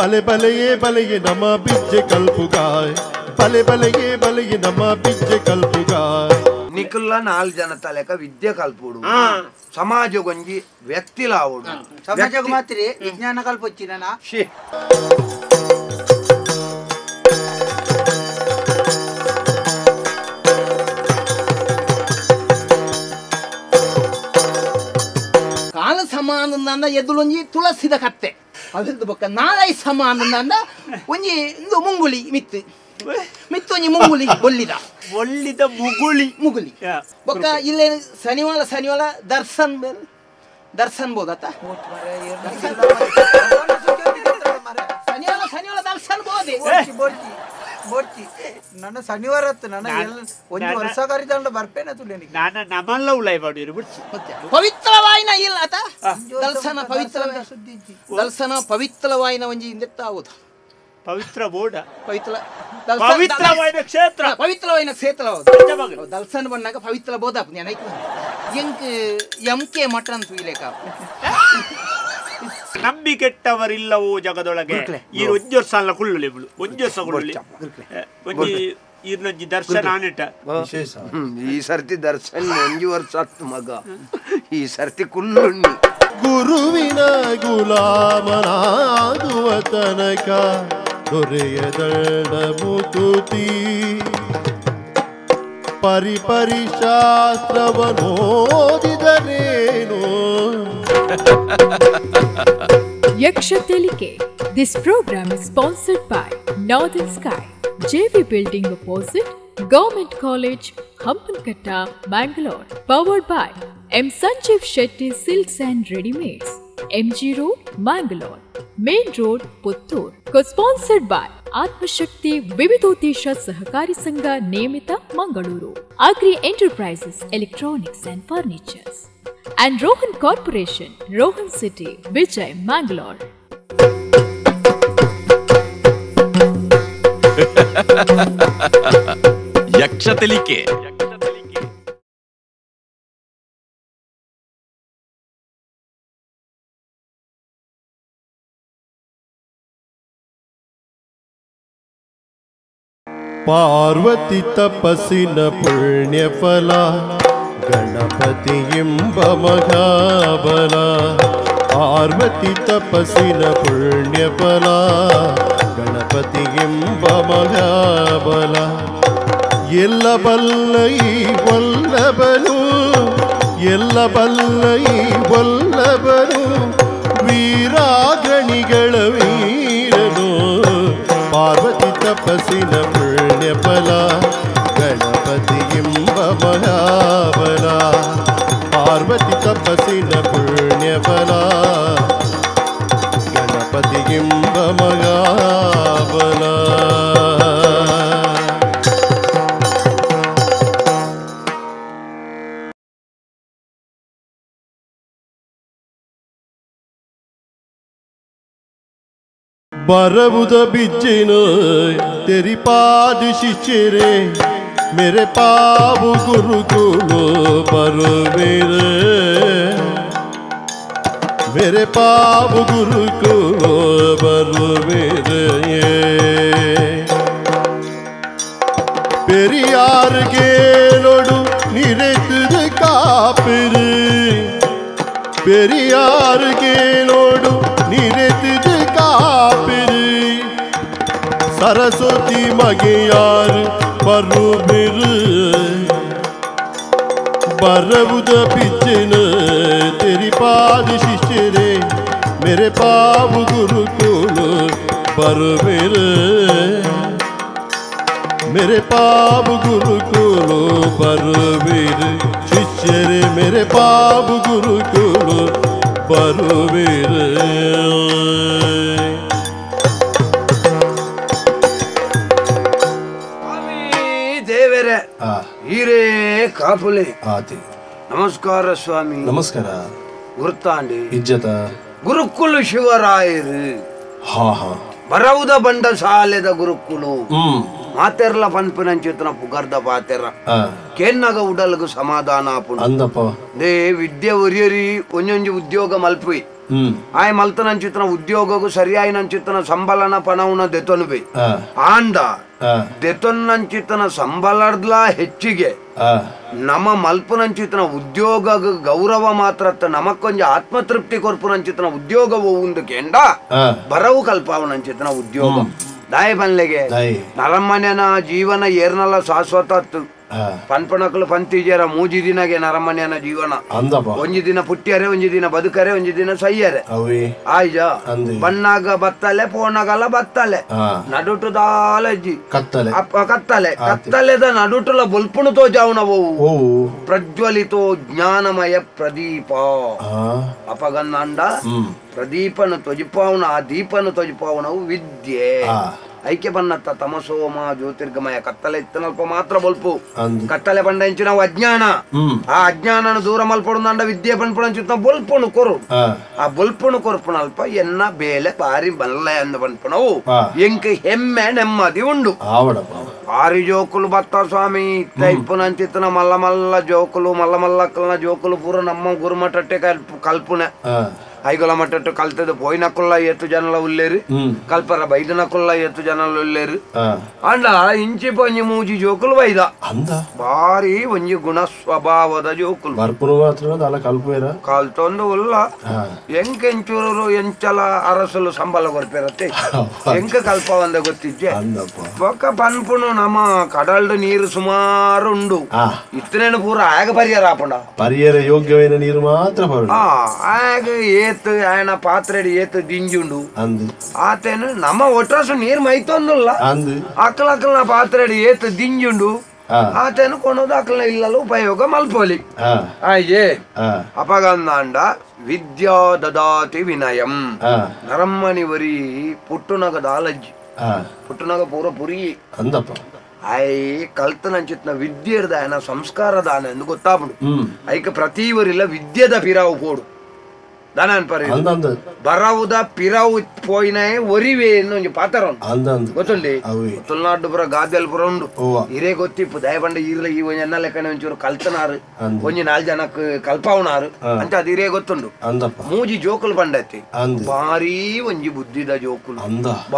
ಬಲೆ ಬಲೆಯೇ ನಮ್ಮ ಬಿಜ್ಜೆ ಕಲ್ಪುಗಾಯ್ ಬಲೆ ಬಲೆಯೇ ನಮ್ಮ ಬಿಜ್ಜೆ ಕಲ್ಪುಗಾಯ್ ನಿಖುಲ್ಲ 4 ಜನ ತಲೆಕ ವಿದ್ಯೆ ಕಲ್ಪುಡು ಸಮಾಜ ಗೊಂಜಿ ವ್ಯಕ್ತಿಲಾವುಡು ಸಮಾಜ ಮಾತ್ರ ವಿಜ್ಞಾನ ಕಲ್ಪೊಚ್ಚಿನ ಕಾಲ ಸಮಾನ ಎದುಲೊಂಜಿ ತುಳಸಿದ ಕತ್ತೆ ಅದ್ರದ್ದು ಬೊಕ್ಕ ನಾಳೆ ಸಮಾನ ಒಂಜಿ ಮುಂಗುಳಿ ಮಿತ್ತು ಒಂಜಿ ಮುಂಗುಳಿ ಒಳ್ಳಿದ ಮುಗುಳಿ ಬೊಕ್ಕ ಇಲ್ಲೇ ಶನಿವಾರ ದರ್ಶನ್ ಬೋದತ್ತ ಶನಿವಾರ ದರ್ಶನ್ ಬೋದೆ ನನ್ನ ಶನಿವಾರ ಒಂದು ವರ್ಷ ಕರಿತಂಡ ಬರ್ಪೇನೆ ತುಲೇನಿ ನಾನು ನಮ್ಮಲ್ಲ ಉಳೈ ಬಾಡಿರು ಬಿಡ್ಸಿ ಪವಿತ್ರವಾಯಿನ ಇಲ್ಲ ಆತ ದರ್ಶನ ಪವಿತ್ರವಾಯಿನ ಒಂಜಿ ಇಂದೆತ್ತಾವುದು ಪವಿತ್ರ ಬೋಡ ಪವಿತ್ರವಾಯಿನ ಕ್ಷೇತ್ರ ದಲ್ಸನ್ ಬಂದಾಗ ಪವಿತ್ರ ಬೋಧ ಎಂಕೆ ಮಠ ಅಂತ ಇಲೇಕ ನಂಬಿ ಕೆಟ್ಟವರಿಲ್ಲವೋ ಜಗದೊಳಗೆ ಈ ಒಂಜೊರ್ ಸಾಲ ಕುಳ್ಳುಳಿಗಳು ಒಂಜೊರ್ ಸಗುಳ್ಳಿ ಒಂಜಿ ದರ್ಶನ ಆನೆಟ ಈ ಸರ್ತಿ ದರ್ಶನ್ 1 ವರ್ಷ ಆಯ್ತು ಮಗ ಈ ಸರ್ತಿ ಕುಳ್ಳುಣ್ಣಿ ಗುರುವಿನ ಗುಲಾಮನಾಗುವ ತನಕ ದೊರೆಯದಳ ಮುಕುತಿ ಪರಿಶಾಸ್ತ್ರವನ್ನೋದಿದರೇನು Yakshathelike. This program is sponsored by Northern Sky, JV Building opposite Government College, Hampankata, Bangalore. Powered by M. Sanjeev Shetty Silks and Readymades, MG Road, Bangalore. Main Road, Puttur. Co-sponsored by Atmashakti Vividotesha Sahakari Sangha Niyamita, Mangaluru. Agri Enterprises, Electronics and Furnitures. And Rohan Corporation, Rohan City, Vijay, Mangalore. Yakshathelike. Parvati ತಪಸ್ಸಿನ ಪುಣ್ಯ ಫಲ ಗಣಪತಿ ಎಂಬ ಮಹಾಬಲ ಪಾರ್ವತಿ ತಪಸ್ಸಿನ ಪುಣ್ಯ ಫಲ ಗಣಪತಿ ಎಂಬ ಮಹಾಬಲ ಎಲ್ಲ ಬಲ್ಲ ಈ ವಲ್ಲಭನು ಎಲ್ಲ ಬಲ್ಲ ಈ ವಲ್ಲಭನು ವೀರಾಗಣಿಗಳ ವೀರನು ಪಾರ್ವತಿ ತಪಸ್ಸಿನ ಪುಣ್ಯ ಫಲ ಗಣಪತಿ ಎಂಬ ಮಹಾಬಲ ಪಾರ್ವತಿ ತಪಸ್ಸಿನ ಪುಣ್ಯ ಫಲ ಗಣಪತಿ ಎಂಬ ಮಹಾಬಲ बरबुद बिज्जिन तेरी पाद शिचरे मेरे पाबु गुरुकुलो मेरे पाबु गुरुकुलो बरुवेरे पेरियार गेलोडु निरेतुद कापिरी पेरियार गेलोडु निरेतुद कापिरी सरस्वती मगियार बरुबिर बरबुद पिचन तेरी पाद शिष्यरे मेरे पाबु गुरुकुल बरुबिर मेरे पाबु गुरुकुल बरुबिर शिष्यरे मेरे पाबु गुरुकुल बरुबिर ಹೀರೇ ಕಾಪುಲೆ ಆತಿ ನಮಸ್ಕಾರ ಸ್ವಾಮಿ ನಮಸ್ಕಾರ ಗುರುತಾಂಡಿ ಇಜ್ಜತ ಗುರುಕುಲ ಶಿವರಾಯರು ಹಾ ಹಾ ಬರವುದ ಬಂಡ ಶಾಲೆದ ಗುರುಕುಲು ಮಾತೆರ್ಲ ಪನ್ಪನಂಚಿತನ ಪುಗರ್ದ ಪಾತೆರ ಕೇನ್ನಗ ಉಡಲ್ಗು ಸಮಾಧಾನ ಆಪುಂಡು ಅಂದಪ್ಪ ದೇ ವಿದ್ಯೆ ಒರಿಯರಿ ಒಂಜೊಂಜಿ ಉದ್ಯೋಗ ಮಲ್ಪುಯಿ ಆಯ್ ಮಲ್ತನಂಚಿತ್ತನ ಉದ್ಯೋಗಗೂ ಸರಿಯಾಯಿನಂಚಿತ್ತನ ಸಂಬಳನ ಪಣವನ್ನ ದೆತೊನು ಬೈ ಆಂಡ ದೆತೊನ್ನಂಚಿತ್ತನ ಸಂಬಳಡ್ಲ ಹೆಚ್ಚಿಗೆ ನಮ ಮಲ್ಪನಂಚಿತ್ತನ ಉದ್ಯೋಗ ಗೌರವ ಮಾತ್ರ ನಮಕ್ಕೊಂಜ ಆತ್ಮತೃಪ್ತಿ ಕೊರ್ಪುನಂಚಿತ್ತನ ಉದ್ಯೋಗವು ಒಂದು ಕೆಂಡ ಬರವು ಕಲ್ಪಾವನಂಚಿತ್ತನ ಉದ್ಯೋಗ ದಾಯ ಬನ್ಲೆಗೆ ನರಮನೆನ ಜೀವನ ಏರ್ನಲ್ಲ ಶಾಶ್ವತ ಪನ್ಪಣಕಲು ಪಂತಿಜರ ಮೂಜಿ ದಿನಗೆ ನರಮನೆಯನ ಜೀವನ ಒಂಜಿ ದಿನ ಪುಟ್ಟಿಯರೆ ಒಂಜಿ ದಿನ ಬದುಕರೆ ಒಂಜಿ ದಿನ ಸಯ್ಯರೆ ಆಯ್ಜ ಬಣ್ಣಾಗ ಬತ್ತಲೆ ಪೋಣಗಲ ಬತ್ತಲೆ ನಡುಟು ದಾಲಜ್ಜಿ ಕತ್ತಲೆ ಕತ್ತಲೆದ ನಡುಟುಲ ಬೊಲ್ಪುಣು ತೋಜಾವನವು ಪ್ರಜ್ವಲಿತೋ ಜ್ಞಾನಮಯ ಪ್ರದೀಪ ಅಪಗನ್ನಂಡ ಪ್ರದೀಪನು ತೊಜಿಪಾವನ ಆ ದೀಪನು ತೊಜಿಪಾವನವು ವಿದ್ಯೆ ಐಕ್ಯ ಬನ್ನತ್ತ ತಮಸೋಮ ಜ್ಯೋತಿರ್ಗಮಯ ಕತ್ತಲೆ ಇತ್ತನಲ್ಪ ಮಾತ್ರ ಬೊಲ್ಪು ಕತ್ತಲೆ ಬಂಡಂಚು ನಾವು ಅಜ್ಞಾನ ಆ ಅಜ್ಞಾನನ ದೂರ ಮಲ್ಪೊಂಡ ವಿದ್ಯೆ ಪನ್ಪುಣಂಚು ಬೊಲ್ಪುಣು ಕೊರು ಆ ಬೊಲ್ಪುಣು ಕೊರ್ಪುಣಲ್ಪ ಎನ್ನ ಬೇಲೆ ಬಾರಿ ಬಲ್ಲೆ ಅಂದ ಪನ್ಪುಣವು ಎಂಕ ಹೆಮ್ಮೆ ನೆಮ್ಮದಿ ಉಂಡು ಆರಿ ಜೋಕುಲು ಬತ್ತ ಸ್ವಾಮಿ ಇಪ್ಪುನಂಚಿತ್ತನ ಮಲ್ಲ ಮಲ್ಲ ಜೋಕುಲು ಮಲ್ಲ ಮಲ್ಲಕ್ಕಲ್ನ ಜೋಕುಲು ಪೂರ ನಮ್ಮ ಗುರುಮಠಟ್ಟೆ ಕಲ್ಪುನೆ ಐಗೊಲ ಮಟ್ಟಟ್ಟು ಕಲ್ತದ ಪೋಯ್ನಕುಲ್ಲ ಎತ್ತು ಜನಲ ಉಲ್ಲೇರು ಕಲ್ಪರ ಬೈದನಕುಲ್ಲ ಎತ್ತು ಜನಲ ಉಲ್ಲೇರು ಅಂಡ ಇಂಚಿ ಪಂಜಿ ಮೂಜಿ ಜೋಕುಲು ಬೈದ ಬಾರಿ ಒಂಜಿ ಗುಣ ಸ್ವಭಾವದ ಜೋಕುಲು ಕಲ್ತೊಂದು ಉಲ್ಲ ಎಂಕೆಂಚೂರು ಎಂಚಲ ಅರಸಲು ಸಂಬಳ ಕೊರ್ಪಿರತ್ತೆ ಎಂಕ ಕಲ್ಪವಂದ ಗೊತ್ತಿದ್ದೆ ಒಕ್ಕ ಪನ್ಪುನು ನಮ್ಮ ಕಡಲ್ಡು ನೀರು ಸುಮಾರು ಉಂಡು ಇತ್ತನೇನು ಪೂರ ಆಗ ಪರಿಹಾರ ಆಪುಂಡ ಪರಿಹಾರ ಯೋಗ್ಯವಾದ ನೀರು ಮಾತ್ರ ಆಗ ಏತು ಆಯನ ಪಾತ್ರೆಡಿ ಏತು ದಿಂಜುಂಡು ಆತೇನು ನಮ್ಮ ಒಟ್ರಾಸು ನೀರ್ ಮೈತೊಂದುಲ್ಲ ಅಕ್ಕಲಕ್ಕಲ್ನ ಪಾತ್ರೆಡಿ ಏತು ದಿಂಜುಂಡು ಆತೇನು ಕೊನೋದು ಅಕ್ಕಲ್ನ ಇಲ್ಲಲ್ಲ ಉಪಯೋಗ ಮಲ್ಪೋಲಿ ಆಯ್ಯೇ ಅಪಗಂದಾಂಡ ವಿದ್ಯಾ ದದಾತಿ ವಿನಯಂ ನರಮ್ಮನಿವರಿ ಪುಟ್ಟುನಗ ದಾಲಜ್ಜಿ ಪುಟ್ಟುನಗ ಪೂರ ಪುರಿ ಐ ಕಲ್ತನಂಚಿತ್ನ ವಿದ್ಯೆ ಇರ್ದಾಯನ ಸಂಸ್ಕಾರದಾನ ಎಂದು ಗೊತ್ತಾಪುಡು ಐಕ ಪ್ರತಿವರಿಲ್ಲ ವಿದ್ಯೆದ ಪಿರಾವು ಪೋಡು ದಾನನ್ ಪರಿ ಬರವುದ ಪಿರಾವು ಪೋಯಿನೇ ಒರಿವೆ ಒಂದು ಪಾತ್ರ ಗೊತ್ತುಂಡಿ ತುಳುನಾಡು ಪುರ ಗಾದೆಲ್ ಪುರ ಉಂಡು ಹಿರೇ ಗೊತ್ತಿಪ್ಪು ದಯಬಂಡ ಇರ್ಲ ಈ ಒಂಜಿ ಎನ್ನ ಲೆಕ್ಕನೆ ಒಂಚೂರು ಕಲ್ತನಾರು ಒಂಜಿ 4 ಜನಕ್ ಕಲ್ಪವನಾರು ಅಂತ ಅದು ಹಿರೇ ಗೊತ್ತುಂಡು ಮೂಜಿ ಜೋಕುಲು ಬಂಡೈತಿ ಬಾರಿ ಒಂಜಿ ಬುದ್ಧಿದ ಜೋಕುಲು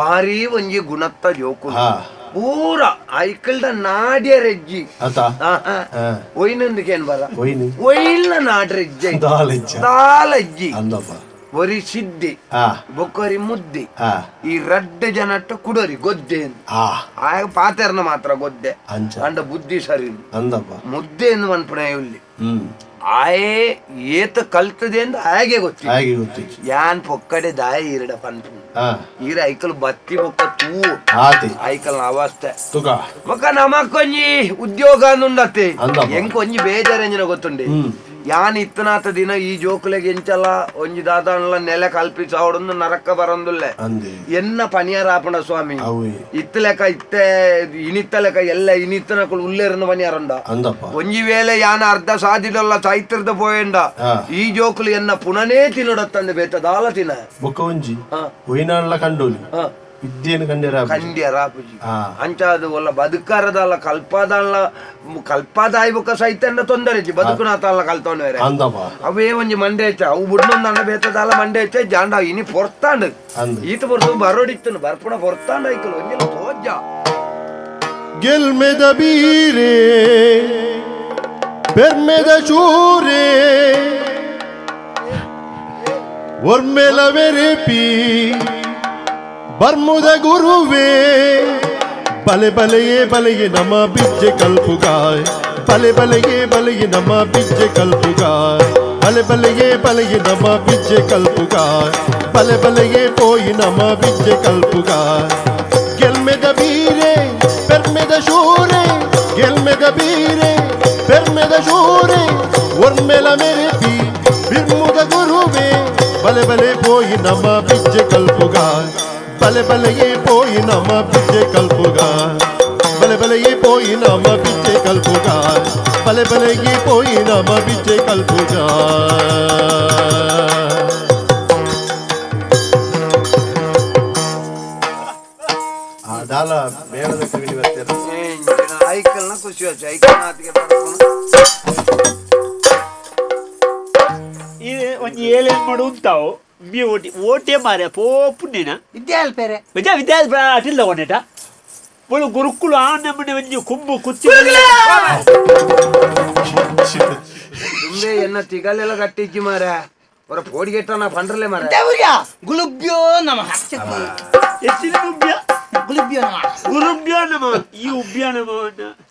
ಬಾರಿ ಒಂಜಿ ಗುಣತ್ತ ಜೋಕುಲು ಪೂರ ಐಕಲ್ದ ನಾಡ್ಯರೆಜ್ಜಿ ಒಯ್ನೊಂದಿಗೇನ್ ಬರ ಒಯ್ನ ನಾಡ್ರೆಜ್ಜಿ ದಾಲಜ್ಜಿ ಒರಿ ಸಿದ್ದಿ ಬೊಕ್ಕರಿ ಮುದ್ದಿ ಈ 2 ಜನಟ್ಟು ಕುಡೋರಿ ಗೊದ್ದೆ ಆಗ ಪಾತೆರ್ನ ಮಾತ್ರ ಗೊದ್ದೆ ಅಂಡ ಬುದ್ಧಿ ಸರಿ ಮುದ್ದೆ ಎಂದು ಮನ್ಪುಣ ಇಲ್ಲಿ ಆಯೇ ಏತ ಕಲ್ತದೆ ಅಂತ ಹಾಗೆ ಗೊತ್ತಿ ಯಾನ್ ಪೊಕ್ಕಡೆ ದಾಯ ಈರಡ ಪನ್ಪು ಈರ ಐಕಲ್ ಬತ್ತಿ ಬೊಕ್ಕ ತೂ ಐಕಲ್ ಅವಸ್ಥೆ ಬೊಕ್ಕ ನಮಕ್ಕೊಂಜಿ ಉದ್ಯೋಗ ಅಂದುಂಡತ್ತೆ ಎಂಕೊಂಜಿ ಬೇಜಾರಂಜನ ಗೊತ್ತುಂಡಿ ಯಾನ್ ಇತ್ತನಾತ ದಿನ ಈ ಜೋಕುಲೆಗೆ ಎಂಚಲ್ಲ ಒಂಜಿ ದಾದಾನಲ್ಲ ನೆಲೆ ಕಲ್ಪಿಸಾವಡೊಂದು ನರಕ ಬರೊಂದುಲ್ಲೆ ಎನ್ನ ಪನಿಯಾರಾಪಣ ಸ್ವಾಮಿ ಇತ್ತ ಲೆಕ್ಕ ಇತ್ತೆ ಇನಿತ್ತ ಲೆಕ್ಕ ಎಲ್ಲ ಇನಿತ್ತನಕುಲು ಉಲ್ಲೇರನ್ನು ಪನಿಯಾರಂಡ ಒಂಜಿ ವೇಳೆ ಯಾನ ಅರ್ಧ ಸಾದಿದಲ್ಲ ಚೈತ್ರದ ಪೋಯಂಡ ಈ ಜೋಕುಲು ಎನ್ನ ಪುನನೇ ತಿನ್ನೊಡತ್ತಂದೆ ಬೇತದಾಲ ತಿನ ಒಂಜಿ ಕಂಡೋಲಿ ವಿದ್ಯೆಯನ್ನು ಕಂಡ್ಯರಾಪುಜಿ ಅಂಚಾದು ಒಲ್ಲ ಬದುಕಾರದಲ್ಲ ಕಲ್ಪಾದಾಯಿ ಬೊಕ್ಕ ಸೈತಂಡ ತೊಂದರೆಜಿ ಬದುಕುನಾತಲ್ಲ ಕಲ್ತೋಣವೇರೆ ಅವೇ ಒಂಜಿ ಮಂಡೆ ಹೆಚ್ಚ ಅವು ಬುಡ್ನೊಂದಂಡ ಬೇತದಾಲ ಮಂಡೆ ಹೆಚ್ಚ ಜಾಂಡ ಇನಿ ಪೊರ್ತಾಂಡ್ ಈತ ಬರ್ದು ಬರೋಡಿತ್ತನು ಬರ್ಪುಣ ಪೊರ್ತಾಂಡ ಐಕಲು ಒಂಜಿನ ತೋಜ ಗೆಲ್ಮೆದ ಬೀರೆ ಬೆರ್ಮೆದ ಚೂರೆ ಒರ್ಮೆಲ ವೆರೆಪಿ ಬರ್ಮುದ ಗುರುವೇ ಬಲೆ ಬಲೆಯೇ ನಮ್ಮ ಬಿಜ್ಜೆ ಕಲ್ಪುಗಾಯ್ ಬಲೆ ಬಲೆಯೇ ನಮ್ಮ ಬಿಜ್ಜೆ ಕಲ್ಪುಗಾಯ್ ಬಲೆ ಬಲೆಯೇ ನಮ್ಮ ಬಿಜ್ಜೆ ಕಲ್ಪುಗಾಯ್ ಬಲೆ ಬಲೆಯೇ ಪೋಯಿ ನಮ್ಮ ಬಿಜ್ಜೆ ಕಲ್ಪುಗಾಯ್ ಗೆಲ್ಮೆದ ಬೀರೆ ಪೆರ್ಮೆದ ಶೂರೆ ಗೆಲ್ಮೆದ ಬೀರೆ ಪೆರ್ಮೆದ ಶೂರೆ ಒರ್ಮೆಲ ಮೆರೆಪಿ ಬಿರ್ಮುದ ಗುರುವೇ ಬಲೆ ಪೋಯಿ ನಮ್ಮ ಬಿಜ್ಜೆ ಕಲ್ಪುಗಾಯ್ ಬಲೆ ಪೋಯಿ ನಮ್ಮ ಬಿಜ್ಜೆ ಕಲ್ಪುಗಾಯ್ ಬಲೆ ಪೋಯಿ ನಮ್ಮ ಬಿಜ್ಜೆ ಕಲ್ಪುಗಾಯ್ ಬಲೆ ಪೋಯಿ ನಮ್ಮ ಬಿಜ್ಜೆ ಕಲ್ಪುಗಾಯ್ ದಾಲ ಬೇಡದ ಕವಿನಿ ಬರ್ತಾರೆ ಐಕಲ್ನ ಖುಷಿ ಆಯ್ತು ಐಕಲ್ನಾತಿಗೆ ಒಂಜಿ ಏಲೇನ್ ಮಾಡು ಉಂತಾವು ಓಟೆ ಮಾರೆ ಪೋಪುನೇನ ವಿದ್ಯಾಲ್ ಪೇರೆ ವಿದ್ಯಾರ್ಥಿ ಅಟಿಲ್ಲ ಒನೇಟ ಒಂದು ಗುರುಕುಲು ಆನಮ್ಮನೆ ಒಂಜಿ ಕುಂಬು ಕುಚ್ಚಿ ತುಂಬೆ ಎನ್ನ ತಿಗಲೆಲ್ಲ ಕಟ್ಟಿಚ್ಚಿ ಮಾರ ಅವರ ಪೋಡಿಗೆಟ್ಟನ ಪಂಡ್ರಲೆ ಮಾರ ಗುಲುಬ್ಯೋ ನಮಃ ಎತ್ತಿನ ಉಬ್ಬ್ಯ ಗುಲುಬ್ಯೋ ನಮಃ ಗುರುಬ್ಯ ನಮ ಈ ಉಬ್ಬ್ಯ ನಮ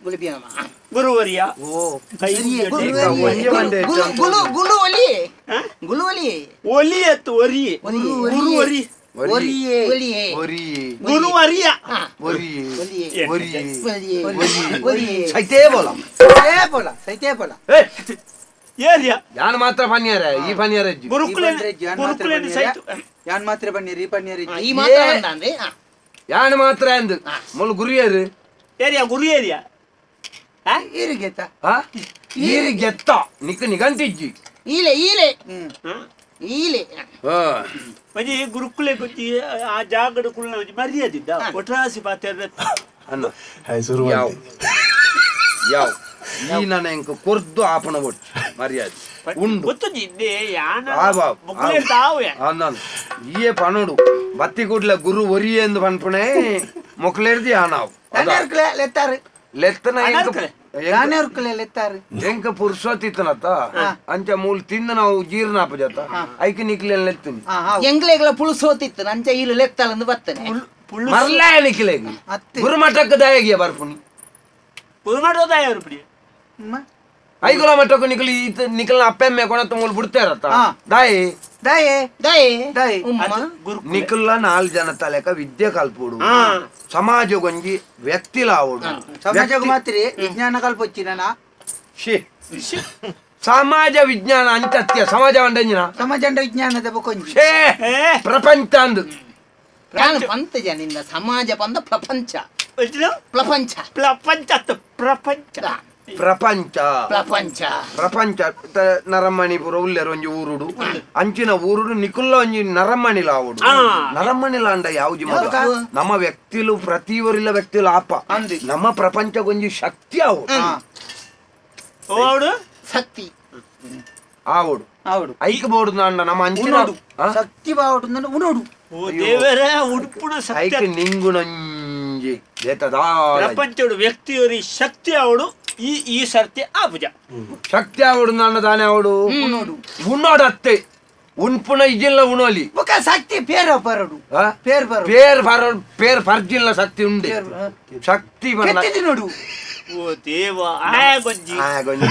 ಗುಲುಬ್ಯೋ ನಮಃ ಗುರುವರಿಯ ಕೈ ಗುಲು ಒಲಿ ಗುಲು ಒಲಿ ಒಲಿ ಎತ್ತು ಒರಿ ಗುರುವರಿ ಗುರುವರಿಯ ಸೈತೇ ಬೋಲ ಏರಿಯಾ ಯಾನ್ ಮಾತ್ರ ಪನ್ಯಾರ ಈ ಪನ್ಯಾರ ಗುರುಕುಲೇನ ಸೈತು ಯಾನ್ ಮಾತ್ರ ಬನ್ನಿರಿ ಪನ್ನಿರಿ ಈ ಮಾತ್ರ ಅಂದ್ರೆ ಯಾನ್ ಮಾತ್ರ ಅಂದು ಮೊಲ್ ಗುರಿಯರು ಏರಿಯಾ ಗುರು ಏರಿಯಾ ಈರಿಗೆತ್ತ ಈರಿ ಗೆತ್ತ ನಿಕ್ ನಿಗಂತಿಜ್ಜಿ ಈಲೆ ಈಲೆ ಈಲೆ ಒಂಜಿ ಗುರುಕುಲೆ ಕೊಚ್ಚಿ ಆ ಜಾಗದ ಕುಳ್ಳ ಒಂಜಿ ಮರ್ಯಾದಿದ್ದ ಒಟ್ರಾಸಿ ಪಾತ್ರೆ ಅನ್ನ ಶುರು ಯಾವ ಯಾವ ಈ ನನ್ನ ಎಂಕ ಕೊರ್ದು ಆಪಣ ಒಟ್ಟು ಮರ್ಯಾದೆ ಉಂಡು ಗೊತ್ತುಂಜಿ ಇಂದೆ ಯಾನ ಆವಾ ಮುಕ್ಕುಲೆ ತಾವೆ ಅನ್ನ ಈಯೆ ಪನೋಡು ಬತ್ತಿ ಕೂಡ್ಲ ಗುರು ಒರಿ ಎಂದು ಪನ್ಪುಣೆ ಮೊಕ್ಲೇರ್ದಿ ಆನಾವು ಲೆತ್ತಾರು ಲೆತ್ತನ ಲೆತ್ತಾರು ಎಂಕ ಪುರ್ಸೋತಿತ್ತನತ್ತ ಅಂಚ ಮೂಲ್ ತಿಂದ ನಾವು ಜೀರ್ಣಾಪ ಜತ ಐಕ ನಿಕ್ಲೇನ್ ಲೆತ್ತೀನಿ ಎಂಗ್ಲೆಗಳ ಪುಳುಸೋತಿತ್ತು ನಂಚ ಈಲು ಲೆಕ್ತಾಳಂದು ಬರ್ತನೆ ಮರ್ಲಾ ನಿಕ್ಲೆ ಗುರುಮಠಕ್ಕೆ ದಯಗಿಯ ಬರ್ಪುಣಿ ಪುರುಮಾಟೋದಾಯ ಬಿಡಿ ಐಗುಲ ಮಟ್ಟಕ್ಕೂ ನಿಕ್ಲಿ ನಿಕ್ಲನ ಅಪ್ಪೆಮ್ಮೆ ಕೊಣತ್ತ ಮೂಲ್ ಬಿಡ್ತಾರತ್ತ ದಾಯಿ ದಯೆ ದಯೆ ದಯೆ ಉಮ್ಮ ನಿಕ್ಲ 4 ಜನ ತಲೆಕ ವಿದ್ಯೆ ಕಲ್ಪುಡು ಸಮಾಜ ಗೊಂಜಿ ವ್ಯಕ್ತಿಲಾವುಡು ಸಮಾಜಕ್ಕೆ ಮಾತ್ರಿ ವಿಜ್ಞಾನ ಕಲ್ಪೊಚ್ಚಿನ ಸಮಾಜ ವಿಜ್ಞಾನ ಅಂತ್ಯ ಸಮಾಜ ಒಂದಂಜಿನ ಸಮಾಜ ವಿಜ್ಞಾನದ ಬಕೊಂಜಿ ಪ್ರಪಂಚ ಅಂದು ನಾನು ಪಂತ ಜನಿಂದ ಸಮಾಜ ಪಂದ ಪ್ರಪಂಚ ಪ್ರಪಂಚ ಪ್ರಪಂಚ ಪ್ರಪಂಚ ಪ್ರಪಂಚ ಪ್ರಪಂಚ ಪ್ರಪಂಚ ನರಮಣಿಪುರ ಉಲ್ಲೆರ ಒಂಜಿ ಊರುಡು ಅಂಚಿನ ಊರುಡು ನಿಕುಲ್ಲ ಒಂಜಿ ನರಮಣಿಲಾವುಡು ನರಮಣಿಲಾಂಡ ಯಾವ್ಜಿ ಮಗ ನಮ್ಮ ವ್ಯಕ್ತಿಲು ಪ್ರತಿವರಿಲ್ಲ ವ್ಯಕ್ತಿಲು ಆಪ ನಮ್ಮ ಪ್ರಪಂಚ ಒಂಜಿ ಶಕ್ತಿ ಅವಡು ಶಕ್ತಿ ಆವುಡು ಆವುಡು ಐಕ ಬೋಡು ನಾಂಡ ನಮ್ಮ ಅಂಚಿನ ಶಕ್ತಿ ಬಾವುಡು ಉಣೋಡು ಓ ದೇವರೇ ಉಡುಪುಣ ಐಕ ಸತ್ಯ ನಿಂಗುಣಂಜಿ ಏತದಾ ಪ್ರಪಂಚಡು ವ್ಯಕ್ತಿಯರಿ ಶಕ್ತಿ ಅವಡು ಈ ಸರ್ತಿ ಆಪುಜ ಶಕ್ತಿ ಆವುಡು ನಾಂಡ ದಾನೆ ಆವುಡು ಉಣ್ಣೋಡು ಅತ್ತೆ ಉಣ್ಪುಣ ಇಜಿಲ್ಲ ಉಣೋಲಿ ಬೊಕ ಶಕ್ತಿ ಪೇರ ಬರಡು ಪೇರ್ ಬರಡು ಪೇರ್ ಫರ್ಜಿಲ್ಲ ಶಕ್ತಿ ಉಂಡೆ ಶಕ್ತಿ ಕೆತ್ತಿದಿ ನೋಡು ಓ ದೇವ ಗೊಂಜಿ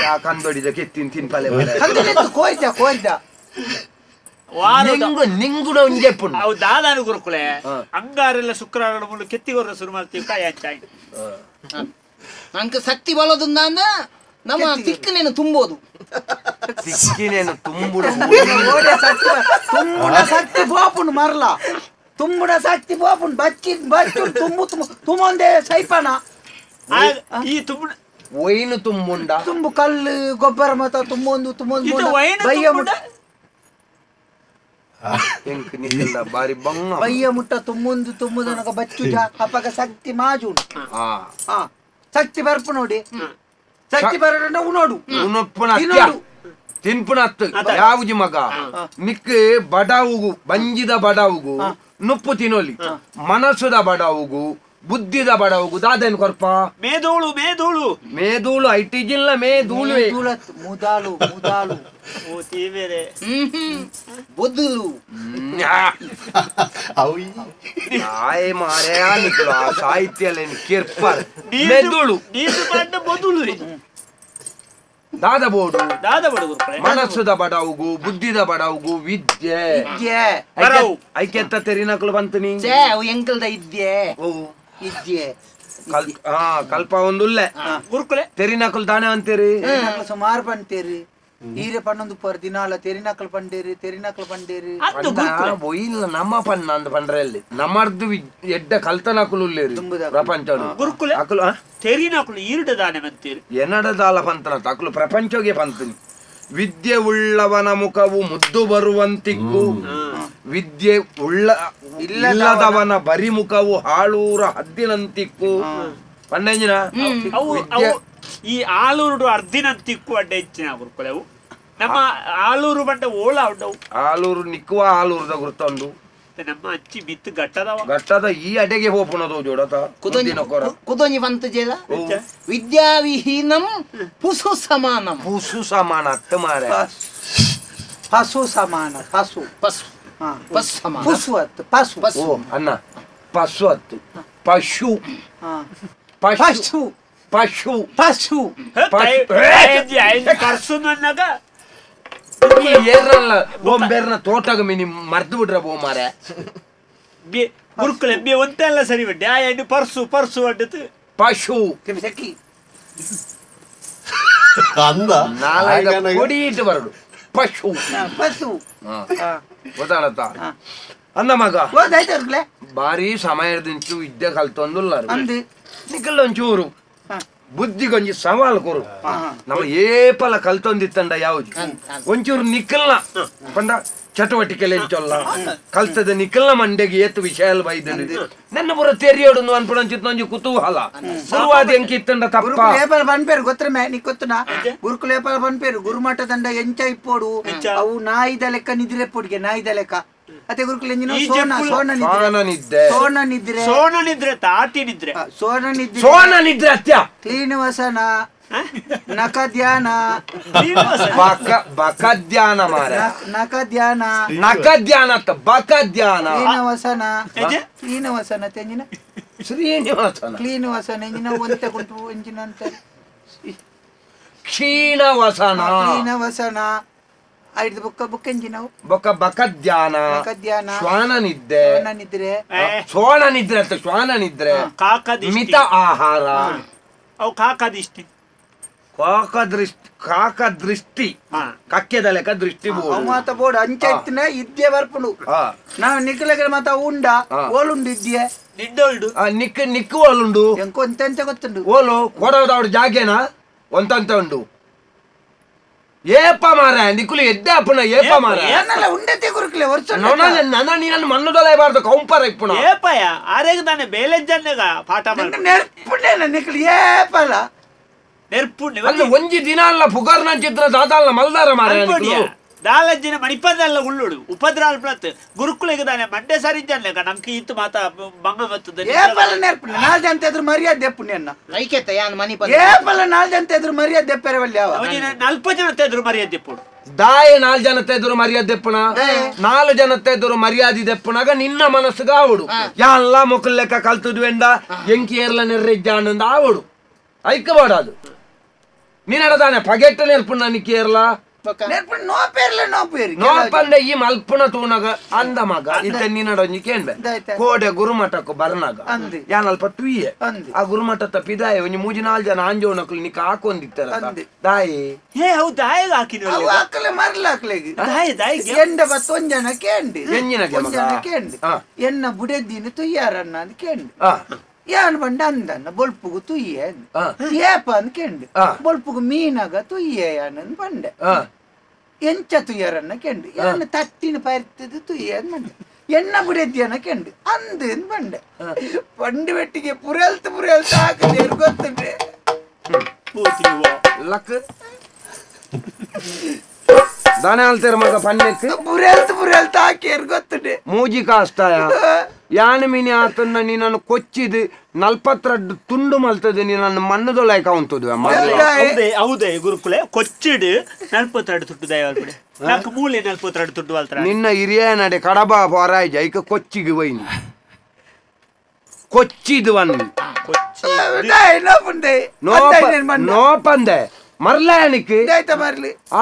ಆ ಕಂದೊಡಿದ ಕೆತ್ತಿನ ತಿನ್ಪಲೆ ಕಂದಲೆತ್ತು ಕೋಯ್ದ ನಿಂಗುಣ ಒಂಜೆ ಪುಣ್ಣ ಅವು ದಾದಾನು ಗುರುಕುಲೆ ಅಂಗಾರೆಲ್ಲ ಶುಕ್ರವಾರ ಮುಳ್ಳು ಕೆತ್ತಿಗೊರ ಶುರು ಮಾಡ್ತೀವಿ ಕಾಯಿ ಹಂಚಾಯಿ ನಂಗೆ ಶಕ್ತಿ ಬಲೋದಿಂದ ಅಂದ ನಮ್ಮ ತಿಕ್ಕನೇನು ತುಂಬೋದು ತಿಕ್ಕಿನೇನು ತುಂಬುಡು ತುಂಬುಡ ಶಕ್ತಿ ಬೋಪುಂಡು ಮರ್ಲ ತುಂಬುಡ ಶಕ್ತಿ ಬೋಪುಂಡು ಬಚ್ಚಿ ತುಂಬು ತುಂಬೊಂದೇ ಸೈಪನ ಈ ತುಂಬ ಒಯ್ನು ತುಂಬುಂಡ ತುಂಬು ಕಲ್ಲು ಗೊಬ್ಬರ ಮತ ತುಂಬೊಂದು ಇದು ವೈನ್ ಬಯ್ಯ ಮುಟ್ಟ ಎಂಕ್ ನಿಲ್ಲ ಬಾರಿ ಬಂಗ ಬಯ್ಯ ಮುಟ್ಟ ತುಂಬುದನಕ ಬಚ್ಚುಜ ಅಪ್ಪಗ ಶಕ್ತಿ ಮಾಜುಂಡು ಶಕ್ತಿ ಬರ್ಪು ನೋಡಿ ಶಕ್ತಿ ಬರೋಣ ಉಣೋಡು ಉಣಪ್ಪುನ ತಿನ್ಪುನ ಅತ್ತು ಯಾವುಜಿ ಮಗ ನಿಕ್ ಬಡಾವುಗು ಬಂಜಿದ ಬಡಾವುಗು ನುಪ್ಪು ತಿನ್ನೋಲಿ ಮನಸ್ಸುದ ಬಡಾವುಗು ಬುದ್ಧಿದ ಬಡಾವುಗು ದಾದೇನು ಕೊರ್ಪ ಮೇದೋಳು ಮೇದೋಳು ಮೇದೂಳು ಐಟಿ ಜಿಲ್ಲ ಮೇದೂಳು ಮುದಾಳು ಮುದಾಳು ಓ ದೇವರೇ ಬೊದ್ದುಲು ಆಯ್ ಮಾರೇ ನಿಕ್ಳು ಆ ಸಾಹಿತ್ಯ ಕೆರ್ಪಾರ್ ಮೆದುಳು ನೀರು ಬಂಡ ಬೊದುಳು ದಾದ ಬೋಡು ದಾದ ಬಡ ಗುರುಕುಲೆ ಮನಸ್ಸುದ ಬಡಾವುಗು ಬುದ್ಧಿದ ಬಡಾವುಗು ವಿದ್ಯೆ ಐಕ್ಯತ್ತ ತೆರಿನಕಲು ಬಂತು ಛೇ ಅವು ಎಂಕಲ್ದ ಇದ್ಯೆ ಇದ್ಯೆ ಕಲ್ಪ ಒಂದುಲ್ಲೆ ಗುರುಕುಲೆ ತೆರಿನಕಲು ತಾನೆ ಅಂತೀರಿ ಸುಮಾರು ಪಂಟೇರಿ ಈರೆ ಪಣ್ಣೊಂದು ಪರ್ ದಿನಾಲ ತೆರಿನಕಲ್ ಪಂಡೇರಿ ಇಲ್ಲ ನಮ್ಮ ಪಣ್ಣ ಅಂದ ಪಂಡ್ರಲ್ಲಿ ನಮ್ಮರ್ದು ಎಡ್ಡ ಕಲ್ತನಕಲು ಪ್ರಪಂಚ ಗುರುಕುಲೆ ಅಕಲು ತೆರಿನಕಲು ಈರುಡ ದಾನೆ ಮಂತೀರಿ ಎನ್ನಡದಾಲ ಪಂತನ ಅಕಲು ಪ್ರಪಂಚಗೆ ಪಂತನಿ ವಿದ್ಯೆ ಉಳ್ಳವನ ಮುಖವು ಮುದ್ದು ಬರುವಂತಿಕ್ಕು ವಿದ್ಯೆ ಇಲ್ಲದವನ ಬರಿ ಮುಖವು ಹಾಳೂರ ಹದ್ದಿನಂತಿಕ್ಕು ಪಂಡಂಜಿನ ಈ ಆಲೂರುಡು ಅರ್ಧಿನಂತಿಕ್ಕು ಅಡ್ಡ ಹೆಚ್ಚಿನ ಗುರುಕುಲೆ ಅವು ನಮ್ಮ ಆಲೂರು ಬಂಡ ಓಳ ಉಂಡವು ಆಲೂರು ನಿಕ್ಕುವ ಆಲೂರದ ಗುರ್ತಂಡು ನಮ್ಮ ಅಚ್ಚಿ ಬಿತ್ತು ಗಟ್ಟದವ ಗಟ್ಟದ ಈ ಅಡೆಗೆ ಹೋಪುಣದು ಜೋಡತ ಕುದೊಂಜಿ ಬಂತು ಜೇಲ ವಿದ್ಯಾವಿಹೀನಂ ಪುಸು ಸಮಾನಂ ಪುಸು ಸಮಾನ ಅತ್ತ ಮಾರೆ ಪಶು ಸಮಾನ ಪಶು ಪಸು ಹಾ ಪಸು ಸಮಾನ ಪಶು ಅತ್ತು ಪಶು ಓ ಅಣ್ಣ ಪಶು ಅತ್ತು ಪಶು ಹಾ ಪಶು ಪಶು ಪಶು ಪಶು ಕರ್ಸು ನನ್ನಗ ಏರಲ್ಲ ಬೋಂಬೇರ್ನ ತೋಟಗ ಮಿನಿ ಮರ್ದು ಬಿಡ್ರ ಬೋ ಮಾರೆ ಗುರುಕುಲ ಬಿ ಒಂತೆಲ್ಲ ಸರಿ ಬಡ್ಡಿ ಆ ಎಣ್ಣೆ ಪರ್ಸು ಅಡ್ಡತು ಪಶು ಸೆಕ್ಕಿ ಅಂದ ನಾಲ್ಕು ಕೊಡಿ ಇಟ್ಟು ಬರಡು ಪಶು ಪಶು ಗೊತ್ತಾಡತ್ತ ಅಂದ ಮಗ ಓದಾಯ್ತರ್ಲೆ ಬಾರಿ ಸಮಯದಿಂಚು ವಿದ್ಯೆ ಕಲ್ತೊಂದುಲ್ಲ ಅಂದು ನಿಕ್ಕಲ್ಲೊಂಚೂರು ಬುದ್ಧಿಗೊಂಜಿ ಸವಾಲು ಕೊರು ನಮ್ಮ ಏಪಲ ಕಲ್ತೊಂದಿತ್ತಂಡ ಯಾವ್ದು ಒಂಚೂರು ನಿಕ್ಕಲ್ನ ಪಂಡ ಚಟುವಟಿಕೆಲೆ ಎಂಚೊಲ್ಲ ಕಲ್ತದ ನಿಕ್ಕಲ್ನ ಮಂಡೆಗೆ ಏತು ವಿಷಯ ಬೈದನು ನನ್ನ ಪುರ ತೆರಿಯೋಡು ಅನ್ಪಡಂಚಿತ್ ಒಂಜಿ ಕುತೂಹಲ ಗುರುವಾದ ಎಂಕಿ ಇತ್ತಂಡ ತಪ್ಪ ಗುರುಕುಲೇಪಲ ಬನ್ಪೇರು ಗೊತ್ತರಮೆ ನೀ ಗೊತ್ತುನಾ ಗುರುಕುಲೇಪಲ ಬನ್ಪೇರು ಗುರುಮಠ ದಂಡ ಎಂಚ ಇಪ್ಪೋಡು ಅವು ನಾಯಿದ ಲೆಕ್ಕ ನಿದ್ರೆ ಪೊಡಿಗೆ ನಾಯಿದ ಲೆಕ್ಕ ಅತ್ತೆ ಗುರುಕುಲ ಎಂಜಿನ ಸೋನ ನಿದ್ರೆ ತಾಟಿ ನಿದ್ರೆ ಸೋನ ನಿದ್ರೆ ಅತ್ಯ ಕ್ಲೀನ್ ವಸನ ನಕ ಧ್ಯಾನ ಬಕ ಧ್ಯಾನ ಮಾರ ನಕ ಧ್ಯಾನ ನಕ ಧ್ಯಾನ ಬಕ ಧ್ಯಾನ ಕ್ಲೀನ್ ವಸನ ತೆಂಜಿನ ಶ್ರೀನಿವಾಸನ ಕ್ಲೀನ್ ವಸನ ಎಂಜಿನ ಒಂತೆ ಕುಂಟು ಎಂಜಿನ ಅಂತ ಕ್ಷೀಣ ವಸನ ಕ್ಲೀನ್ ವಸನ ಐದು ಬುಕ್ಕ ಎಂಜಿನವು ಬಕ ಧ್ಯಾನ ಶ್ವಾನ ನಿದ್ದೆ ಸೋಣ ನಿದ್ರೆ ಅಂತ ಶ್ವಾನ ನಿದ್ರೆ ಮಿತ ಆಹಾರ ಅವು ಕಾಕದಿಷ್ಟಿ ಕಾಕ ದೃಷ್ಟಿ ಕಕ್ಕೆದ ಲೆಕ್ಕ ದೃಷ್ಟಿ ಮಾತ ಬೋರ್ಡ್ ಅಂಚೆ ಇತ್ತಿನ ಇದ್ದೆ ಬರ್ಪುಂಡು ನಾವು ನಿಕ್ಕಲಗೆ ಮಾತ ಉಂಡ ಓಲುಂಡು ಇದ್ದೆ ನಿಡ್ಡೋಲ್ಡು ನಿಕ್ಕು ಓಲುಂಡು ಎಂತ ಗೊತ್ತುಂಡು ಓಲು ಕೊಡೋದು ಅವ್ರ ಜಾಗೇನ ಒಂತಂತ ಉಂಡು ಏಪ ಮಾರ ನಿಕ್ಕುಲು ಎದ್ದೆ ಅಪ್ಪನ ಏಪ ಮಾರ ಉಂಡತೆ ಗುರುಕಲೆ ವರ್ಷ ನನ್ನ ನೀನು ಮಣ್ಣುದಲೇಬಾರ್ದು ಕೌಂಪರ ಇಪ್ಪಣ ಏಪಯ ಆರೇಗ ತಾನೆ ಬೇಲೆ ಜನ್ನಗ ಪಾಠ ಮಾಡಿ ನೆರ್ಪುಂಡೇನ ನಿಕ್ಕಲು ಏಪಲ್ಲ ನೆರ್ಪುಂಡೆ ಅಲ್ಲ ಒಂಜಿ ದಿನ ಅಲ್ಲ ಪುಗಾರ್ನ ಚಿತ್ರ ದಾದಾಲ್ನ ಮಲ್ದಾರ ಮಾರ ದಾಲಜ್ಜಿನ ಮಣಿಪದಲ್ಲ ಉಳ್ಳುಡು ಉಪದ್ರಾಲ್ ಪ್ಲತ್ ಗುರುಕುಲಿಗೆ ತಾನೆ ಮಂಡೆ ಸರಿ ಜನ್ಲೆಗ ನಮ್ಗೆ ಇತ್ತು ಮಾತಾ ಬಂಗ ಬರ್ತದೆ ಏಪಲ್ಲ ನೆರ್ಪುಂಡೆ ನಾಲ್ಕು ಜನ ಎದುರು ಮರ್ಯಾದೆ ಪುಣ್ಯನ್ನ ಐಕೆತ ಯಾನ್ ಮನಿ ಏಪಲ್ಲ ನಾಲ್ಕು ಜನ ಎದುರು ಮರ್ಯಾದೆ ಪೆರವಲ್ಲಿ ಯಾವ ನಲ್ಪ ಜನ ಎದುರು ಮರ್ಯಾದೆ ಪುಡು ದಾಯ 4 ಜನತೆ ಎದುರು ಮರ್ಯಾದೆ ದೆಪ್ಪುಣ 4 ಜನತೆ ಎದುರು ಮರ್ಯಾದೆ ದೆಪ್ಪುಣಾಗ ನಿನ್ನ ಮನಸ್ಸುಗ ಆವಡು ಎಲ್ಲ ಮುಖಲ್ ಲೆಕ್ಕ ಕಲ್ತುದು ಎಂದ ಎಂಕಿ ಏರ್ಲ ನೆರ್ರೆಜ್ಜಾಂಡ ಆವಡು ಐಕಬಾಡ ಅದು ನೀನಡದಾನೆ ಪಗೆಟ್ಟು ನೆರ್ಪುಣ ನಿಕ್ಕಿ ಏರ್ಲ ನೋಪಂಡೆ ಈ ಮಲ್ಪುನ ತೂನಗ ಅಂದ ಮಗ ಇತ್ತ ನೀನಡೊಂಜಿ ಕೇಂಬೆ ಕೋಡೆ ಗುರುಮಠಕ್ಕೂ ಬರ್ನಾಗ ಯಾನ್ ಅಲ್ಪ ತುಯ್ಯೆ ಆ ಗುರುಮಠ ಪಿದಾಯ ಒಂಜಿ 3-4 ಜನ ಆಂಜೋನಕ್ಲು ನಿಕ್ಕ ಹಾಕೊಂಡಿತ್ತಾರ ದಾಯಿ ಹೇ ಹೌದು ದಾಯಿಗೆ ಹಾಕಿನ ಹಾಕಲೆ ಮರ್ಲಾಕ್ಲೆಗಿ ಎಂಡ ಬತ್ತು ಒಂಜನ ಕೇಂಡಿ ಕೇಂಡಿ ಎನ್ನ ಬುಡೆದ್ದಿನ ತುಯ್ಯಾರನ್ನ ಅಂತ ಕೇಂಡಿ ಯಾನ್ ಬಂಡ ಅಂದನ್ನ ಬೊಲ್ಪುಗು ತುಯ್ಯೆ ಏಪ ಅಂದ್ ಕೆಂಡು ಬೊಲ್ಪುಗು ಮೀನಾಗ ತುಯ್ಯೆ ಯಾನಂದ್ ಬಂಡೆ ಎಂಚ ತುಯ್ಯಾರನ್ನ ಕೆಂಡು ಯಾನ ತಟ್ಟಿನ ಪರ್ತದ ತುಯ್ಯೆ ಅಂದ್ ಬಂಡೆ ಎನ್ನ ಬುಡೆದ್ಯನ ಕೆಂಡು ಅಂದ್ ಬಂಡೆ ಪಂಡು ಬೆಟ್ಟಿಗೆ ಪುರಲ್ತು ಹಾಕದೆ ಗೊತ್ತುಂಟೆ ಲಕ್ ದಾನೆ ಆಲ್ತೇರ ಮಗ ಪನ್ನೆಕ್ ಪುರಲ್ತು ಹಾಕಿ ಗೊತ್ತುಂಟೆ ಮೂಜಿ ಕಾಸ್ತಾಯ ಯಾನ ಮೀನಿ ಆತನ್ನ ನೀನನ್ನು ಕೊಚ್ಚಿದು 42 ತುಂಡು ಮಲ್ತದೆ ನೀನನ್ನು ಮಣ್ಣದೊಳಗೆ ಕೌಂತದು ಹೌದೇ ಗುರುಕುಲೆ ಕೊಚ್ಚಿಡು 42 ತುಟ್ಟು ದಯವಾಲ್ಬಿಡೆ ನಾಲ್ಕು ಮೂಲೆ 42 ತುಟ್ಟು ವಾಲ್ತಾರ ನಿನ್ನ ಹಿರಿಯ ನಡೆ ಕಡಬ ಹೊರಾಯ್ ಜೈಕ ಕೊಚ್ಚಿಗೆ ವೈನಿ ಕೊಚ್ಚಿದು ವನ್ನಿ ನೋಪಂದೆ ಮರ್ಲಾಯನಿಕ್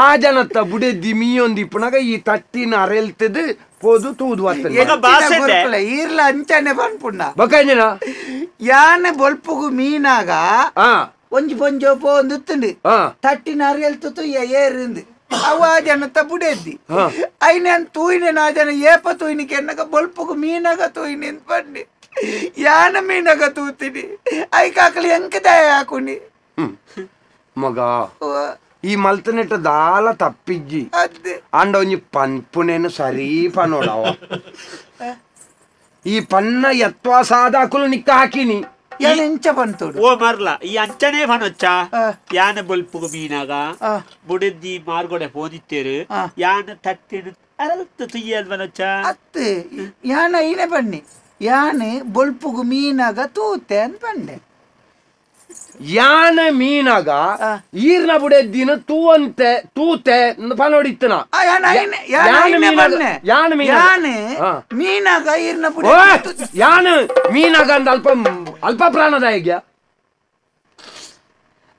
ಆ ಜನತ್ತ ಬುಡೆದ್ದಿ ಮೀಯೊಂದಿ ಪುನಗ ಈ ತಟ್ಟಿನ ಅರೆಲ್ತದು ಪೋದು ತೂದು ಈರ್ಲ ಅಂಚನೆ ಬಂದ್ಪುಣ್ಣ ಬಕಂಜನ ಯಾನೆ ಬೊಲ್ಪುಗು ಮೀನಾಗ ಒಂಜಿ ಪೊಂಜೋ ಪೋಂದುತ್ತುಂಡು ತಟ್ಟಿನ ಅರೆಲ್ತು ಏರಿಂದು ಅವ ಜನತ್ತ ಬುಡೆದ್ದಿ ಐನೇನ್ ತೂಯಿನ ಆ ಜನ ಏಪ ತೂಯಿನಿಕೆ ಎನ್ನಗ ಬೊಲ್ಪುಗು ಮೀನಾಗ ತೂಯಿನಿ ಅಂತ ಬಂಡಿ ಯಾನ ಮೀನಾಗ ತೂತೀನಿ ಐಕಾಕಲಿ ಎಂಕ ದಯ ಹಾಕುನಿ ಮಗ ಈ ಮಲ್ತನೆಟ್ಟ ದಾಲ ತಪ್ಪಿಜ್ಜಿ ಅಂಡ ಒಂಜಿ ಪನ್ಪುನೇನು ಸರಿ ಪನೋಡವ ಈ ಪನ್ನ ಎತ್ವಾ ಸಾದಾಕುಲು ನಿಕ್ಕ ಹಾಕಿನಿ ಯಾನ ಎಂಚ ಬಂತೋಡು ಓ ಮರ್ಲ ಈ ಅಂಚನೆ ಪನೊಚ್ಚ ಯಾನ ಬೊಲ್ಪುಗು ಮೀನಾಗ ಬುಡದ್ದಿ ಮಾರ್ಗೊಡೆ ಪೋದಿತ್ತೇರು ಯಾನ ತಟ್ಟಿನ ಅರಲ್ತ ತುಯ್ಯಲ್ ಬನೊಚ್ಚ ಅತ್ತೆ ಯಾನ ಇನೆ ಬನ್ನಿ ಯಾನೆ ಬೊಲ್ಪುಗು ಮೀನಾಗ ತೂತೆ ಅಂತ ಬಂಡೆ ಯಾನ ಮೀನಾಗ ಈರ್ನ ಬುಡೆದ್ದಿನ ತೂತೆ ಪನೋಡಿತ್ತನ ಮೀನಾಗ ಈರ್ನ ಬುಡೆ ಯಾನ ಮೀನಾಗ ಅಂದ ಅಲ್ಪ ಪ್ರಾಣದಾಯಗ್ಯ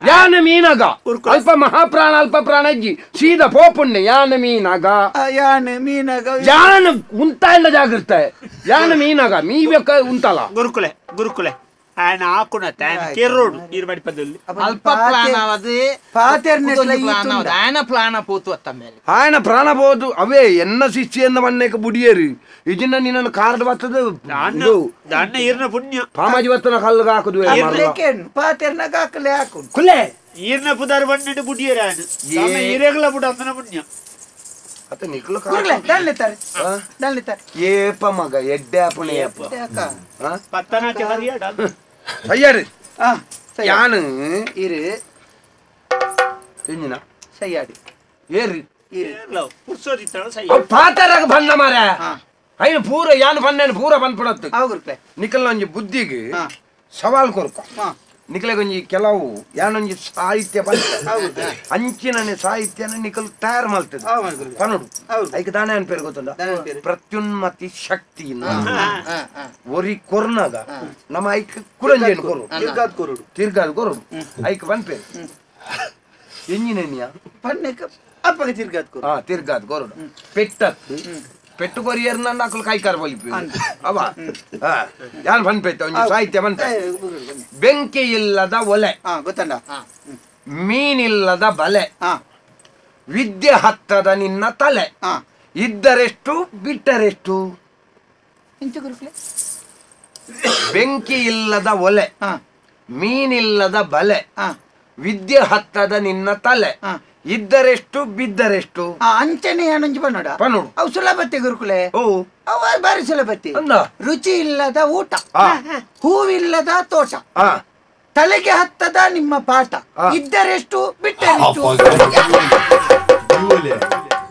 ಯಾನ ಮೀನಾಗ ಅಲ್ಪ ಮಹಾಪ್ರಾಣ ಅಲ್ಪ ಪ್ರಾಣ ಅಜ್ಜಿ ಸೀದಾ ಪೋಪುಣ್ಯ ಯಾನ ಮೀನಾಗ ಯಾನ ಉಂಟ ಇಲ್ಲ ಜಾಗೃತ ಯಾನ ಮೀನಾಗ ಮೀಬೇಕ ಉಂಟಲ್ಲ ಗುರುಕುಲೆ ఆయన ఆకునత ఆయన కెర్రోడు ఈరుబడి పదల్లి అల్ప ప్రాణవది ఆయన ప్రాణ పోతు అత్తమ్మేలి ఆయన ಪ್ರಾಣ పోదు అవే ఎన్న శిష్యంద వన్నేక బుడియేరు ఇజిన నిన్న కార్డ్ వత్తదు దాన్న ఈర్న పుణ్య పామాజి వత్తన కల్లు కాకుదు ఏకెన్ పాతెర్న కాకలే ఆకు కులే ఈర్న పుదర్ వన్నెడు బుడియేరు ఆయన తమ ఈరెగల బుడ అందన పుణ్య అత నికుల కుర్లే దల్లితారు ఏప మగ ఎడ్డాపునే ఏప పత్తనాటి హరియాడ సయ్యాడు యాను ఇరు ఎంజిన సయ్యాడు ఏరి ఏర్లో పుర్సోదిత్తడ సై పాతరగ భన్న మారా అయిన పూర యాను భన్నెన పూర బన్పడత్తు అవుగుర్లే ನಿಕಲ್ನೊಂಜಿ ಬುದ್ಧಿಗೆ ಸವಾಲ್ ಕೊರ್ಕ ನಿಕಲೆಗೊಂಜಿ ಕೆಲವು ಯಾನೊಂಜಿ ಸಾಹಿತ್ಯ ಬಂದ ಅಂಚಿನನೆ ಸಾಹಿತ್ಯನ ನಿಕಲ್ ತಯಾರು ಮಾಡ್ತದೆ ಪನೋಡು ಐಕ ದಾನೆ ಅನ್ ಪೇರು ಗೊತ್ತುಂಡ ಪ್ರತ್ಯುನ್ಮತಿ ಶಕ್ತಿ ಒರಿ ಕೊರ್ನಾಗ ನಮ್ಮ ಐಕ ಕುಡಂಜೇನು ಕೊರು ತಿರ್ಗಾದ್ ಕೊರುಡು ಐಕ ಬನ್ ಪೇರು ಎಂಜಿನೇನಿಯ ಪನ್ನೆಕ ಅಪ್ಪಗೆ ತಿರ್ಗಾದ್ ಕೊರುಡು ಪೆಟ್ಟತ್ತು పెట్టు కొరియర్ నాకు కైకార బలిపి ಅವ ಯಾನ್ ಬಂದ್ಪೈತೆ ಒಂದು ಸಾಹಿತ್ಯ ಬಂತ ಬೆಂಕಿ ಇಲ್ಲದ ಒಲೆ ಗೊತ್ತಂಡ ಮೀನಿಲ್ಲದ ಬಲೆ ವಿದ್ಯೆ ಹತ್ತದ ನಿನ್ನ ತಲೆ ಇದ್ದರೆಷ್ಟು ಬಿಟ್ಟರೆಷ್ಟು ಬೆಂಕಿ ಇಲ್ಲದ ಒಲೆ ಮೀನಿಲ್ಲದ ಬಲೆ ವಿದ್ಯೆ ಹತ್ತದ ನಿನ್ನ ತಲೆ ಇದ್ದರೆಷ್ಟು ಬಿದ್ದರೆಷ್ಟು ಅಂಚನೆ ಏನಂಜಿ ಪನ್ನೋಡ ಅವು ಸುಲಭತೆ ಗುರುಕುಲೆ ಅವ ಬಾರಿ ಸುಲಭತೆ ರುಚಿ ಇಲ್ಲದ ಊಟ ಹೂವಿಲ್ಲದ ತೋಟ ತಲೆಗೆ ಹತ್ತದ ನಿಮ್ಮ ಪಾಠ ಇದ್ದರೆಷ್ಟು ಬಿಟ್ಟರೆಷ್ಟು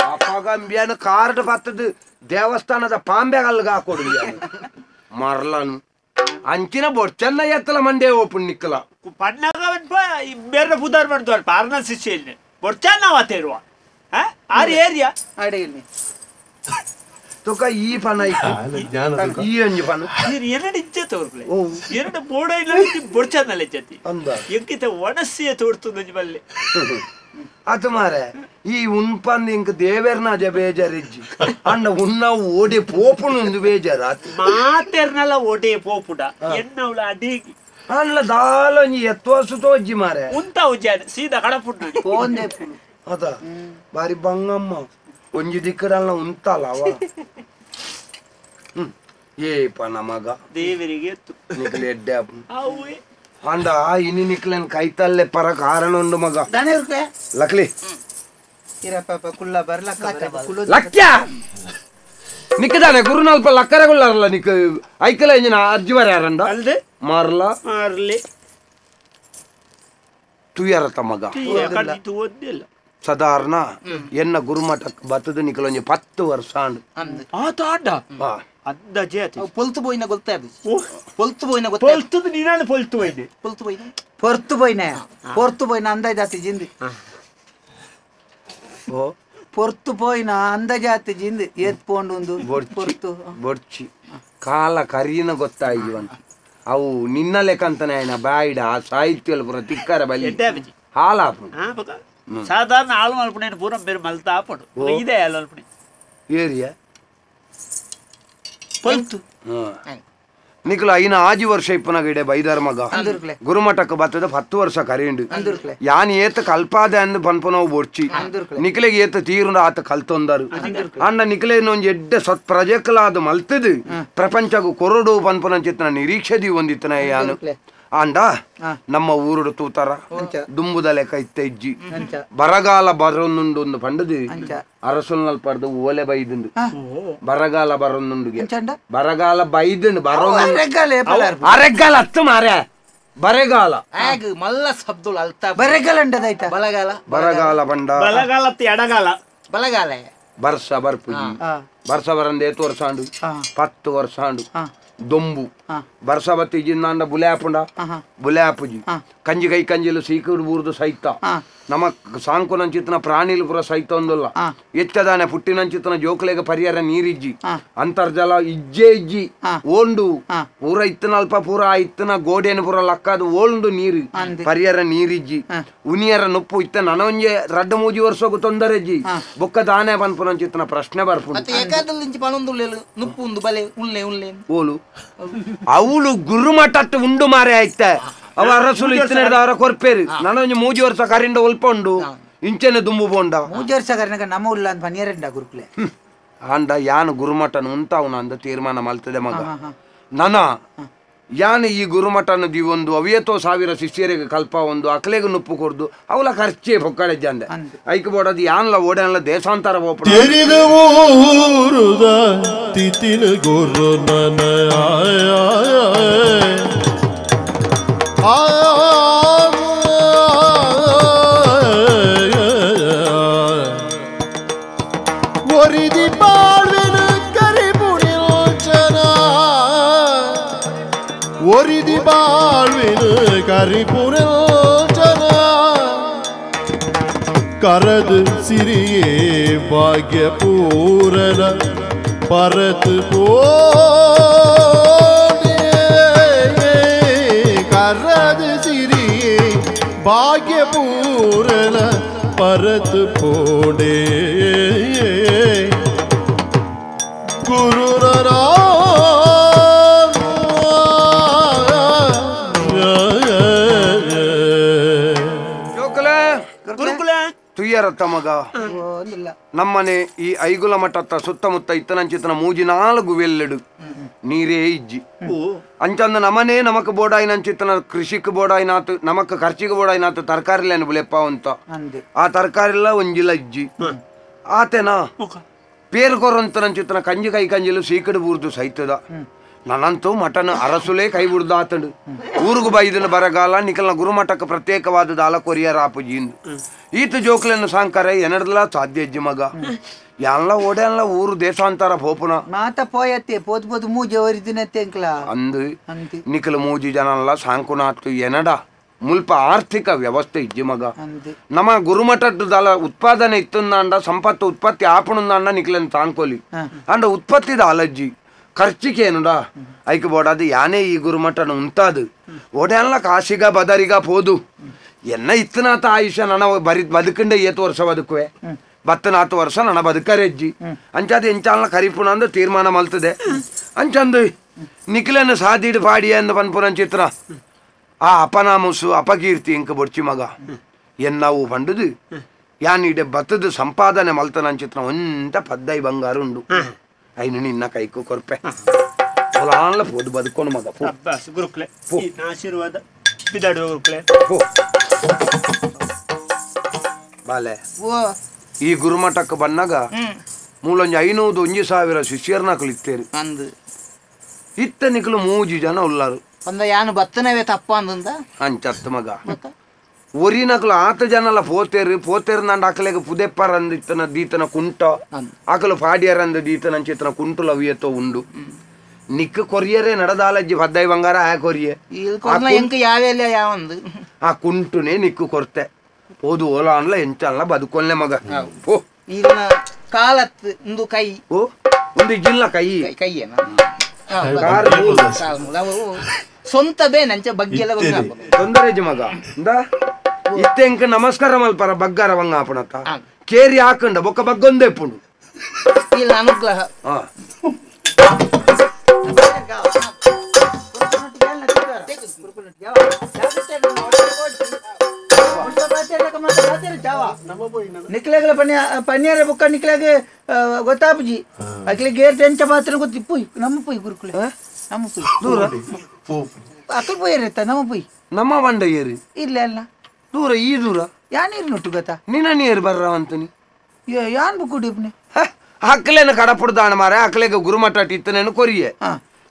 ಅಪಗಂಬ್ಯಾನ ಕಾರ್ಡ್ ಬರ್ತದ ದೇವಸ್ಥಾನದ ಪಾಂಬೆಗಲ್ಗ ಹಾಕೊಡು ಮರ್ಲನು ಅಂಚಿನ ಬೊಚ್ಚನ್ನ ಎತ್ತಲ ಮಂಡೆ ಓಪನ್ ನಿಕ್ಕಲ ಪಣ್ಣಗ ಬೇರೆ ಪುದಾರ್ ಮಾಡ್ತಾರೆ ಪಾರ್ನ ಶಿಷ್ಯ ಬೊಚ್ಚನ್ನ ವಾತೇರುವ ಆರ್ ಏರಿಯಾ ಅಡೆಯಲ್ಲಿ ತುಕ ಈ ಪನ ಈ ಅಂಜಿ ಪನ ಎರಡು ಇಜ್ಜೆ ತೋರ್ಲೆ ಎರಡು ಬೋಡ ಇಲ್ಲ ಬೊಚ್ಚನ್ನಲ್ಲ ಇಜ್ಜತಿ ಎಂಕಿತ ಒಣಸಿಯ ತೋಡ್ತುಂದ ಬಲ್ಲೆ ಅದು ಮಾರೆ ಈ ಉನ್ಪಂದ್ ಇಂಕ ದೇವೇರ್ನಾಜ ಬೇಜಾರಿಜ್ಜಿ ಅಣ್ಣ ಉನ್ನ ಓಡೆ ಪೋಪುಣೊಂದು ಬೇಜಾರ ಮಾತೆರ್ನಲ್ಲ ಓಡೆ ಪೋಪುಡ ಎನ್ನವಳ ಅಡಿಗಿ ಅಲ್ಲ ದಾಲಂಜಿ ಎತ್ತೋಸು ತೋಜ್ಜಿ ಮಾರೆ ಉಂತ ಉಜ್ಜಾದ ಸೀದಾ ಕಡಪುಡ್ ಅದ ಬಾರಿ ಬಂಗಮ್ಮ ಒಂಜಿ ದಿಕ್ಕಡಲ್ಲ ಉಂತಲ್ಲ ಅವ ಏಪ ನಮಗ ದೇವರಿಗೆ ಎತ್ತು ನಿಕಲೆ ಎಡ್ಡೆ ಅಂಡ ಇನಿ ನಿಕ್ಲೆನ್ ಕೈತಲ್ಲೆ ಪರ ಕಾರಣ ಉಂಡು ಮಗ ಲಕ್ಲಿ ಲಕ್ಯ ನಿಕ್ಕದಾನೆ ಗುರುನಲ್ಪ ಲಕ್ಕರಗುಳ್ಳಾರಲ್ಲ ನಿಕ್ ಐಕಲ ಎಂಜಿನ ಅಜ್ಜಿವರ ಯಾರಂಡ ಅಲ್ದೆ ಮಾರ್ಲಿ ತುಯರತ ಮಗ ಓದಿಲ್ಲ ಸಾಧಾರಣ ಎನ್ನ ಗುರುಮಠಕ್ಕೆ ಬತ್ತದ ನಿಕಲೊಂಜಿ 10 ವರ್ಷ ಅಂದಾಜೆ పొలుతు పోయిన గొత్తే అది పొలుతుంది ನೀನಾನು పొర్తు పోయిన అందాజాతి జింది పొర్తు పోయిన అందాజాతి జింది ಎತ್ಕೊಂಡು ಬೊಡ್ಚಿ ಕಾಲ ಕರಿನ ಗೊತ್ತಾಯಿವಂತ ಅವು ನಿನ್ನ ಲೆಕ್ಕಂತಾನೆ ಆಯ್ನ ಬಾಯಿಡ ಸಾಹಿತ್ಯ ಪುರ ತಿಕ್ಕರ ಬಲಿ ಹಾಲಾಪು సాధారణ ఆలు మలుపు నేను పూరం మీరు మల్తా ఆపడు ఇదే ఆలు ఏరియా పొలుతు ನಿಕಲ ಐನ ಆಜಿ ವರ್ಷ ಇಪ್ಪನಾಗ ಇಡೆ ಬೈದಾರ ಮಗ ಗುರುಮಠಕ್ಕೆ ಬತ್ತದ 10 ವರ್ಷ ಕರೆಂಡು ಯಾನ್ ಏತ ಕಲ್ಪಾದೆ ಅಂದು ಪನ್ಪನವು ಬೊಡ್ಚಿ ನಿಕಲೆಗೆ ಏತ ತೀರುಂಡ ಆತ ಕಲ್ತೊಂದರು ಅಂಡ ನಿಕಲೆ ಒಂಜಿ ಎಡ್ಡೆ ಸತ್ ಪ್ರಜೆಕಲಾದ ಮಲ್ತದು ಪ್ರಪಂಚಗೂ ಕೊರಡು ಪನ್ಪನಂಚಿತ್ತನ ನಿರೀಕ್ಷೆದಿ ಒಂದಿತ್ತನ ಯಾನು ಅಂಡ ನಮ್ಮ ಊರುಡು ತೂತಾರ ದುಂಬುದ ಲೆಕ್ಕ ಇತ್ತ ಇಜ್ಜಿ ಬರಗಾಲ ಬರೊಂದುಂಡು ಒಂದು ಪಂಡದು ಅರಸುಲ್ ಪಡ್ದು ಓಲೆ ಬೈದುಂಡು ಬರಗಾಲ ಬರೊಂದುಂಡುಗೆ ಬರಗಾಲ ಬೈದುಂಡು ಅರೆಗ್ಗಾಲ ಹತ್ತು ಮಾರ್ಯ ಬರೆಗಾಲ ಆಗ ಮಲ್ಲ ಶಬ್ದಗಳು ಅಲ್ತಾ ಬರೆಗಾಲ ಅಂಡದಾಯ್ತಾ ಬಲಗಾಲ ಬರಗಾಲ ಬಂಡ ಬಲಗಾಲ ಎಡಗಾಲ ಬಲಗಾಲ ಬರ್ಸ ಬರ್ಪುಜಿ ಬರ್ಸ ಬರಂದ 8 ವರ್ಷ ಆಂಡು 10 ವರ್ಷ ಆಂಡು ದೊಂಬು ಬರ್ಸ ಬತ್ತಿ ಜಿಂದಾಂಡ ಬುಲ್ಯಾಪುಂಡ ಬುಲ್ಯಾಪುಜಿ ಕಂಜಿ ಕೈ ಕಂಜಿಲು ಸೀಕುಡು ಬೂರ್ದು ಸೈತ ನಮ ಸಾಂಕುನಂಚಿತ್ತನ ಪ್ರಾಣಿಲು ಪುರ ಸೈತ ಒಂದಲ್ಲ ಎಚ್ಚದಾನೆ ಪುಟ್ಟಿನಂಚಿತ್ತನ ಜೋಕ್ಲೆಗ ಪರಿಹಾರ ನೀರಿಜ್ಜಿ ಅಂತರ್ಜಲ ಇಜ್ಜಿ ಓಂಡು ಪೂರ ಇತ್ತನ ಅಲ್ಪ ಪೂರ ಇತ್ತನ ಗೋಡೆನ ಪೂರ ಲಕ್ಕದು ಓಂಡು ನೀರು ಪರಿಹಾರ ನೀರಿಜ್ಜಿ ಉನಿಯರ ನುಪ್ಪು ಇತ್ತ ನನೊಂಜೆ 2-3 ವರ್ಷಕ್ಕೂ ತೊಂದರೆಜ್ಜಿ ಬೊಕ್ಕ ದಾನೆ ಬಂದ್ಪುನಂಚಿತ್ತನ ಪ್ರಶ್ನೆ ಬರ್ಪುಂಡು ನುಪ್ಪು ಒಂದು ಬಲೆ ಉಳ್ಳೆ ಉಳ್ಳೆ ಓಲು ಅವಳು ಗುರುಮಠಟ್ಟು ಉಂಡು ಮಾರೆ ಆಯ್ತೆ ಅವ ಅರಸುಲು ಇತ್ತಿನ ಅವರ ಕೊರ್ಪೇರು ನನೊಂದು 3 ವರ್ಷ ಕರಿಂದ ಉಲ್ಪುಂಡು ಇಂಚೆನೆ ದುಂಬು ಬೋಂಡ 3 ವರ್ಷ ಕರಿನಾಗ ನಮ್ಮ ಉಲ್ಲ ಅಂತ ಪನಿಯರಂಡ ಗುರುಕ್ಲೆ ಅಂಡ ಯಾನು ಗುರುಮಠನ ಉಂತಾವನ ಅಂದ ತೀರ್ಮಾನ ಮಲ್ತದೆ ಮಗ ನನ ಯಾನು ಈ ಗುರುಮಠನ ಒಂದು 50,000 ಶಿಷ್ಯರಿಗೆ ಕಲ್ಪ ಒಂದು ಅಕ್ಲೆಗೆ ನುಪ್ಪು ಕೊರ್ದು ಅವಳ ಖರ್ಚೆ ಪೊಕ್ಕಡೆ ಜಂದೆ ಐಕ್ ಬೋಡದು ಯಾನ್ಲ ಓಡನ್ಲ ದೇಶಾಂತರ ಹೋಗ್ಬಿಡ ತಿತಿನ ಗುರು ನನ ಒರಿದಿ ಬಾಳ್ವಿನ ಕರಿಪುಣಿಲೋಚನ ಒರಿದಿ ಬಾಳ್ವಿನ ಕರಿಪುಣಿಲೋಚನ ಕರದು ಸಿರಿಯೇ ಭಾಗ್ಯ ಪೂರನ ಪರತ್ ಕರದು ಸಿರಿಯೇ ಭಾಗ್ಯ ಪೂರನ ಪರತ್ ಪೋಡೆ ಗುರುರನ ತುಯ್ಯರತ್ತ ಮಗ ನಮ್ಮನೆ ಈ ಐಗುಲ ಮಠತ್ತ ಸುತ್ತಮುತ್ತ ಇತ್ತನಂಚಿತ್ತನ 3-4 ವೆಲ್ಲೆಡು ನೀರೇ ಇಜ್ಜಿ ಅಂಚಂದ ನಮನೆ ನಮಕ್ ಬೋಡಾಯಿನಂಚಿತ್ತನ ಕೃಷಿಕ್ ಬೋಡಾಯಿನಾತು ನಮಕ್ ಖರ್ಚಿಗೆ ಬೋಡಾಯಿನಾತು ತರಕಾರಿಲೇನು ಬುಲೆಪ್ಪ ಅಂತ ಆ ತರಕಾರಿಲ್ಲ ಒಂಜಿಲ ಇಜ್ಜಿ ಆತೆನಾ ಪೇರು ಕೊರಂತನಂಚಿತ್ತನ ಕಂಜಿ ಕೈ ಕಂಜಿಲು ಸೀಕಡು ಬೂರ್ದು ಸೈತದ ನನ್ನಂತೂ ಮಠನ ಅರಸುಲೇ ಕೈ ಬಿಡ್ದು ಆತಂಡು ಊರುಗು ಬೈದನ ಬರಗಾಲ ನಿಕಲ್ನ ಗುರುಮಠಕ್ಕೆ ಪ್ರತ್ಯೇಕವಾದ ದಾಲ ಕೊರಿಯರ ಆಪುಜಿಂದು ಈತ ಜೋಕ್ಲೆನ್ನು ಸಾಂಕರ ಎನಡ್ಲ ಸಾಧ್ಯ ಅಜ್ಜಿ ಮಗ ಎಲ್ಲ ಓಡಲ್ಲ ಊರು ದೇಶಾಂತರ ಪೋಪುನ ಮಾತ ಪೋಯತ್ತೆ ಪೋತ್ ಪೋತ್ ಮೂಜೆ ಒರಿದಿನತ್ತೆ ಅಂಕ್ಲ ಅಂದು ನಿಕಲ್ 3 ಜನಲ್ಲ ಸಾಂಕುನಾತು ಎನಡ ಮುಲ್ಪ ಆರ್ಥಿಕ ವ್ಯವಸ್ಥೆ ಇಜ್ಜಿ ಮಗ ನಮ್ಮ ಗುರುಮಠದ ದಾಲ ಉತ್ಪಾದನೆ ಇತ್ತಂದ ಸಂಪತ್ತು ಉತ್ಪತ್ತಿ ಆಪುಣಂದ ನಿಕಲನ್ನು ತಾನ್ಕೊಲಿ ಅಂಡ ಉತ್ಪತ್ತಿದ ಅಲಜ್ಜಿ ಖರ್ಚಿಗೆ ಏನುಡ ಐಕ್ ಬೋಡದು ಯಾನೇ ಈ ಗುರುಮಠನ ಉಂಟಾದು ಓಡಲ್ಲ ಕಾಶಿಗ ಬದರಿಗ ಪೋದು ಎನ್ನ ಇತ್ತನಾತ ಆಯುಷ್ಯ ನನ್ನ ಬದುಕಂಡೆ 8 ವರ್ಷ ಬದುಕುವೆ 10-4 ವರ್ಷ ನನ್ನ ಬದುಕರೆಜ್ಜಿ ಅಂಚಾದ ಎಂಚಾಲ ಕರಿಪುಣ ಅಂದು ತೀರ್ಮಾನ ಮಲ್ತದೆ ಅಂಚಂದು ನಿಖಿಲನ್ನು ಸಾದಿಡು ಪಾಡಿ ಅಂದು ಪನ್ಪುರನ್ ಚಿತ್ರ ಆ ಅಪನಾಮಸು ಅಪಕೀರ್ತಿ ಇಂಕ ಬೊಡ್ಚಿ ಮಗ ಎನ್ನವು ಬಂಡುದು ಯಾನಿಡೆ ಬತ್ತದು ಸಂಪಾದನೆ ಮಲ್ತನ ಚಿತ್ರ ಒಂತ 15 ಬಂಗಾರ ಉಂಡು ಐನು ನಿನ್ನ ಕೈಕು ಕೊರ್ಪೆ ಹೊಲಾನ್ಲ ಪೋದು ಬದುಕೊಂಡು ಮಗ ಗುರುಕ್ಲೆ ಆಶೀರ್ವಾದ ಬಿದಾಡು ಗುರುಕ್ಲೆ ಬಾಲೆ ಈ ಗುರುಮಠಕ್ಕೆ ಬಂದಾಗ ಮೂಲೊಂಜಿ 501,000 ಶಿಷ್ಯರ್ನ ಕಲಿತೇರು ಇತ್ತ ನಿಕಲು 3 ಜನ ಉಳ್ಳಾರು ಒಂದ ಯಾನು ಬತ್ತನವೇ ತಪ್ಪ ಅಂದ ಅಂಚತ್ತ ಮಗ ಒರಿನಕಲು 8 ಜನಲ್ಲ ಪೋತೇರು ನಂಡು ಅಕಲೆಗೆ ಪುದೆಪ್ಪರ್ ಅಂದ ಇತ್ತನ ದೀತನ ಕುಂಟ ಅಕಲು ಪಾಡ್ಯರ್ ಅಂದ ದೀತನ ಚಿತ್ತನ ಕುಂಟುಲ ಅವಿಯತ್ತೋ ಉಂಡು ನಿಕ್ಕ ಕೊರಿಯರೇ ನಡೆದಾಲಜ್ಜಿ 15 ಬಂಗಾರ ಆ ಕೊರಿಯೆ ಆ ಕುಂಟುನೇ ನಿಕ್ಕು ಕೊರ್ತೆ ಓದು ಓಲ ಅನ್ಲ ಎಂಚಲ್ಲ ಬದುಕೊಲ್ಲೆ ಮಗ ಓ ಕಾಲತ್ ಒಂದು ಕೈ ಓ ಒಂದು ಜಿಲ್ಲ ಕೈ ಕೈಯೇನ ಸ್ವಂತ ಬೇ ನಂಚ ಬಗ್ಗೆ ಎಲ್ಲ ತೊಂದರೆ ಮಗ ಇತ್ತೆಂಕ ನಮಸ್ಕಾರ ಮಲ್ಪರ ಬಗ್ಗಾರ ವಂಗ ಆಪಣತ್ತ ಕೇರಿ ಹಾಕೊಂಡ ಬೊಕ್ಕ ಬಗ್ಗೊಂದೇ ಪುಂಡು ಇಲ್ಲ ಅನುಗ್ರಹ ನಿಕ್ಲೆಗಳ ಪನ್ಯಾರ ಬುಕ್ಕ ನಿಕ್ಲೆಗೆ ಗೊತ್ತಾಪುಜಿ ಅಕ್ಲೆ ಗೇರ್ ಟೆಂಚ ಮಾತ್ರ ಗೊತ್ತಿ ಪುಯ್ ನಮ್ಮ ಪುಯ್ ಗುರುಕುಲೆ ನಮ್ಮ ಪುಯ್ ದೂರ ಅಕ್ಲ ಪುಯ್ಯರತ್ತ ನಮ್ಮ ಪುಯ್ ನಮ್ಮ ಬಂಡ ಏರಿ ಇಲ್ಲ ಅಲ್ಲ ದೂರ ಈ ದೂರ ಯಾನೀರು ನೊಟ್ಟು ಗೊತ್ತಾ ನಿನ್ನ ನೀರು ಬರ್ರವಂತನಿ ಯಾನ್ ಬುಕ್ಕುಡಿಪ್ನೆ ಅಕ್ಲೇನ ಕಡಪುಡ್ದಾಣ ಮಾರ ಅಕ್ಲೆಗೆ ಗುರುಮಠ ಇತ್ತನೇನು ಕೊರಿಯೆ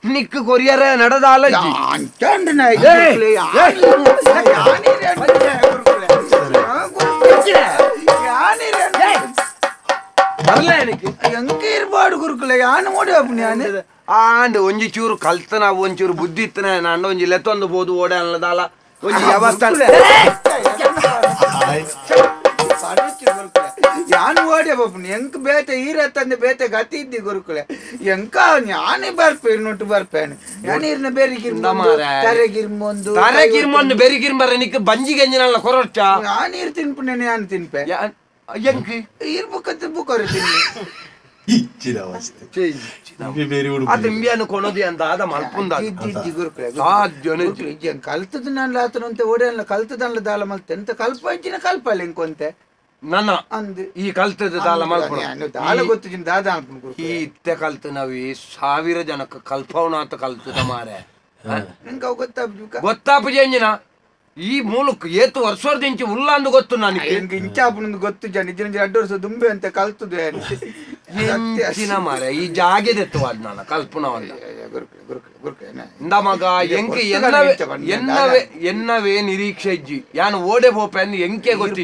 ನಿಕ್ಕು ಕೊರಿಯರ ನಡೆದಾಲ ಎಂಕ ಇರ್ಬಾರ್ದು ಗುರುಕುಲ ಯಾನು ಓಡಿ ಆಂಡ್ ಒಂಜಿ ಚೂರು ಕಲ್ತನ ಒಂಚೂರು ಬುದ್ಧಿ ಇತ್ತನ ನಂಡ ಒಂಜಿ ಲೆತ್ತೊಂದು ಬೋದು ಓಡೆ ಅನ್ನದಾಲ ಒಂಜಿ ವ್ಯವಸ್ಥೆ ಯಾನು ಓಡಿ ಬಾಪುನಿ ಎಂಕ ಬೇತೆ ಈರತ್ತಂದೆ ಬೇತೆ ಗತಿ ಇದ್ದಿ ಗುರುಕುಲೆ ಎಂಕ ಯಾನೇ ಬರ್ಪೆ ನೋಟು ಬರ್ಪೇನೆ ಯಾನೀರ್ನ ತರೆಗಿರ್ಮೊಂದು ಬೆರಿಗಿರ್ಬರ ನಿಕ್ ಬಂಜಿ ಗಂಜಿನಲ್ಲ ಕೊರೊಚ್ಚ ಯಾನೀರ್ ತಿನ್ಪುನೆ ಯಾನು ತಿನ್ಪೆ ಎಂಕಿ ಈರ್ ಬುಕ್ಕತ್ತೆ ಬುಕ್ಕರು ತಿನ್ನಿ ಅದಿಂಬಿಯನ್ನು ಕೊನೋದಿ ಅಂತ ಆದ ಮಲ್ಪುಂದ ಕಲ್ತದ ನಾನು ಆತನಂತೆ ಓಡಲ್ಲ ಕಲ್ತದಲ್ಲ ದಾಲ ಮಲ್ತೆ ಎಂತ ಕಲ್ಪ ಇಚ್ಚಿನ ಕಲ್ಪಲ್ಲ ಇಂಕೊಂತೆ ನನ್ನ ಅಂದ್ ಈ ಕಲ್ತದ ದಾಲ ಮಲ್ಪ ದಾಲ ಗೊತ್ತಿನ ದಾದ ಈ ಇತ್ತೆ ಕಲ್ತ ನಾವಿ 1000 ಜನಕ್ಕೆ ಕಲ್ಪವನ ಅಂತ ಕಲ್ತದ ಮಾರೆ ನಿಂಗೆ ಗೊತ್ತಾಪು ಜಂಜಿನ ಈ ಮೂಲಕ ಏತು ವರ್ಷದಿಂದ ಉಲ್ಲ ಅಂದು ಗೊತ್ತು ನನಗೆ ಇಂಚಾಪುನಂದು ಗೊತ್ತು ಜನ ಇಜ್ಜಿನ 2 ವರ್ಷ ದುಂಬೆ ಅಂತ ಕಲ್ತದೆ ಮಾರೆ ಈ ಜಾಗೆದೆತ್ತು ಅದ್ ನಾನು ಕಲ್ಪನವಲ್ಲ ಇಂದ ಮಗ ಎಂಕೆ ಎನ್ನವೇ ನಿರೀಕ್ಷೆ ಇಜ್ಜಿ ಯಾನು ಓಡೆ ಬೋಪೆ ಅಂದ್ ಎಂಕೆ ಗೊತ್ತಿ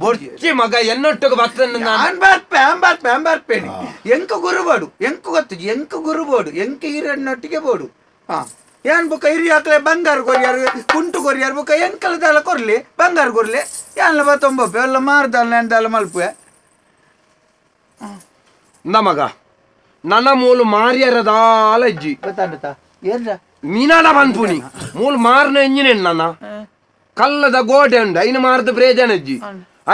ಬೊಚ್ಚಿ ಮಗ ಎನ್ನೊಟ್ಟಿಗೆ ಬರ್ಪೆ ಎಂಕ ಗುರುಬೋಡು ಎಂಕ ಗೊತ್ತು ಎಂಕ ಗುರುಬೋಡು ಎಂಕ ಈರನ್ನೊಟ್ಟಿಗೆ ಬೋಡು ಹಾ ಏನ್ ಬುಕ್ಕ ಹಿರಿ ಹಾಕ್ಲೆ ಬಂಗಾರ ಕೊರಿಯಾರು ಕುಂಟು ಕೊರಿಯಾರು ಬುಕ್ಕ ಎಂಕಲದಲ್ಲ ಕೊರ್ಲಿ ಬಂಗಾರ ಕೊರ್ಲಿ ಏನ್ಲ ಬತ್ತೊಂಬಪ್ಪೆ ಎಲ್ಲ ಮಾರ್ದಲ್ಲ ಎಂದಲ್ಲ ಮಲ್ಪೆ ಮಗ ನನ್ನ ಮೂಲು ಮಾರ್ಯರದಾಲ ಇಜ್ಜಿ ಗೊತ್ತಾಂಡತ ಏನ್ರ ಮೀನಾಡ ಬಂದ್ಪುನಿ ಮೂಲು ಮಾರ್ನ ಎಂಜಿನ ನನ್ನ ಕಲ್ಲದ ಗೋಡೆ ಉಂಡು ಐನ ಮಾರ್ದ ಪ್ರೇಜನ ಇಜ್ಜಿ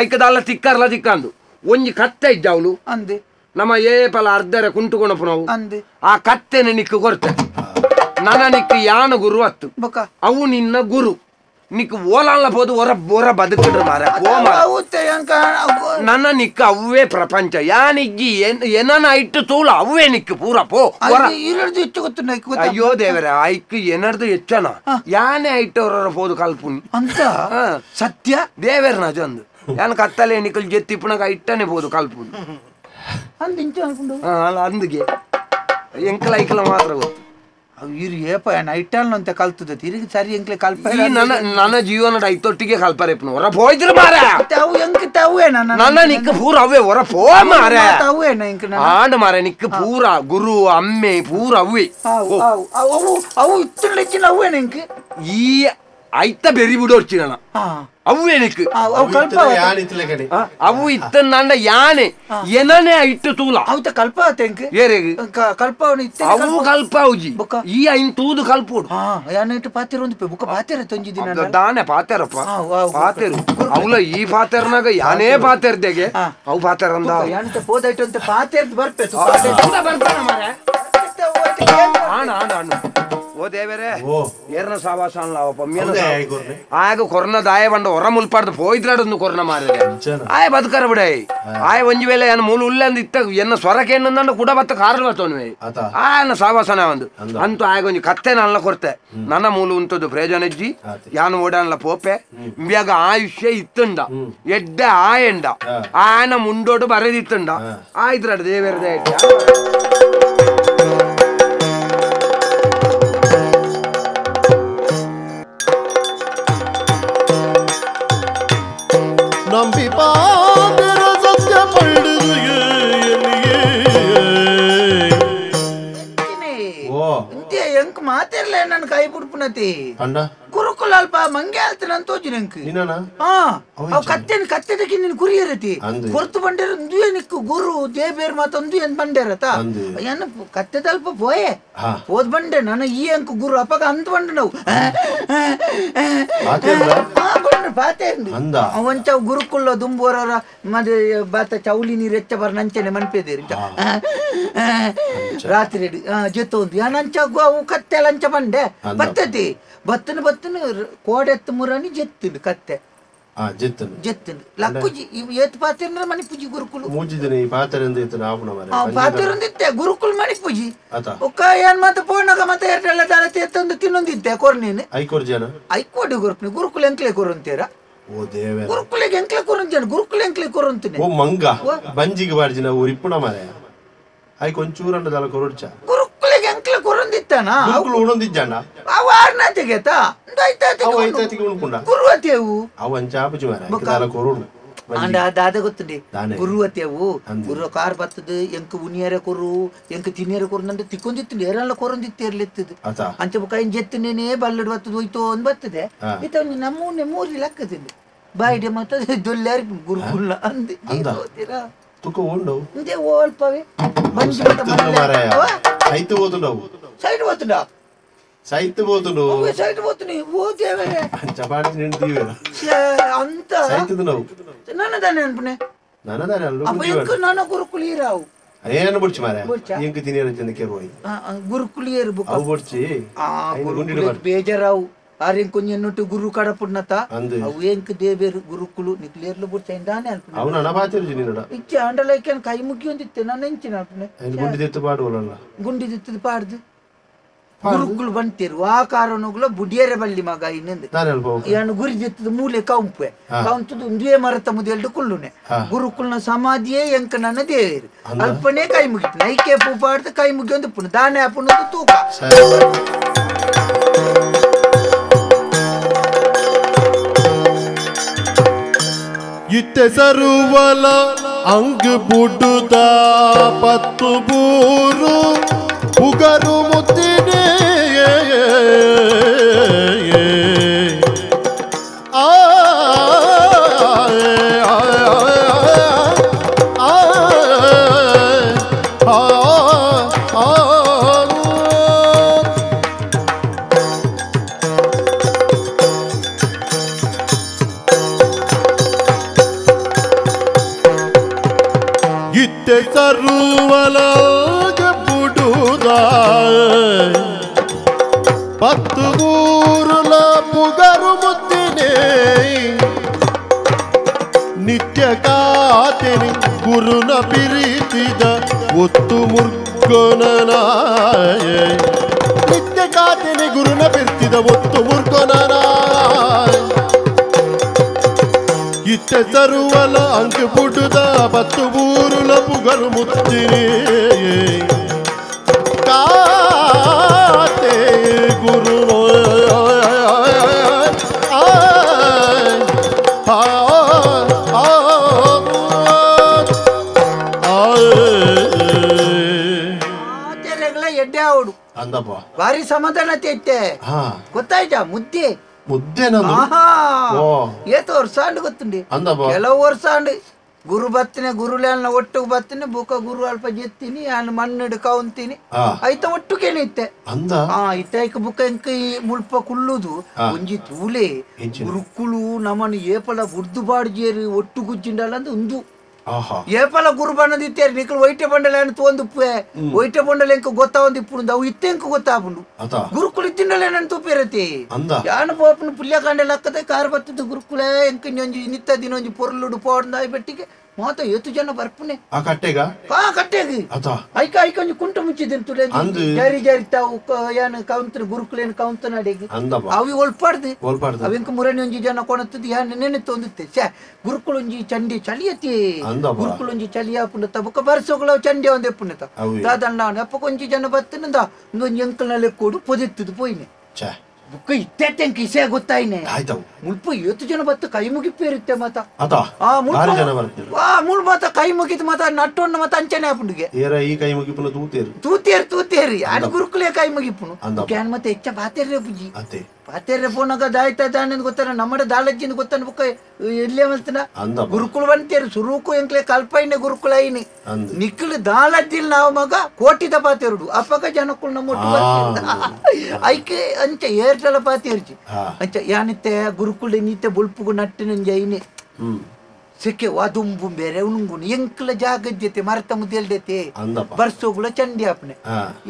ಐಕದಲ್ಲ ತಿಕ್ಕರ್ಲ ತಿಕ್ಕಂದು ಒಂಜಿ ಕತ್ತೆ ಇಜ್ಜ ಅವಳು ಅಂದೆ ನಮ್ಮ ಏಪಲ ಅರ್ಧರ ಕುಂಟುಕೊಣಪು ನಾವು ಅಂದೆ ಆ ಕತ್ತೆನ ನಿಕ್ಕು ಕೊರ್ತೆ ನನ್ನ ನಿಕ್ಕು ಯಾನ ಗುರು ಅತ್ತು ಅವು ನಿನ್ನ ಗುರು ನಿಕ್ಕು ಓಲಲ್ಲ ಬೋದು ಹೊರ ಬದುಕಿಡ್ರು ಮಾರ ನನ್ನ ನಿಕ್ಕು ಅವೇ ಪ್ರಪಂಚ ಯಾನಿಗ್ಗಿ ಏನನ ಇಟ್ಟು ತೂಳ ಅವೇ ನಿಕ್ಕು ಪೂರ ಪೋ ಅಯ್ಯೋ ದೇವರ ಐಕ್ಕು ಏನರ್ದು ಹೆಚ್ಚನ ಯಾನೇ ಐಟವ್ರ ಪೋದು ಕಲ್ಪುನಿ ಅಂತ ಸತ್ಯ ದೇವರನ ಜಂದು ಯಾನ ಕತ್ತಲೆ ನಿಕ್ಕಲ್ ಜೆತ್ತಿಪ್ಪುನಾಗ ಇಟ್ಟನೆ ಬೋದು ಕಲ್ಪುನಿ ಅಂದಿಗೆ ಎಂಕಲ ಐಕಲ ಮಾತ್ರ ಗೊತ್ತು ಇರು ಏಪ ಐಟಲ್ ಅಂತ ಕಲ್ತದ ತಿರುಗಿ ಸರಿ ಎಂಕ್ಲೆ ಕಲ್ಪ ನನ್ನ ಜೀವನದ ಐತೊಟ್ಟಿಗೆ ಕಲ್ಪರೇಪ್ನ ಹೊರ ಹೋಯ್ದ್ರು ಮಾರ ತಾವು ಎಂಕ ತಾವೇ ನನ್ನ ನಿಕ್ಕ ಪೂರ ಅವೇ ಹೊರ ಪೋ ಮಾರ ತಾವೇನ ಎಂಕ ಆಂಡ ಮಾರ ನಿಕ್ಕ ಪೂರ ಗುರು ಅಮ್ಮೆ ಪೂರ ಅವೇ ಅವು ಇತ್ತಿನ ಅವೇನ ಎಂಕ ಈ ಐತ ಬೆರಿ ಬಿಡೋರ್ಚಿನ ಅವೇ ನಿಕ್ ಅವು ಇತ್ತ ನಂಡ ಯಾನೆ ಏನನೇ ಇಟ್ಟು ತೂಲ ಅವತ ಕಲ್ಪ ತೆಂಕ ಏರೆಗೆ ಕಲ್ಪ ಅವು ಕಲ್ಪ ಅವಜಿ ಈ ಐನ್ ತೂದು ಕಲ್ಪೋಡು ಯಾನೇಟ್ ಪಾತೆರ ಒಂದು ಬುಕ್ಕ ಪಾತೆರ ತಂಜಿದಿನ ದಾನೆ ಪಾತೆರಪ್ಪ ಪಾತೆರು ಅವಳ ಈ ಪಾತೆರ್ನಾಗ ಯಾನೇ ಪಾತೆರ್ದೆಗೆ ಅವು ಪಾತೆರ ಅಂದ ಯಾನಂತ ಪೋದೈಟ್ ಅಂತ ಪಾತೆರ್ದು ಬರ್ಪೇತು ಓ ದೇವರೇ ಏರ್ನ ಸಾವಾಸ ಆಗ ಕೊರೋನಾ ದಾಯ ಬಂಡ ಹೊರ ಮುಲ್ಪಾಡ್ದು ಹೋಯ್ದ್ರಾಡೊಂದು ಕೊರೋನಾ ಮಾರಿದೆ ಆಯ ಬದುಕರ ಬಿಡ ಆಯ ಒಂಜಿ ವೇಳೆ ಏನ ಮೂಲ ಉಲ್ಲ ಅಂದ್ ಇತ್ತ ಎನ್ನ ಸ್ವರಕ್ಕೆ ಏನಂದ ಕೂಡ ಬತ್ತ ಕಾರಣ ಬತ್ತವನ್ವೆ ಆಯನ ಸಾವಾಸನ ಒಂದು ಅಂತೂ ಆಗ ಒಂಜಿ ಕತ್ತೆ ನಲ್ಲ ಕೊರ್ತೆ ನನ್ನ ಮೂಲ ಉಂಟದು ಪ್ರಯೋಜನಜ್ಜಿ ಯಾನು ಓಡಾನಲ್ಲ ಪೋಪೆ ಬ್ಯಾಗ ಆಯುಷ್ಯ ಇತ್ತುಂಡ ಎಡ್ಡೆ ಆಯಂಡ ಆಯನ ಮುಂಡೋಡು ಬರೆದಿತ್ತುಂಡ ಆಯ್ದ್ರಾಡ ದೇವರದೇ ನಂಬಿ ಪಾದರ ಸತ್ಯ ಪಡೆದು ಎಂಕ್ ಮಾತಿರ್ಲ ನನ್ ಕೈ ಬಿಡ್ಪುನತಿ ಕುರುಕುಲ ಅಲ್ಪ ಮಂಗೆ ಆಲ್ತನ ಅಂತ ತೋಜಿ ನಂಕ್ ಅವ್ ಕತ್ತೆದಕ್ಕೆ ನಿನ್ ಕುರಿ ಇರತಿ ಕೊರ್ತು ಬಂಡೇರ ಒಂದುವೆ ನಿಕ್ಕು ಗುರು ದೇಬೇರ್ ಮಾತೊಂದು ಏನ್ ಬಂಡೇರತ ಏನ ಕತ್ತೆದಲ್ಪ ಪೋಯೆ ಹೋದ್ ಬಂಡೆ ನನ್ನ ಈ ಅಂಕ್ ಗುರು ಅಪ್ಪಗ ಅಂತ ಬಂಡೆ ನಾವು ಅವಂಚ ಗುರುಕುಲ್ಲ ದುಂಬೋರ ಮತ್ತೆ ಬಾತ ಚೌಲಿ ನೀರು ಹೆಚ್ಚ ಬರ ನಂಚನೆ ಮನ್ಪೇದೇರಿ ರಾತ್ರಿ ಜೊತೆ ಒಂದು ಯಾನಂಚ ಅವು ಕತ್ತೆ ಲಂಚ ಬಂಡೆ ಬತ್ತತಿ ಬತ್ತನ ಕೋಡೆತ್ತು ಮುರಾನಿ ಜೆತ್ತಿನ ಕತ್ತೆ ಜೆತ್ತಿನ ಲಕ್ಕುಜಿ ಏತ್ ಪಾತ್ರ ಮನಿ ಪೂಜಿ ಗುರುಕುಲು ಪಾತ್ರೆ ಗುರುಕುಲ್ ಮನಿ ಪೂಜಿ ಒಕ್ಕ ಏನ್ ಮತ್ತೆ ಪೋಣಗ ಮತ್ತೆ ಎರಡೆಲ್ಲ ದಾರತಿ ಎತ್ತೊಂದು ತಿನ್ನೊಂದಿತ್ತೆ ಕೊರ್ನೇನೆ ಐಕೋಡಿ ಗುರುಕುಲ್ ಗುರುಕುಲ್ ಎಂಕ್ಲೆ ಕೊರಂತೀರ ಗುರುಕುಲಿಗೆ ಎಂಕ್ಲೆ ಕೊರಂತೇನೆ ಗುರುಕುಲ್ ಎಂಕ್ಲೆ ಕೊರಂತೀನಿ ಮಂಜಿಗೆ ಬಾರ್ಜಿನ ಊರಿಪ್ಪುಣ ಮಾರೆ ಆಯ್ಕೆ ಒಂಚೂರನ್ನ ದಲ ಕೊರಡ್ಚ ಗುರುಕುಲಿಗೆ ಎಂಕ್ಲೆ ಉಣೊಂದಿತ್ತಾನ ಗುರುಕುಲು ಉಣೊಂದಿಜ್ಜಣ್ಣ ಅವ ಆರ್ನ ತೆಗೆತ ಅವು ಐತಾತಿಗೆ ಉಣ್ಕೊಂಡ ಗುರುವತ್ಯವು ಅವು ಅಂಚಾಪುಜಿ ಮಾರ ಕೊರೋಡು ಅಂಡ ದಾದ ಗೊತ್ತುಂಡಿ ಗುರುವತ್ಯವು ಗುರು ಕಾರ್ ಬರ್ತದ ಎಂಕ್ ಉನಿಯರ ಕೊರು ಎಂಕ್ ತಿನ್ನಿಯರ ಕೊರು ನಂದು ತಿಕ್ಕೊಂದಿತ್ತು ಏರೆಲ್ಲ ಕೊರೊಂದಿತ್ತು ಇರ್ಲಿತ್ತದು ಅಂಚ ಬುಕ್ಕ ಜೆತ್ತನೇನೆ ಬಲ್ಲಡ್ ಬರ್ತದ ಹೋಯ್ತು ಅಂದ್ ಬರ್ತದೆ ಇತ್ತ ನಮ್ಮೂನೆ ಮೂರಿ ಲೆಕ್ಕದಿಂದ ಬಾಯಿಡೆ ಮಾತ್ರ ದೊಲ್ಲಾರಿ ಗುರುಕುಲ್ಲ ಅಂದ್ ಓದಿರಾ ತುಕ ಉಂಡು ಇಂದೆ ಓಲ್ಪವೆ ಬಂಜಿ ಸೈತು ಓದುಂಡವು ಸೈಡ್ ಓತುಂಡ ಸೈತು ಓದುಂಡು ಸೈಡ್ ಓತುನಿ ಓದೇವೆ ಚಪಾಟಿ ನಿಂತೀವಿ ಅಂತ ಸೈತದು ನಾವು ನನ್ನದಾನೆ ಅನ್ಪನೆ ನನ್ನದಾನೆ ಅಲ್ಲ ಅಪ್ಪ ಎಂಕ ನನ್ನ ಗುರುಕುಲಿಯರಾವು ಏನು ಬುಡ್ಚಿ ಮಾರೆ ಎಂಕ ತಿನಿಯರ ಜನ ಕೇರುವೈ ಗುರುಕುಲಿಯರು ಬುಕ್ ಅವು ಬುಡ್ಚಿ ಗುರುಕುಲಿಯರು ಬೇಜಾರಾವು ಆರೆಂ ಕೊಂచెన్నట్టు గురు కడపున్నత అవు ఏంక దేవేరు గురుకులు నిక్లేర్లు బుర్చైందానే అల్పన అవునా నా బాతిరు నిన్నడ ఇచ్చ అండలైకన్ కై ముగ్గి ఉందితే ನಾನು ನೆಂಚಿನ ಅಲ್ಪನೆ ಗುಂಡಿ ದೆತ್ತು ಪಾಡುವಲ್ಲ ಗುಂಡಿ ದೆತ್ತು ಪಾಡ್ದು ಗುರುಕುಲು ಬಂತಿರು ಆ ಕಾರಣಗಳು ಬುಡಿಯರೆ ಬಳ್ಳಿ ಮಗ ಇನ್ನೊಂದು ಏನು ಗುರಿ ದೆತ್ತದ ಮೂಲೆ ಕೌಂಪೆ ಕೌಂತದು ಒಂದೇ ಮರತ ಮುದೆಲ್ಡು ಕುಳ್ಳುನೆ ಗುರುಕುಲ್ನ ಸಮಾಧಿಯೇ ಎಂಕ ನನ್ನ ದೇವೇರು ಅಲ್ಪನೆ ಕೈ ಮುಗಿತು ನೈಕೆ ಪೂ ಪಾಡ್ದು ಕೈ ಮುಗಿ ಒಂದು ಪುಣ ದಾನೆ ಅಪ್ಪನದು ತೂಕ ಇತ್ತೆ ಸರುವಲ ಅಂಗ ಬುಡುದ ಪತ್ತು ಬೂರು ಉಗರು ಮುತ್ತಿನೇ ಸರುವಲಾಗ ಬುಡುದ ಪತ್ತು ಊರುಲ ಪುಗರು ಮುತ್ತಿನೇ ನಿತ್ಯ ಕಾತೆನಿ ಗುರುನ ಪಿರಿತಿದ ಒತ್ತು ಮುರ್ಕೊನನ ನಿತ್ಯ ಕಾತೆನಿ ಗುರುನ ಪಿರಿತಿದ ಒತ್ತು ಮುರ್ಕೊನನ ಇತ್ತೆ ತರುವಲ ಅಂಕ ಬುಡುದ ಪತ್ತು ಊರುಲ ಪುಗರು ಮುತ್ತಿನೇ ಕಾತೆ ಗುರು ಎಡ್ಡೆ ಅವಡು ಅಂದಪ್ಪ ಭಾರಿ ಸಮಾಧಾನ ತೆತ್ತೆ ಗೊತ್ತಾಯ್ತಾ ಮುದ್ದೆ ಮುದ್ದೆ ಏತು ವರ್ಷ ಅಂಡ್ ಗೊತ್ತುಂಡಿ ಕೆಲವು ವರ್ಷ ಅಂಡ್ ಗುರು ಬತ್ತಿನ ಗುರುಲೆಲ್ಲ ಒಟ್ಟಿಗೆ ಬತ್ತಿನ ಬುಕ್ಕ ಗುರು ಅಲ್ಪ ಜೆತ್ತೀನಿ ನಾನು ಮಣ್ಣಿಡು ಕೌಂತೀನಿ ಐತ ಒಟ್ಟುಗೇನೆ ಇತ್ತೆ ಇತ್ತ ಬುಕ್ಕ ಎಂಕ ಮುಲ್ಪ ಕುಳ್ಳುದು ಒಂಜಿ ತೂಲೆ ಗುರುಕುಳು ನಮ್ಮನ್ನು ಏಪಲ ಬುರ್ದು ಬಾಡ್ಜೇರಿ ಒಟ್ಟು ಗುಜ್ಜಿಂಡಲ್ಲ ಅಂದ್ ಒಂದು ಏಪಲ ಗುರು ಬಣ್ಣದಿತ್ತೇರಿ ನಿಕ್ಲು ವೈಟೆ ಬಂಡಲ ಏನು ತೋಂದುಪ್ಪೆ ವೈಟೆ ಬಂಡಲ ಎಂಕ ಗೊತ್ತಾವಂದಿಪ್ಪುಂಡು ಅವು ಇತ್ತೆ ಎಂಕ ಗೊತ್ತಾಪುಂಡು ಗುರುಕುಲು ತಿನ್ನಲ ಏನು ತೂಪಿರತಿ ಯಾನು ಪೋಪನು ಪುಲ್ಯ ಕಾಂಡೆಲ್ಲ ಅಕ್ಕದೆ ಕಾರ್ ಬತ್ತದ ಗುರುಕುಲೆ ಎಂಕ ಒಂಜಿ ನಿತ್ತ ದಿನ ಒಂಜಿ ಪೊರ್ಲುಡು ಪೋಡ್ದಾಯ್ ಬೆಟ್ಟಿಗೆ ಮಾತ ಎತ್ತು ಜನ ಬರ್ಪುನೆ ಕಟ್ಟೆಗೆ ಐಕ ಐಕ ಒಂಜಿ ಕುಂಟ ಮುಚ್ಚಿದೆನ್ ತುಲೆ ಜಾರಿ ಜಾರಿ ತಾವು ಏನು ಕೌಂತನ ಗುರುಕುಲೇನು ಕೌಂತನ ಅಡಿಗೆ ಅವಿ ಒಳ್ಪಾಡ್ದು ಅವೆಂಕ ಮುರನಿ ಒಂಜಿ ಜನ ಕೊಣತ್ತದು ಯಾನು ನೆನೆ ತೊಂದುತ್ತೆ ಛೇ ಗುರುಕುಲು ಒಂಜಿ ಚಂಡಿ ಚಳಿಯತಿ ಗುರುಕುಲು ಒಂಜಿ ಚಳಿಯ ಪುಂಡತ ಬೊಕ್ಕ ಬರ್ಸೋಗಳ ಚಂಡಿ ಒಂದೇ ಪುಣ್ಯತ ದಾದಣ್ಣ ಅಪ್ಪ ಒಂಜಿ ಜನ ಬತ್ತನಿಂದ ಒಂದೊಂದು ಎಂಕಲ್ನಲ್ಲಿ ಕೊಡು ಪೊದಿತ್ತದು ಪೋಯ್ನೆ ಬುಕ್ಕ ಇತ್ತೆ ಕಿಸೆ ಗೊತ್ತಾಯ್ನೆ ಮುಲ್ಪ 7 ಜನ ಬತ್ತ ಕೈ ಮುಗಿಪ್ಪಿರುತ್ತೆ ಮತ ಮುಳ್ ಮಾತ ಕೈ ಮುಗಿತು ಮತ ನಟ್ಟೊಂಡು ಮತ ಅಂಚನೆ ಆಪುಂಡಿಗೆ ಈ ಕೈ ಮುಗಿಪುನ ತೂತೇರಿ ಆನ ಗುರುಕುಲೆ ಕೈ ಮುಗಿಪುನು ಕ್ಯಾನ್ ಮತ್ತೆ ಹೆಚ್ಚ ಬಾತೇರ್ರೆ ಬುಜ್ಜಿ ಪಾತೇರ್ರೆ ಪೋನಾಗ ದಾಯ್ತಾ ದಾನಂದ್ ಗೊತ್ತಾನ ನಮ್ಮಡ ದಾಳಜ್ಜಿಂದ ಗೊತ್ತಾನ ಬುಕ್ಕ ಎಲ್ಲೇ ಮಲ್ತನ ಗುರುಕುಲ ಬಂತೇರು ಸುರುಕು ಎಂಕ್ಲೆ ಕಲ್ಪೈನೆ ಗುರುಕುಲ ಐನಿ ನಿಕ್ಕಲು ದಾಳಜ್ಜಿಲ್ ನಾವು ಮಗ ಕೋಟಿದ ಪಾತೇರುಡು ಅಪ್ಪಗ ಜನಕ್ಕಳು ನಮ್ಮ ಐಕೆ ಅಂಚ ಏರ್ಟಲ ಪಾತೇರ್ಜಿ ಅಂಚ ಯಾನಿತ್ತೆ ಗುರುಕುಲ ನೀತೆ ಬುಲ್ಪುಗು ನಟ್ಟಿನ ಐನೆ ಸಿಕ್ಕೆ ವಾದುಂಬು ಬೇರೆ ಉಣುಂಗುನು ಎಂಕ್ಲ ಜಾಗದ್ಯತೆ ಮರತ ಮುದೆಲ್ದೈತೆ ಬರ್ಸೋಗುಳ ಚಂಡಿ ಆಪನೆ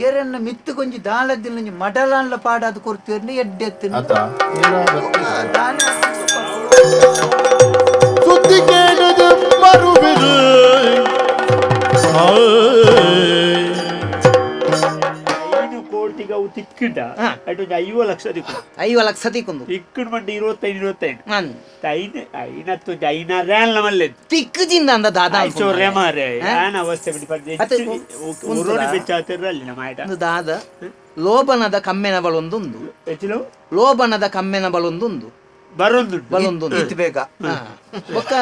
ಏರನ್ನ ಮಿತ್ತುಗೊಂಜಿ ದಾಳದಿಲ್ಲ ಮಡಲಾನ್ಲ ಪಾಡಾದ ಕೊರ್ತೀರ್ನ ಎಡ್ಡೆತ್ತು ಸುದ್ದಿ ಕೇಳದು ಮರುಬಿರು ಕೋಟಿಗೆ ಅವು ತಿಕ್ಕಿಡ ಅటు 5 ಲಕ್ಷ ತಿಕ್ಕು ತಿಕ್ಕುಡು ಮಂಡಿ 25 ಐನತ್ತು ಜೈನ ರ್ಯಾನ್ ನಮ್ಮಲ್ಲಿ ತಿಕ್ಕಜಿಂದ ಅಂದ ದಾದ ಐಸೋರ್ಯ ಮಾರೆ ಯಾನ ಅವಸ್ಥೆ ಬಿಡಿ ಪಡ್ದೆ ಉರೋಣಿ ಬೆಚ್ಚಾತಿರ ಅಲ್ಲಿ ನಮ್ಮ ಆಯ್ತಾ ದಾದ ಲೋಬನದ ಕಮ್ಮೆನ ಬಲೊಂದುಂದು ಲೋಬನದ ಕಮ್ಮೆನ ಬಲೊಂದುಂದು ಬಲೊಂದುಂದು ಇತ್ತು ಬೇಗ ಬೊಕ್ಕ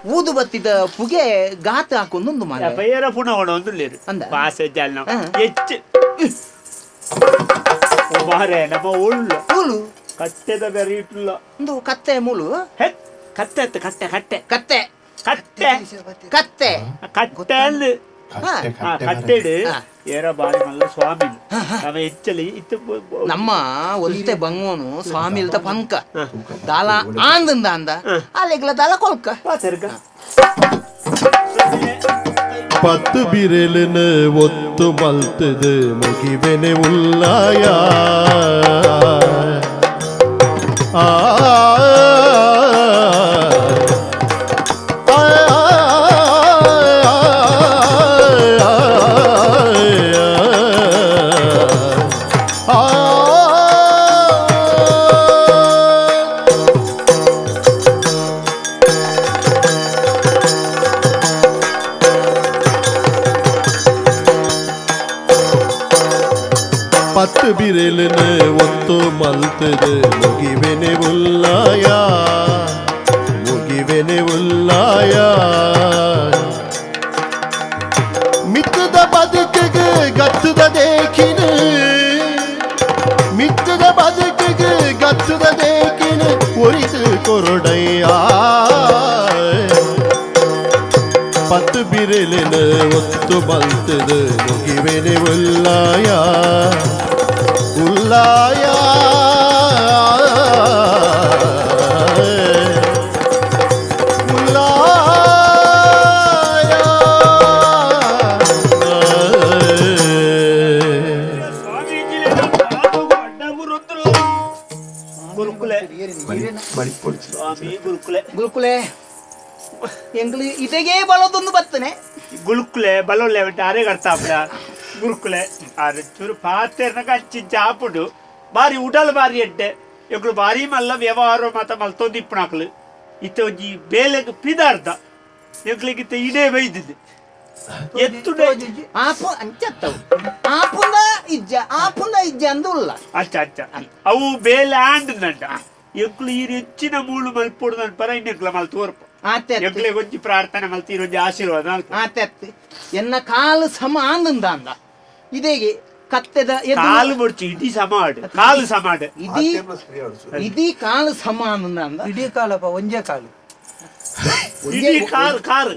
ಊದು ಬತ್ತಿದ ಪುಗೆ ಗಾತ ಹಾಕೊಂದು ಪೇರ ಪುನಃ ಒಂದು ಅಂದ ಭಾಷೆ ಜಾಲ ಹೆಚ್ಚು ಮಾರೆ ನಮ್ಮ ಉಳ್ಳು ಕಟ್ಟೆದ ಬೇರೆ ಇಟ್ಟಿಲ್ಲ ಒಂದು ಕತ್ತೆ ಮೂಲು ಕತ್ತೆ ಕತ್ತೆ ಕಟ್ಟೆ ಕತ್ತೆ ಕಟ್ಟೆ ಕತ್ತೆ ಕಟ್ಟೆ ಅಲ್ಲಿ ಕಟ್ಟೆಡು ಏರ ಬಾರಿ ಮಲ್ಲ ಸ್ವಾಮಿ ಅವ ಹೆಚ್ಚಲಿ ಇತ್ತು ನಮ್ಮ ಒಲ್ತೆ ಬಂಗೋನು ಸ್ವಾಮಿಲ್ದ ಪಂಕ ದಾಲ ಆಂದಂದ ಅಂದ ಅಲ್ಲಿಗ್ಲ ದಾಲ ಕೊಲ್ಕ பத்து விரலுன்னு ஒத்து மல்த்துது முகிவெனே உள்ளாயா பத்து விரலுன்னு ஒத்து மல்த்துது முகிவெனே உள்ளாயா ಮುಗಿವೆನೆ ಉಲ್ಲಾಯ ಮಿತ್ತದ ಬದುಕಿಗೆ ಗತ್ತದ ದೇಕಿನ ಮಿತ್ತದ ಬದುಕಿಗೆ ಗತ್ತದ ದೇಕಿನ ಒರಿದು ಕೊರೊಡೆಯ ಪತ್ತು ಬಿರಲಿನ ಒತ್ತು ಬಲ್ತದು ಮುಗಿವೆನೆ ಉಲ್ಲಾಯ ಉಲ್ಲಾಯ ಗುರುಕುಲೆ ಎಂಗ್ಲು ಇದೆಗೆ ಬಲೋದೊಂದು ಬರ್ತನೆ ಗುರುಕುಲೆ ಬಲೋಲೆ ಅರೆ ಕರ್ತಾಪ್ಲ ಗುರುಕುಲೆ ಅರೆ ಚೂರು ಪಾತೆರ್ನ ಕಚ್ಚಿ ಚಾಪುಡು ಬಾರಿ ಉಡಲ್ ಬಾರಿ ಎಡ್ಡೆ ಎಗ್ಳು ಬಾರಿ ಮಲ್ಲ ವ್ಯವಹಾರ ಮತ ಮಲ್ತೊಂದಿಪ್ಪಣಾಕ್ಲು ಇತ್ತ ಒಂಜಿ ಬೇಲೆಗ್ ಪಿದಾರ್ದ ಎಗ್ಲಿಗಿತ್ತ ಇಡೇ ಬೈದಿದ್ದು ಎತ್ತುಡೆ ಆಪ ಅಂಚತ್ತವು ಆಪುಂದ ಇಜ್ಜ ಅಂದುಲ್ಲ ಅಚ್ಚ ಅಚ್ಚ ಅವು ಬೇಲೆ ಆಂಡ್ ಎಗ್ಳು ಈ ಹೆಚ್ಚಿನ ಮೂಳು ಮಲ್ಪೊಡು ನನ್ನ ಪರ ಇನ್ನೆಗ್ಲ ಮಲ್ ತೋರ್ಪ ಎಗ್ಲೆ ಒಂಜಿ ಪ್ರಾರ್ಥನೆ ಮಲ್ತಿ ಒಂಜಿ ಆಶೀರ್ವಾದ ಆತೆತ್ತಿ ಎನ್ನ ಕಾಲು ಸಮ ಆಂದಂದ ಅಂದ ಇದೆಗೆ ಕತ್ತೆದ ಕಾಲು ಮುಡ್ಚಿ ಇಡೀ ಸಮಾಡ್ ಕಾಲು ಸಮಾಡ್ ಇದೀ ಕಾಲು ಸಮ ಆನಂದ ಅಂದ ಇಡೀ ಕಾಲಪ್ಪ ಒಂಜೇ ಕಾಲು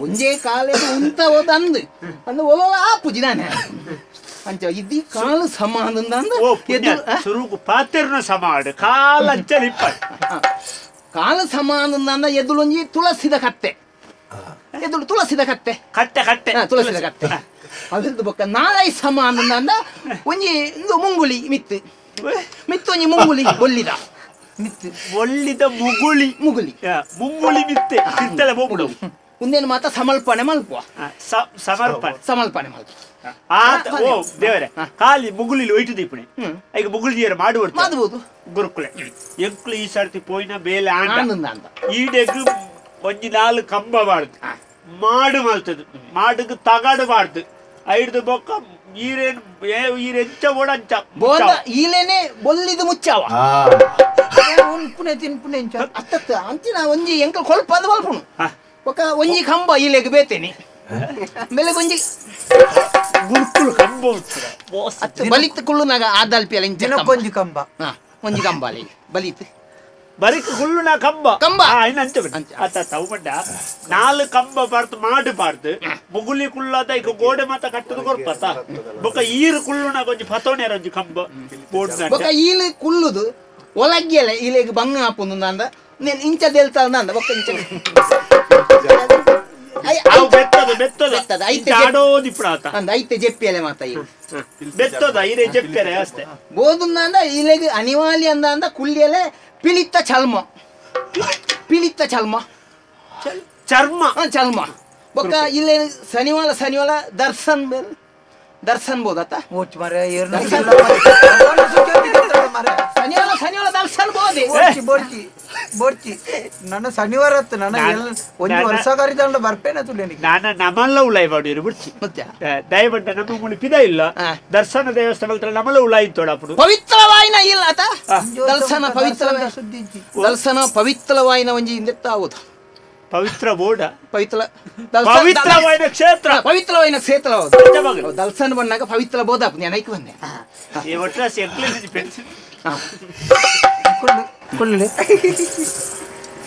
ಒಂಜೇ ಕಾಲು ಉಂತ ಓದಂದು ಅಂದ ಒಲೋಲ ಆಪುಜಿ ನಾನೆ ಅಂಚ ಇದೀ ಕಾಲು ಸಮ ಆನಂದ ಅಂದ ಸುರುಗು ಪಾತೆರ್ನ ಸಮಾಡ್ ಕಾಲ ಅಂಚಲಿಪ್ಪ ಕಾಲು ಸಮ ಆನಂದ ಅಂದ ಎದುಳೊಂಜಿ ತುಳಸಿದ ಕತ್ತೆ ಎದುಳು ತುಳಸಿದ ಕತ್ತೆ ಕಟ್ಟೆ ಕಟ್ಟೆ ತುಳಸಿದ ಕತ್ತೆ ಅದ್ರದ್ದು ಬೊಕ್ಕ ನಾಳೆ ಸಮ ಅಂದ ಒಂಜಿ ಮುಂಗುಳಿ ಮಿತ್ತು ಒಂಜಿ ಮುಂಗುಳಿ ಒಲ್ಲಿದ ಒಳ್ಳಿದ ಮುಗುಳಿ ಮುಂಗುಳಿ ಮಿತ್ತೆ ಕಿತ್ತಲೆ ಹೋಗ್ಬಿಡು ಮುಂದೇನು ಮಾತ ಸಮರ್ಪಣೆ ಮಲ್ಪುವ ಸಮರ್ಪಣೆ ಮಲ್ಪ ಓ ದೇವರೇ ಖಾಲಿ ಮುಗುಳಿಲಿ ಒಯ್ಟು ದೀಪಣೆ ಈಗ ಮುಗುಳಿಯರು ಮಾಡುವುದು ಗುರುಕುಲೆ ಎಂಕ್ಲು ಈ ಸರ್ತಿ ಪೋಯಿನ ಬೇಲೆ ಆನಂದ ಅಂತ ಈಡೆಗ್ ಒಂಜಿ ನಾಲು ಕಂಬ ಬಾರ್ದು ಮಾಡು ಮಲ್ತದು ಮಾಡುಗ ತಗಾಡಬಾರ್ದು ಐಡ್ದು ಬೊಕ್ಕ ಈರೆಂಚ ಓಡಂಚ ಈಲೇನೆ ಬೊಲ್ಲಿದು ಮುಚ್ಚಾವ ಅತ್ತತ್ತ ಅಂಚಿನ ಒಂಜಿ ಎಂಕ ಕೊಲ್ಪದ ಮಲ್ಪುನು ಬೊಕ್ಕ ಒಂಜಿ ಕಂಬ ಈಲೆಗ್ ಬೇತೇನೆ ಬೆಲೆಗೊಂಜಿ ಗುರುಕುಲು ಕಂಬ ಬಲಿತ್ ಕುಳ್ಳುನಾಗ ಆದಲ್ಪಿಯಲ್ಲ ದಿನಕ್ಕೊಂಜಿ ಕಂಬ ಒಂಜಿ ಕಂಬ ಅಲ್ಲಿ ಬಲಿತ್ ಬರಿಕ್ ಕುಳ್ಳುನ ಕಂಬ ಕಂಬ ಅವು ಪಡ್ಡ ನಾಲ್ ಕಂಬ ಬಾರ್ದು ಮಾಡಬಾರ್ದು ಮುಗುಲಿ ಕುಳ್ಳದ ಈಗ ಗೋಡೆ ಮಾತ ಕಟ್ಟದು ಕೊರ್ಪತ ಬೊಕ್ಕ ಈರು ಕುಳ್ಳುನ ಒಂಜಿ ಪತೋಣೆ ಒಂಜಿ ಕಂಬ ಬೊಕ್ಕ ಈಲು ಕುಳ್ಳುದು ಒಲಗ್ಗೆಲೆ ಇಲೆಗ್ ಬಂಗ ಹಾಪುಂದು ಅಂದ ನೀನ್ ಇಂಚ ದೇಲ್ತಾಳ ಅಂದ ಬೊಕ್ಕ ಇಂಚ ಐತೆ ಜೆಪ್ಪಿಯಲೆ ಮಾತ ಬೋದುಂದ ಅಂದ ಇಲೆಗ್ ಅನಿವಾರ್ಯ ಅಂದ ಕುಳ್ಳಿಯಲೆ ಪಿಲಿತ್ತ ಚಲ್ಮ ಚರ್ಮ ಬೊಕ್ಕ ಇಲ್ಲಿ ಶನಿವಾರ ದರ್ಶನ್ ಬೋದತ್ತ ಶನಿವಾರ ದರ್ಶನ್ ಬೋದೆ ಬೋರ್ಚಿ ನನ್ನ ಶನಿವಾರ ಆಯ್ತು ನನ್ನ ಒಂದು ವರ್ಷ ಕರಿದಂಡ ಬರ್ಪೇನ ತುಳಿಯನಿಗೆ ನಾನು ನಮ್ಮಲ್ಲ ಉಳಾಯಿ ಮಾಡಿರು ಬಿಡ್ಸಿ ದಯವಿಟ್ಟ ನಮ್ಮ ಮುಳಿ ಪಿದ ಇಲ್ಲ ದರ್ಶನ ದೇವಸ್ಥಾನ ನಮ್ಮಲ್ಲ ಉಳಾಯಿ ತೋಡಾಪುಡು ಪವಿತ್ರವಾಯಿನ ಇಲ್ಲ ಆತ ದರ್ಶನ ಪವಿತ್ರವಾಯಿನ ಒಂಜಿ ಇಂದೆತ್ತಾವುದು ಪವಿತ್ರ ಬೋಡ ಪವಿತ್ರವಾಯಿನ ಕ್ಷೇತ್ರ ಪವಿತ್ರವಾಯಿನ ಕ್ಷೇತ್ರ ದಲ್ಸನ ಬಂದಾಗ ಪವಿತ್ರ ಬೋಧ ನೆನಕ್ಕೆ ಬಂದೆ ಕೊಳ್ಳಲಿ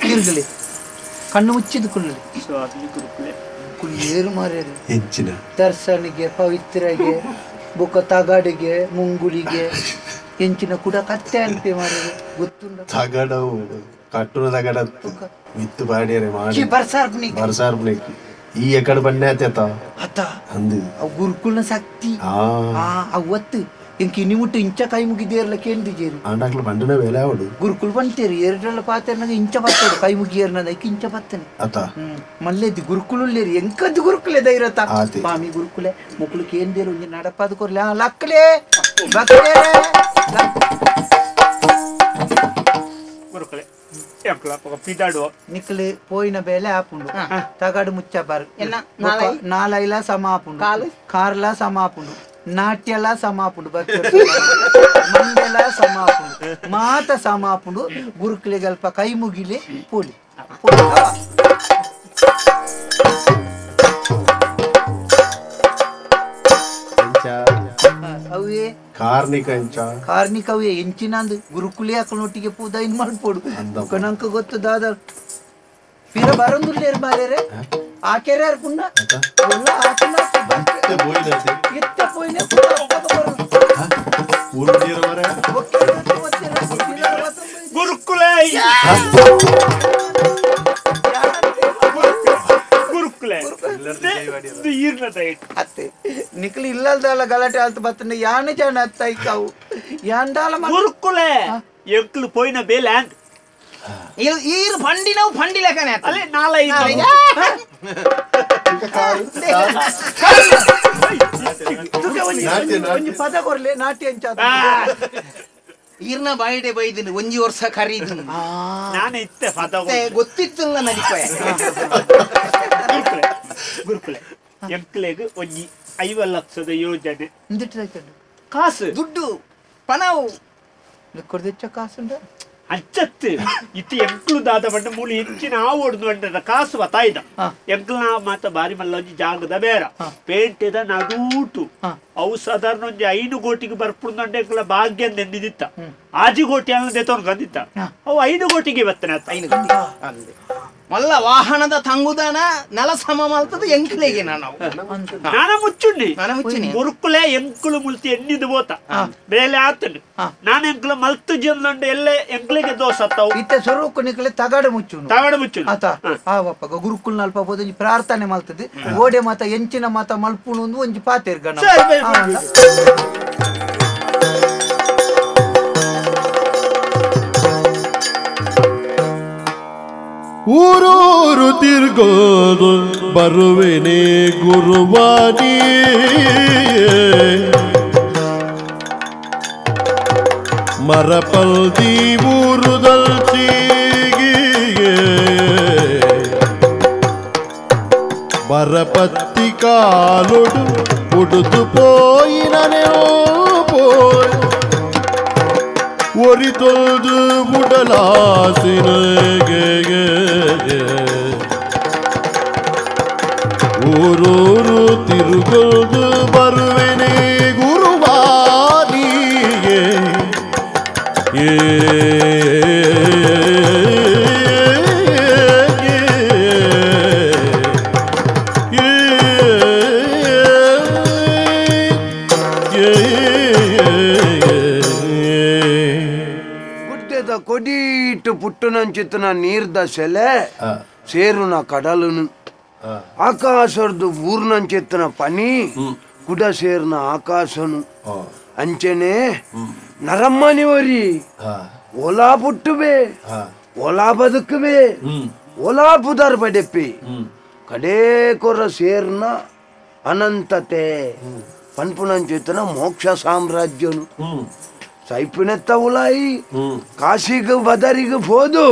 ತಿರುಗಲಿ ಕಣ್ಣು ಮುಚ್ಚಿದ್ದು ಕುಳ್ಳೇರು ಮಾರ್ಯಾರು ಹೆಚ್ಚಿನ ದರ್ಶನಿಗೆ ಪವಿತ್ರಗೆ ಬುಕ್ಕ ತಗಡಿಗೆ ಮುಂಗುಳಿಗೆ ಎಂಚಿನ ಕೂಡ ಕತ್ತೆ ಅನ್ಪೆ ಮಾರ್ಯಾರು ಗೊತ್ತುಂಡ ತಗಡವು ಕಟ್ಟುನ ತಗಡ ಮಿತ್ತು ಪಾಡ್ಯಾರೆ ಮಾಡಿ ಬರ್ಸಾರ್ಪಣಿಕ್ ಈ ಎಕಡೆ ಬನ್ನೆ ಆತ ಅಂದು ಗುರುಕುಲ್ನ ಶಕ್ತಿ ಅವತ್ತು ಇಂಕ ಇನಿ ಮುಟ್ಟು ಇಂಚ ಕೈ ಮುಗಿದೇರ್ಲ ಕೇಂದ್ರಿಜೇರು ಆಂಡಾಕ್ಲ ಬಂಡನ ಬೇಲೆ ಅವಡು ಗುರುಕುಲ್ ಬಂತೇರಿ ಎರಡಲ್ಲ ಪಾತೆರ್ನಾಗ ಇಂಚ ಬತ್ತೋಡು ಕೈ ಮುಗಿಯರ್ನದ ಇಂಚ ಬತ್ತನೆ ಅತ ಮಲ್ಲೆದ್ದು ಗುರುಕುಲುಲ್ಲೇರಿ ಎಂಕದ್ದು ಗುರುಕುಲೆ ಧೈರ್ಯತ ಸ್ವಾಮಿ ಗುರುಕುಲೆ ಮುಕ್ಳು ಕೇಂದೇರು ಒಂಜಿ ನಡಪಾದ ಕೊರ್ಲೆ ಲಕ್ಕಲೆ ಗುರುಕುಲೆ ಪಿದಾಡುವ ನಿಕ್ಲಿ ಪೋಯಿನ ಬೇಲೆ ಆಪುಂಡು ತಗಡು ಮುಚ್ಚಬಾರು ನಾಲೈಲ ಸಮ ಆಪುಂಡು ಕಾರ್ಲ ಸಮ ಆಪುಂಡು ನಾಟ್ಯಲ ಸಮ ಆಪುಂಡು ಮಂಡೆಲ ಸಮ ಆಪುಂಡು ಮಾತ ಸಮ ಆಪುಂಡು ಗುರುಕ್ಲೆ ಗಲ್ಪ ಕೈ ಮುಗಿಲೆ ಪೋಲಿ ಅವೇ ಕಾರ್ನಿಕ ಅವೇ ಎಂಚಿನಂದು ಗುರುಕುಲೆ ಹಾಕೊಂಡೊಟ್ಟಿಗೆ ಪೂದ ಇನ್ ಮಾಡ್ಬೋಡು ನಂಕ ಗೊತ್ತು ದಾದ ಪಿರ ಬರಂದುಲ್ಲೇರು ಮಾರೇರೆ ಆಕೆರೆ ಅರ್ಪುಣ್ಣ ಎಲ್ಲ ಆಕಿನ ಎತ್ತ ಪೋಯಿನ ಗುರುಕುಲೆ ಗುರುಕುಲೆ ಅತ್ತೆ ನಿಕ್ಲಿ ಇಲ್ಲದಲ್ಲ ಗಲಾಟೆ ಆಲ್ತು ಬತ್ತನೆ ಯಾನೆ ಜಾಣ ಅತ್ತಾಯ್ಕಾವು ಯಾಂಡಾಲ ಗುರುಕುಲೆ ಎಂಕ್ಲು ಪೋಯಿನ ಬೇಲೆ ಈರು ಫಂಡಿ ನಾವು ಫಂಡಿ ಲೆಕ್ಕನೆ ಅಲ್ಲೇ ನಾಲೈ ಪದ ಕೊರ್ಲೆ ನಾಟ್ಯ ಅಂಚ ಈರ್ನ ಬಾಯಿಡೆ ಬೈದಿನಿ ಒಂಜಿ ವರ್ಷ ಕರೀದು ನಾನು ಇತ್ತೆ ಪದ ಗೊತ್ತಿತ್ತಿಲ್ಲ ನಡಿಪಾಯ ಗುರುಕುಲೆ ಎಂಕ್ಲೆಗ್ ಒಂಜಿ 5 ಲಕ್ಷದ ಯೋಜನೆ ಕಾಸು ದುಡ್ಡು ಪಣವು ಕೊಡ್ದೆಚ್ಚ ಕಾಸುಂಡ ಅಚ್ಚತ್ತು ಇತ್ತು ಎಂಕ್ಲು ದಾದ ಬಂಡ ಮೂಲಿ ಹೆಚ್ಚಿನ ಓಡ್ದು ಬಂಡ ಕಾಸು ಬತ್ತಾಯ್ದ ಎಂಕ್ಲ ಮಾತ ಬಾರಿ ಮಲ್ಲೊಂಜಿ ಜಾಗದ ಬೇರ ಪೇಂಟೆದ ನಡೂಟು ಅವು ಸಾಧಾರಣ ಒಂಜಿ 5 ಕೋಟಿಗೆ ಬರ್ಪುಂದಂಡೆ ಎಂಕ್ಲ ಭಾಗ್ಯ ನೆಂದಿದಿತ್ತ 6 ಕೋಟಿ ಅನ್ನ ದೆತವನ್ ಗಂದಿತ್ತ ಅವು 5 ಕೋಟಿಗೆ ಬತ್ತನೆ ಮಲ್ಲ ವಾಹನದ ತಂಗುದಾನ ನೆಲ ಸಮ ಮಲ್ತದ ಎಂಕ್ಲೆಗೆ ನಾನ ಮುಚ್ಚುಂಡಿ ಗುರುಕುಲೆ ಎಂಕ್ಲು ಮುಲ್ತಿ ಎಣ್ಣಿದು ಬೋತ ಬೇಲೆ ಆತನು ನಾನು ಎಂಕ್ಲ ಮಲ್ತು ಜಂದಂಡೆ ಎಲ್ಲೇ ಎಂಕ್ಲೆಗೆ ದೋಷ ಅತ್ತವು ಇತ್ತೆ ಸ್ವರೂಪ ನಿಕ್ಲೆ ತಗಡ ಮುಚ್ಚು ಆತ ಆವಪ್ಪ ಗುರುಕುಲ್ ನಲ್ಪ ಬೋದ ಪ್ರಾರ್ಥನೆ ಮಲ್ತದೆ ಗೋಡೆ ಮಾತ ಎಂಚಿನ ಮಾತ ಮಲ್ಪುಣು ಒಂದು ಒಂಜಿ ಪಾತೆರ್ ಗಣ ಊರೂರು ತಿರ್ಗೋದು ಬರುವೆನೆ ಗುರುವಾನಿ ಮರಪಲ್ದಿ ಊರುದಲ್ಚಿಗೆ ಬರಪತ್ತಿ ಕಾಲೊಡು ಉಡುದು ಪೋಯಿನನೆ ಪೋಯ್ ಒರಿತೊಲ್ದು ಮುಡಲಾಸಿನಗೆ ಊರೂರು ತಿರುಗೊಲ್ದು ಬರುವೆನೆ ಗುರುವಾನಿಗೆ ಕೊಡೀಟು ಪುಟ್ಟುನಂಚಿತ್ತನ ನೀರ್ದ ಸೆಲೆ ಸೇರುನ ಕಡಲುನು ಆಕಾಶರ್ದು ಊರ್ನಂಚಿತ್ತನ ಪನಿ ಕುಡ ಸೇರ್ನ ಆಕಾಶನು ಅಂಚೆನೆ ನರಮ್ಮನಿವರಿ ಓಲಾ ಪುಟ್ಟುವೆ ಓಲಾ ಬದುಕುವೆ ಓಲಾ ಪುದರ್ ಬಡೆಪ್ಪಿ ಕಡೇ ಕೊರ ಸೇರ್ನ ಅನಂತತೆ ಪನ್ಪುನಂಚಿತ್ತನ ಮೋಕ್ಷ ಸಾಮ್ರಾಜ್ಯನು ಸೈಪಿನೆತ್ತವುಲಾಯಿ ಕಾಶಿಗೆ ಬದರಿಗೆ ಹೋದು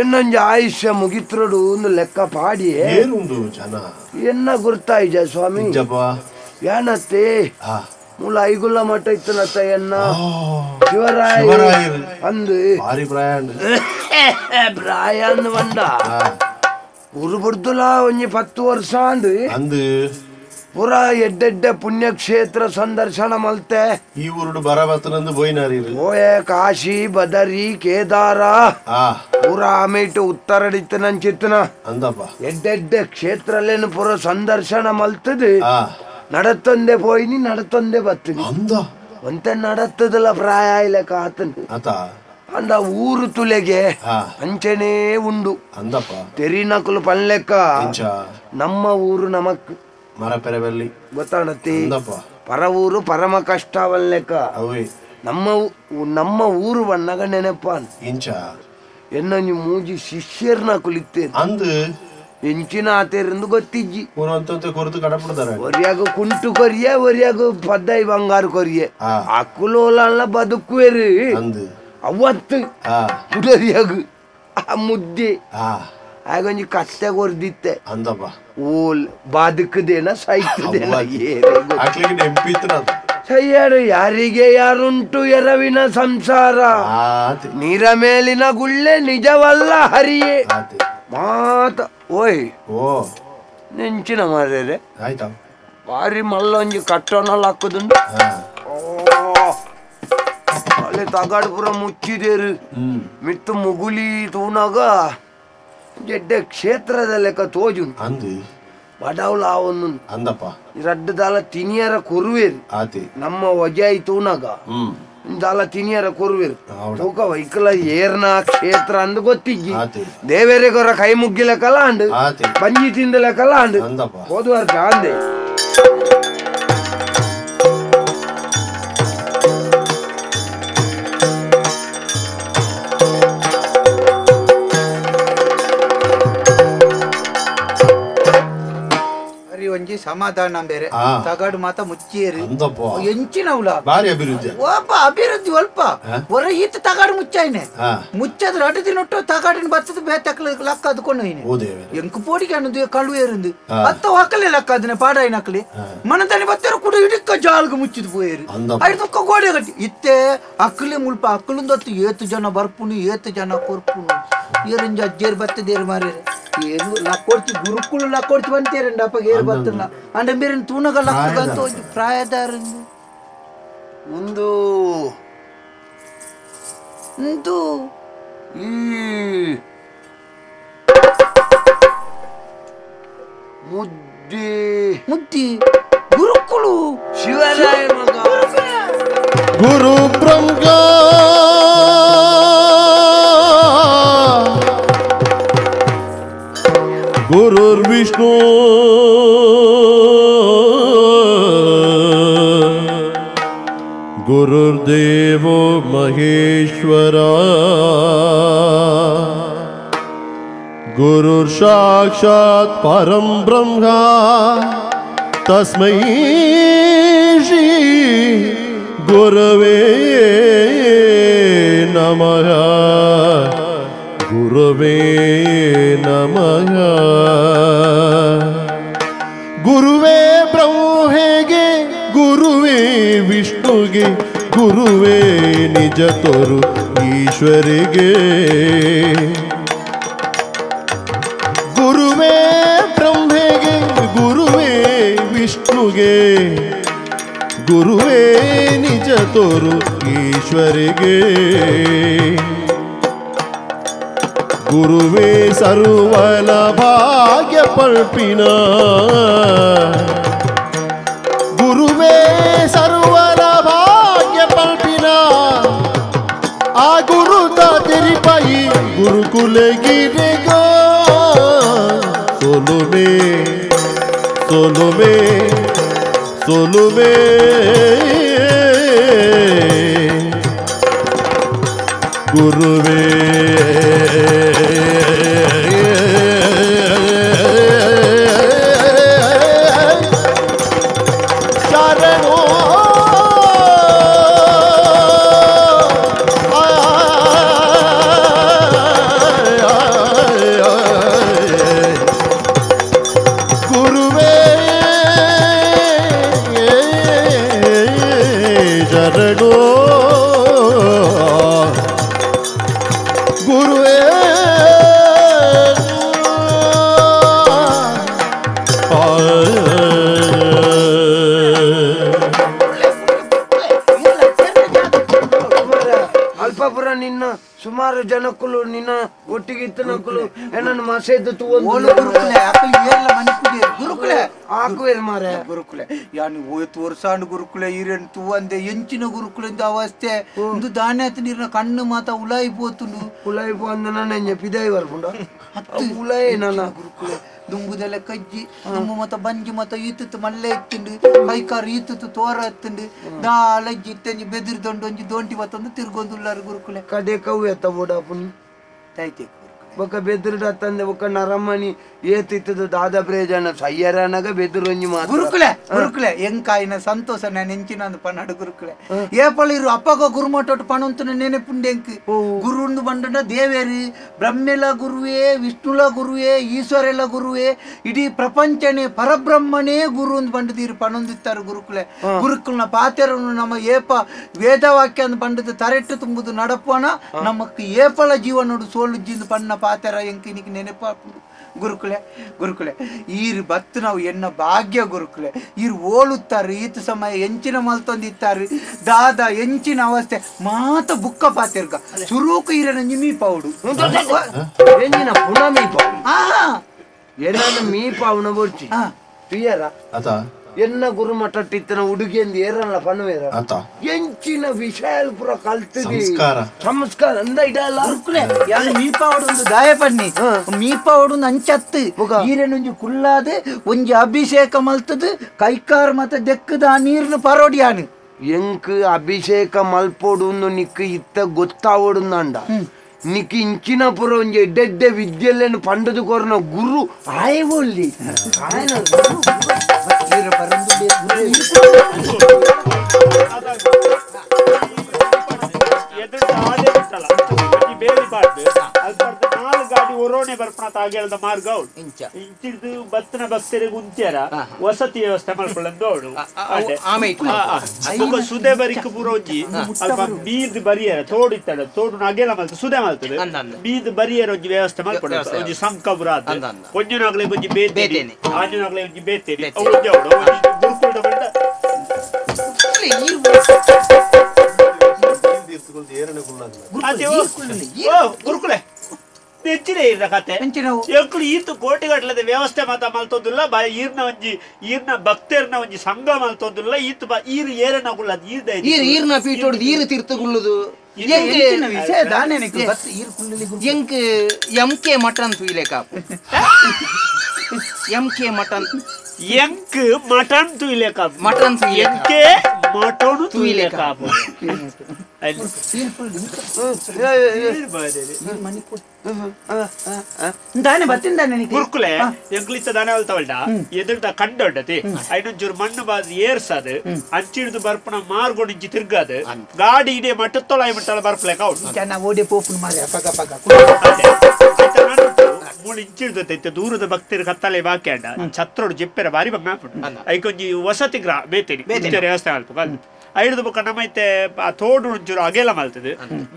ಎನ್ನಂಜ ಆಯುಷ್ಯ ಮುಗಿತ್ರೋಡು ಒಂದು ಲೆಕ್ಕ ಪಾಡಿ ಜನ ಎನ್ನ ಗುರ್ತಾಯಿಜ ಸ್ವಾಮಿ ಏನತ್ತೆ ಮೂಲ ಐಗುಲ್ಲ ಮಠ ಇತ್ತನತ್ತ ಎನ್ನ ಶಿವರಾಯ ಅಂದು ಪ್ರಾಯ ಬಂದ ಊರು ಬಿಡ್ದುಲ ಒಂಜಿ 10 ವರ್ಷ ಅಂದು ಪುರ ಎಡ್ಡೆಡ್ಡೆ ಪುಣ್ಯಕ್ಷೇತ್ರ ಸಂದರ್ಶನ ಮಲ್ತೆ ಈ ಊರುಡು ಬರಬತ್ತನಂದು ಬೋಯ್ನಾರಿ ಓಯೆ ಕಾಶಿ ಬದರಿ ಕೇದಾರ ಪೂರ ಆಮೇಟು ಉತ್ತರಡಿತ ನಂಚಿತ್ತನ ಅಂದಪ್ಪ ಎಡ್ಡೆಡ್ಡೆ ಕ್ಷೇತ್ರಲ್ಲೇನು ಪುರ ಸಂದರ್ಶನ ಮಲ್ತದು ನಡತ್ತೊಂದೆ ಪೋಯ್ನಿ ನಡತ್ತೊಂದೆ ಬತ್ತೀನಿ ಒಂತೆ ನಡತ್ತದಲ್ಲ ಪ್ರಾಯ ಇಲ್ಲ ಕಾತನ್ ಅಂದ ಊರು ತುಲೆಗೆ ಅಂಚೆನೇ ಉಂಡು ಅಂದಪ್ಪ ತೆರಿನಕಲು ಪನ್ಲೆಕ್ಕ ನಮ್ಮ ಊರು ನಮಕ್ ಮರಪೆರಬಲ್ಲಿ ಗೊತ್ತಾಣತಿ ಪರ ಊರು ಪರಮ ಕಷ್ಟವಲ್ಲೆಕ್ಕ ನಮ್ಮ ಊರು ಬಣ್ಣಗ ನೆನಪ ಇಂಚ ಎನ್ನ ನೀವು ಮೂಜಿ ಶಿಷ್ಯರ್ನ ಕುಲಿತೇನೆ ಅಂದು ಎಂಚಿನ ಆತೇರಿಂದ ಗೊತ್ತಿಜ್ಜಿ ಕೊರತು ಕಡಪಡ್ತಾರೆ ಒರಿಯಾಗ ಕುಂಟು ಕೊರಿಯೆ ಒರಿಯಾಗ ಪದ್ದೈ ಬಂಗಾರ ಕೊರಿಯೆ ಅಕ್ಕುಲೋಲ ಬದುಕುವೇರು ಅವತ್ತು ಕುಡರಿಯಾಗ ಆ ಮುದ್ದೆ ಆಗೊಂಜಿ ಕತ್ತೆ ಕೊರ್ದಿತ್ತೆ ಅಂದಪ್ಪ ಓಲ್ ಬಾದಕದೇನ ಸಾಯ್ತದೇನ ಸಯ್ಯಾಡು ಯಾರಿಗೆ ಯಾರುಂಟು ಎರವಿನ ಸಂಸಾರ ನೀರ ಮೇಲಿನ ಗುಳ್ಳೆ ನಿಜವಲ್ಲ ಹರಿಯೇ ಮಾತ ಓಯ್ ನೆಂಚಿನ ಮಾರ್ರೆ ಆಯ್ತಾ ಬಾರಿ ಮಲ್ಲೊಂಜಿ ಕಟ್ಟೋನಲ್ಲಿ ಹಾಕುದುಂಡು ಅಲ್ಲಿ ತಗಾಡ್ಪುರ ಮುಚ್ಚಿದೇರು ಮಿತ್ತು ಮುಗುಲಿ ತೂನಾಗ ಜಡ್ಡೆ ಕ್ಷೇತ್ರದ ಲೆಕ್ಕ ತೋಜು ಅಂದು ಬಡವಲ ಅವನು ಅಂದಪ್ಪ ರಡ್ಡು ದಾಲ ತಿನಿಯರ ಕೊರುವೇರು ನಮ್ಮ ವಜಾಯಿ ತೂನಾಗ ದಾಲ ತಿನಿಯರ ಕೊರುವೇರು ತೂಕ ವೈಕಲ ಏರ್ನ ಕ್ಷೇತ್ರ ಅಂದು ಗೊತ್ತಿಜ್ಜಿ ದೇವೇರೆ ಗೊರ ಕೈ ಮುಗ್ಗಿಲ ಕಲ ಅಂಡು ಬಂಜಿ ತಿಂದಲ ಕಲ ಅಂಡು ಹೋದ ವರ್ಷ ಅಂದೆ ಒಂಜಿ ಸಮಾಧಾನ ಬೇರೆ ತಗಡು ಮಾತ ಮುಚ್ಚೇರಿ ಎಂಚಿನವುಲ ಬಾರಿ ಅಭಿವೃದ್ಧಿ ಒಬ್ಬ ಅಭಿವೃದ್ಧಿ ಅಲ್ಪ ಹೊರ ಈತ ತಗಾಡು ಮುಚ್ಚಾಯ್ನೆ ಮುಚ್ಚದ್ರ ಅಟದಿನೊಟ್ಟು ತಗಾಡಿನ ಬತ್ತದ ಬೇತಕ್ಲ ಲಕ್ಕ ಅದ್ಕೊಂಡು ಎಂಕು ಪೋಡಿಗೆ ಅನ್ನೋದು ಕಳುವೇರಿಂದು ಅತ್ತ ಹಾಕಲೇ ಲಕ್ಕ ಅದನ್ನ ಪಾಡಾಯಿ ನಕಲಿ ಮನದಲ್ಲಿ ಬತ್ತಾರ ಕೂಡ ಇಡಕ್ಕ ಜಾಲ್ಗ ಮುಚ್ಚಿದ್ ಪೋಯೇರಿ ಐದಕ್ಕ ಗೋಡೆ ಗಟ್ಟಿ ಇತ್ತೆ ಅಕ್ಕಲಿ ಮುಲ್ಪ ಅಕ್ಕಲಿಂದತ್ತು ಏತು ಜನ ಬರ್ಪುನು ಏತು ಜನ ಕೊರ್ಪುನು ಏರಿಂಜ ಅಜ್ಜೇರ್ ಬತ್ತದೇರು ಮಾರೇರಿ ಏನು ಲಕ್ಕೊಡ್ತಿ ಗುರುಕುಳು ಲಕ್ಕೊಡ್ತಿ ಬಂತೇರಂಡ ಅಪ್ಪಗೆ ಏರು ಬತ್ತಲ್ಲ ಅಂಡ ಬೇರೆ ತೂನಗ ಲಕ್ಕಂತ ಪ್ರಾಯದಾರಂದು ಒಂದು ಒಂದು ಈ ಮುದ್ದೆ ಮುದ್ದಿ ಗುರುಕುಳು ಶಿವರಾಯ ಮಗ ಗುರು ಬ್ರಹ್ಮ ಗುರುರ್ವಿಷ್ಣು ಗುರುರ್ದೇವೋ ಮಹೇಶ್ವರ ಗುರುರ್ ಸಾಕ್ಷಾತ್ ಪರಂ ಬ್ರಹ್ಮ ತಸ್ಮೈ ಶ್ರೀ ಗುರವೇ ನಮಃ ಗುರವೇ ನಮಃ ಗುರುವೇ ಬ್ರಹ್ಮೆಗೆ ಗುರುವೇ ವಿಷ್ಣುಗೆ ಗುರುವೇ ನಿಜ ತೋರು ಈಶ್ವರಿಗೆ ಗುರುವೇ ಬ್ರಹ್ಮೆಗೆ ಗುರುವೇ ವಿಷ್ಣುಗೆ ಗುರುವೇ ನಿಜ ತೋರು ಈಶ್ವರಿಗೆ ಗುರುವೇ ಸರ್ವಲ ಭಾಗ್ಯ ಪಲ್ಪಿನ ಗುರುವೇ ಸರ್ವಲ ಭಾಗ್ಯ ಪಲ್ಪಿನ ಆ ಗುರುತ ತಿರುಪಾಯಿ ಗುರುಕುಲ ಗಿರಿಗೋ ಸೋಲುಮೆ ಸೋಲುಮೆ ಸೋಲುಮೆ ಗುರುವೇ ಶರಣೋ ಪುರ ನಿನ್ನ ಸುಮಾರು ಜನಕ್ಕಲು ನಿನ್ನ ಒಟ್ಟಿಗೆ ಇತ್ತನಕ್ಕಲು ಏನನ್ನು ಮಸೇದು ಗುರುಕುಲೆ ಹಾಕುವೆ ಮಾರೆ ಗುರುಕುಲೆ ಯಾನು ಹೋಯ್ತು ವರ್ಷಾಂಡು ಗುರುಕುಲೆ ಈರೆನ್ ತೂವಂದೆ ಎಂಚಿನ ಗುರುಕುಲೆಂದ ಅವಸ್ಥೆ ಒಂದು ಧಾನ್ಯ ನೀರಿನ ಕಣ್ಣು ಮಾತ ಉಲಾಯಿ ಪೋತುಂಡು ಉಲಾಯಿ ಪೋಂದ ನನ್ನ ಪಿದಾಯಿ ಬರ್ಪುಂಡ ಉಲಾಯಿ ನನ್ನ ಗುರುಕುಲೆ ದುಂಬುದೆಲ್ಲ ಕಜ್ಜಿ ದುಂಬು ಮತ ಬಂಜಿ ಮತ ಈತತ್ತು ಮಲ್ಲೆ ಎತ್ತುಂಡು ಕೈಕಾರು ಈತತ್ತು ತೋರ ಎತ್ತುಂಡು ದಾಲಜ್ಜಿ ಇತ್ತಂಜಿ ಬೆದಿರ್ದೊಂಡು ಒಂಜಿ ದೊಂಟಿ ಮತ್ತೊಂದು ತಿರ್ಗೊಂದುಲ್ಲಾರು ಗುರುಕುಲೆ ಕಡೆ ಕವು ಎತ್ತ ಬೋಡಾಪುನಿ ತಾಯ್ತಿ ಬೊಕ್ಕ ಬೆದುರುಡ ತಂದೆ ಬೊಕ್ಕ ನರಮ್ಮನಿ ಏತಿತ್ತದು ದಾದ ಪ್ರಯೋಜನ ಸಯ್ಯರನಗ ಬೆದುರು ಒಂಜಿ ಮಾತು ಗುರುಕುಲೆ ಗುರುಕುಲೆ ಎಂಕಾಯಿನ ಸಂತೋಷ ನಾನು ಎಂಚಿನ ಪನ್ನಡು ಗುರುಕುಲೆ ಏಪಳಿರು ಅಪ್ಪಗ ಗುರುಮಠೋಟು ಪಣಂತು ನೆನೆಪುಂಡೆ ಎಂಕ್ ಗುರುಂಡು ಬಂಡ ದೇವೇರು ಬ್ರಹ್ಮೆಲ ಗುರುವೇ ವಿಷ್ಣುಲ ಗುರುವೇ ಈಶ್ವರೆಲ ಗುರುವೇ ಇಡೀ ಪ್ರಪಂಚನೇ ಪರಬ್ರಹ್ಮನೇ ಗುರು ಅಂದ್ ಬಂಡದೀರು ಪಣೊಂದಿತ್ತಾರೆ ಗುರುಕುಲೆ ಗುರುಕುಲ್ನ ಪಾತೆರನ್ನು ನಮ್ಮ ಏಪ ವೇದವಾಕ್ಯ ಅಂದ್ ಬಂಡದ ತರೆಟ್ಟು ತುಂಬುದು ನಡಪೋಣ ನಮಕ್ ಏಪಳ ಜೀವನೋಡು ಸೋಲುಜ್ಜಿಂದು ಪಣ್ಣ ಪಾತೆರ ಎಂಕಿನಿಗೆ ನೆನಪ ಗುರುಕುಲೆ ಗುರುಕುಲೆ ಈರು ಬತ್ತು ನಾವು ಎನ್ನ ಭಾಗ್ಯ ಗುರುಕುಲೆ ಈರು ಓಳುತ್ತಾರೆ ಈತ ಸಮಯ ಎಂಚಿನ ಮಲ್ತೊಂದಿತ್ತಾರೆ ದಾದ ಎಂಚಿನ ಅವಸ್ಥೆ ಮಾತ ಬುಕ್ಕ ಪಾತಿರ್ಗ ಸುರೂಕು ಈರನ ಮೀ ಪೌಡು ಎಂಜಿನ ಪುಣ ಮೀಪಾವು ಏನನ್ನ ಮೀಪಾವುನ ಬೋರ್ಚಿ ತುಯ್ಯರ ಎನ್ನ ಗುರುಮಠಟ್ಟಿತ್ತನ ಹುಡುಗಿಯಂದು ಏರಲ್ಲ ಪಣವೇರ ಎಂಚಿನ ವಿಷಯ ಪುರ ಕಲ್ತಿದಿ ಸಂಸ್ಕಾರ ಅಂದ ಇಡಲ್ಲ ಯಾನು ಮೀಪಾವಡು ಒಂದು ದಾಯ ಪಣ್ಣಿ ಮೀಪಾವಡು ಅಂಚತ್ತು ಈರೇನೊಂಜಿ ಕುಲ್ಲಾದ ಒಂಜಿ ಅಭಿಷೇಕ ಮಲ್ತದು ಕೈಕಾರ್ ಮತ ದೆಕ್ಕದ ಆ ನೀರ್ನ ಪರೋಡಿಯಾನು ಎಂಕ್ ಅಭಿಷೇಕ ಮಲ್ಪೋಡು ನಿಕ್ ಇತ್ತ ಗೊತ್ತಾವಡು ಅಂಡ ನಿಕ್ ಇಂಚಿನ ಪುರ ಒಂಜಿ ಎಡ್ಡೆಡ್ಡೆ ವಿದ್ಯೆಲ್ಲೇನು ಪಂಡದು ಕೊರನ ಗುರು ಆಯ್ವೊಲ್ಲಿ ಒರೋಣೆ ಬರ್ಪಣತ ಆಗೇಳ್ದ ಮಾರ್ಗ ಅವಳು ಇಂಚಿಡ್ದು ಬತ್ತನ ಭಕ್ತರಿಗೆ ಉಂತ್ಯಾರ ವಸತಿ ವ್ಯವಸ್ಥೆ ಮಾಡ್ಕೊಳ್ಳಂದು ಅವಳು ಸುದೆ ಬರಿಕ ಪೂರ ಒಂಜಿ ಅಲ್ಪ ಬೀದ್ ಬರಿಯರ ತೋಡು ಇತ್ತಾಡ ತೋಡು ನಗೆಲ ಮಲ್ತ ಸುದೆ ಮಲ್ತದೆ ಬೀದ್ ಬರಿಯರ ಒಂಜಿ ವ್ಯವಸ್ಥೆ ಮಾಡ್ಕೊಡ ಒಂಜಿ ಸಂಕಬುರ ಒಂಜಿನಾಗ್ಲೆ ಒಂಜಿ ಬೇತೇನೆ ಆಂಜಿನಾಗ್ಲೆ ಒಂಜಿ ಬೇತೇನೆ ಅವಳು ಗುರುಕುಲ ಬಂದ ಗುರುಕುಲೆ ಹೆಚ್ಚಿನ ಇರ ಕತೆ ಎಂಕುಲು ಈತು ಕೋಟಿಗಟ್ಲದ ವ್ಯವಸ್ಥೆ ಮಾತ ಮಲ್ತೋದಿಲ್ಲ ಈರ್ನ ಒಂಜಿ ಈರ್ನ ಭಕ್ತರ್ನ ಒಂಜಿ ಸಂಘ ಮಲ್ತೋದಿಲ್ಲ ಈತು ಈರು ಏರನ ಗುಳ್ಳದ ಈರ್ನ ಪೀಟೋಡ್ ಈರು ತೀರ್ಥಗುಳ್ಳದು ಎಂಕ್ ಎಂಕೆ ಮಟನ್ ತುಯಿಲೆ ಕಾಪು ಎಂಕೆ ಮಟನ್ ಎಂಕ್ ಮಟನ್ ತುಯಿಲೆ ಕಾಪು ಮಟನ್ ಎಂಕೆ ಮಟನ್ ತುಯಿಲೆ ಕಾಪು ಗುರುಕುಲೆ ಎಂಕ್ಲಿತ್ತ ದಾನೆ ಹೊಲ್ತವಲ್ಡ ಎದುರ್ದ ಕಂಡೊಡ್ಡತಿ ಐನೊಂಚೂರು ಮಣ್ಣು ಬಾದಿ ಏರ್ಸದು ಅಂಚಿಡ್ದು ಬರ್ಪಣ ಮಾರ್ಗೊಂಡಿಂಚಿ ತಿರ್ಗದು ಗಾಡಿ ಇಡೀ ಮಟ್ಟತ್ತೊಳಾಯಿ ಮಟ್ಟಲ ಬರ್ಪಲೆ ಮೂಳು ಇಂಚಿಡ್ದೈತೆ ದೂರದ ಭಕ್ತರು ಕತ್ತಲೆ ಬಾಕ್ಯಾಂಡ ಛತ್ರೋಡು ಜೆಪ್ಪೆರ ಬಾರಿ ಬಂಗ ಐಕೊಂಜಿ ವಸತಿ ಗ್ರಾ ಬೇತೇನಿ ವ್ಯವಸ್ಥೆ ಮಾಡ್ಬೇಕು ಐದು ಬುಕ್ಕ ನಮ್ಮೈತೆ ಆ ತೋಡು ಒಂಚೂರು ಅಗೆಲ ಮಲ್ತದೆ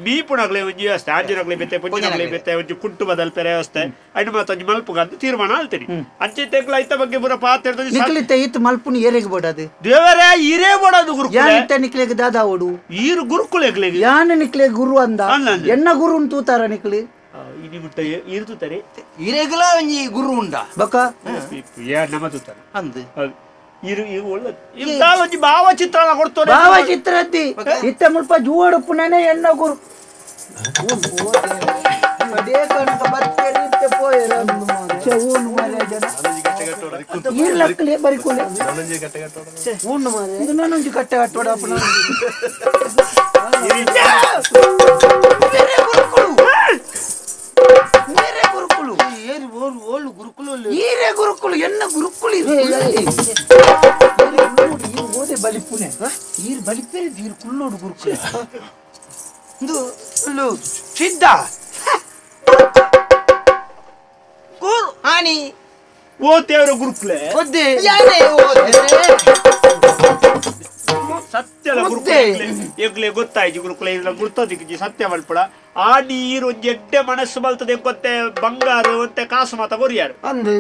ಮೀಪುಣಗ್ಲೆ ಒಂಜಿ ವ್ಯವಸ್ಥೆ ಆಂಜಿನಗ್ಲೆ ಬೆತ್ತೆ ಪುಂಜಿನಗ್ಲೆ ಬೆತ್ತೆ ಒಂಜಿ ಕುಂಟು ಬದಲ್ಪೆರೆ ವ್ಯವಸ್ಥೆ ಐದು ಮಾತೊಂಜಿ ಮಲ್ಪುಗ ಅಂತ ತೀರ್ಮಾನ ಆಲ್ತೀನಿ ಅಂಚೆ ತೆಗ್ಲ ಐತ ಬಗ್ಗೆ ಪೂರ ಪಾತ್ರ ಮಲ್ಪುನಿ ಏರೆಗೆ ಬೋಡದು ದೇವರೇ ಈರೇ ಬೋಡದು ಗುರುಕುಲೆ ನಿಕ್ಲೆಗೆ ದಾದಾ ಓಡು ಈರು ಗುರುಕುಲೆಗ್ಲೆ ಯಾನ ನಿಕ್ಲೆ ಗುರು ಅಂದ ಎನ್ನ ಗುರು ತೂತಾರ ನಿಕ್ಲಿ ಇನಿ ಮುಟ್ಟ ಇರ್ತುತ್ತಾರೆ ಈರೆಗಲ ಒಂಜಿ ಗುರು ಉಂಡ ಬಕ ನಮ್ಮ ತೂತಾರೆ ಅಂದ್ ಒಂಜಿ ಭಾವಚಿತ್ರಣ ಕೊಡ್ತಾರೆ ಭಾವಚಿತ್ರದ್ದಿ ಇತ್ತ ಮುಲ್ಪ ಜೂಡು ಪುನನೆ ಎನ್ನ ಗುರು ಬರಿಕೊಲೆ ನಾನೊಂಜಿ ಕಟ್ಟೆ ಕಟ್ಟೋಡ ಗುರುಕುಲು ಎನ್ನ ಗುರುಕುಲು ಓದೆ ಬಲಿಪುನೆ ಈರ್ ಬಲಿಪೇರಿ ಈರ್ ಕುಳ್ಳೋಡು ಗುರುಕುಲು ಸಿದ್ಧ ಆನಿ ಓ ದೇವರ ಗುರುಕುಲೆ ಸತ್ಯಲ ಗುರುಕುಲ ಗೊತ್ತಾಯ್ತು ಗುರುಕುಲ ಇಲ್ಲ ಗುರ್ತದಿಕ್ಕಿ ಸತ್ಯ ಮಲ್ಪಡ ಆ ನೀರು ಒಂಜಿ ಎಡ್ಡೆ ಮನಸ್ಸು ಬಲ್ತದೆ ಗೊತ್ತೆ ಬಂಗಾರ ಒಂತೆ ಕಾಸು ಮಾತ ಕೊರಿಯಾರು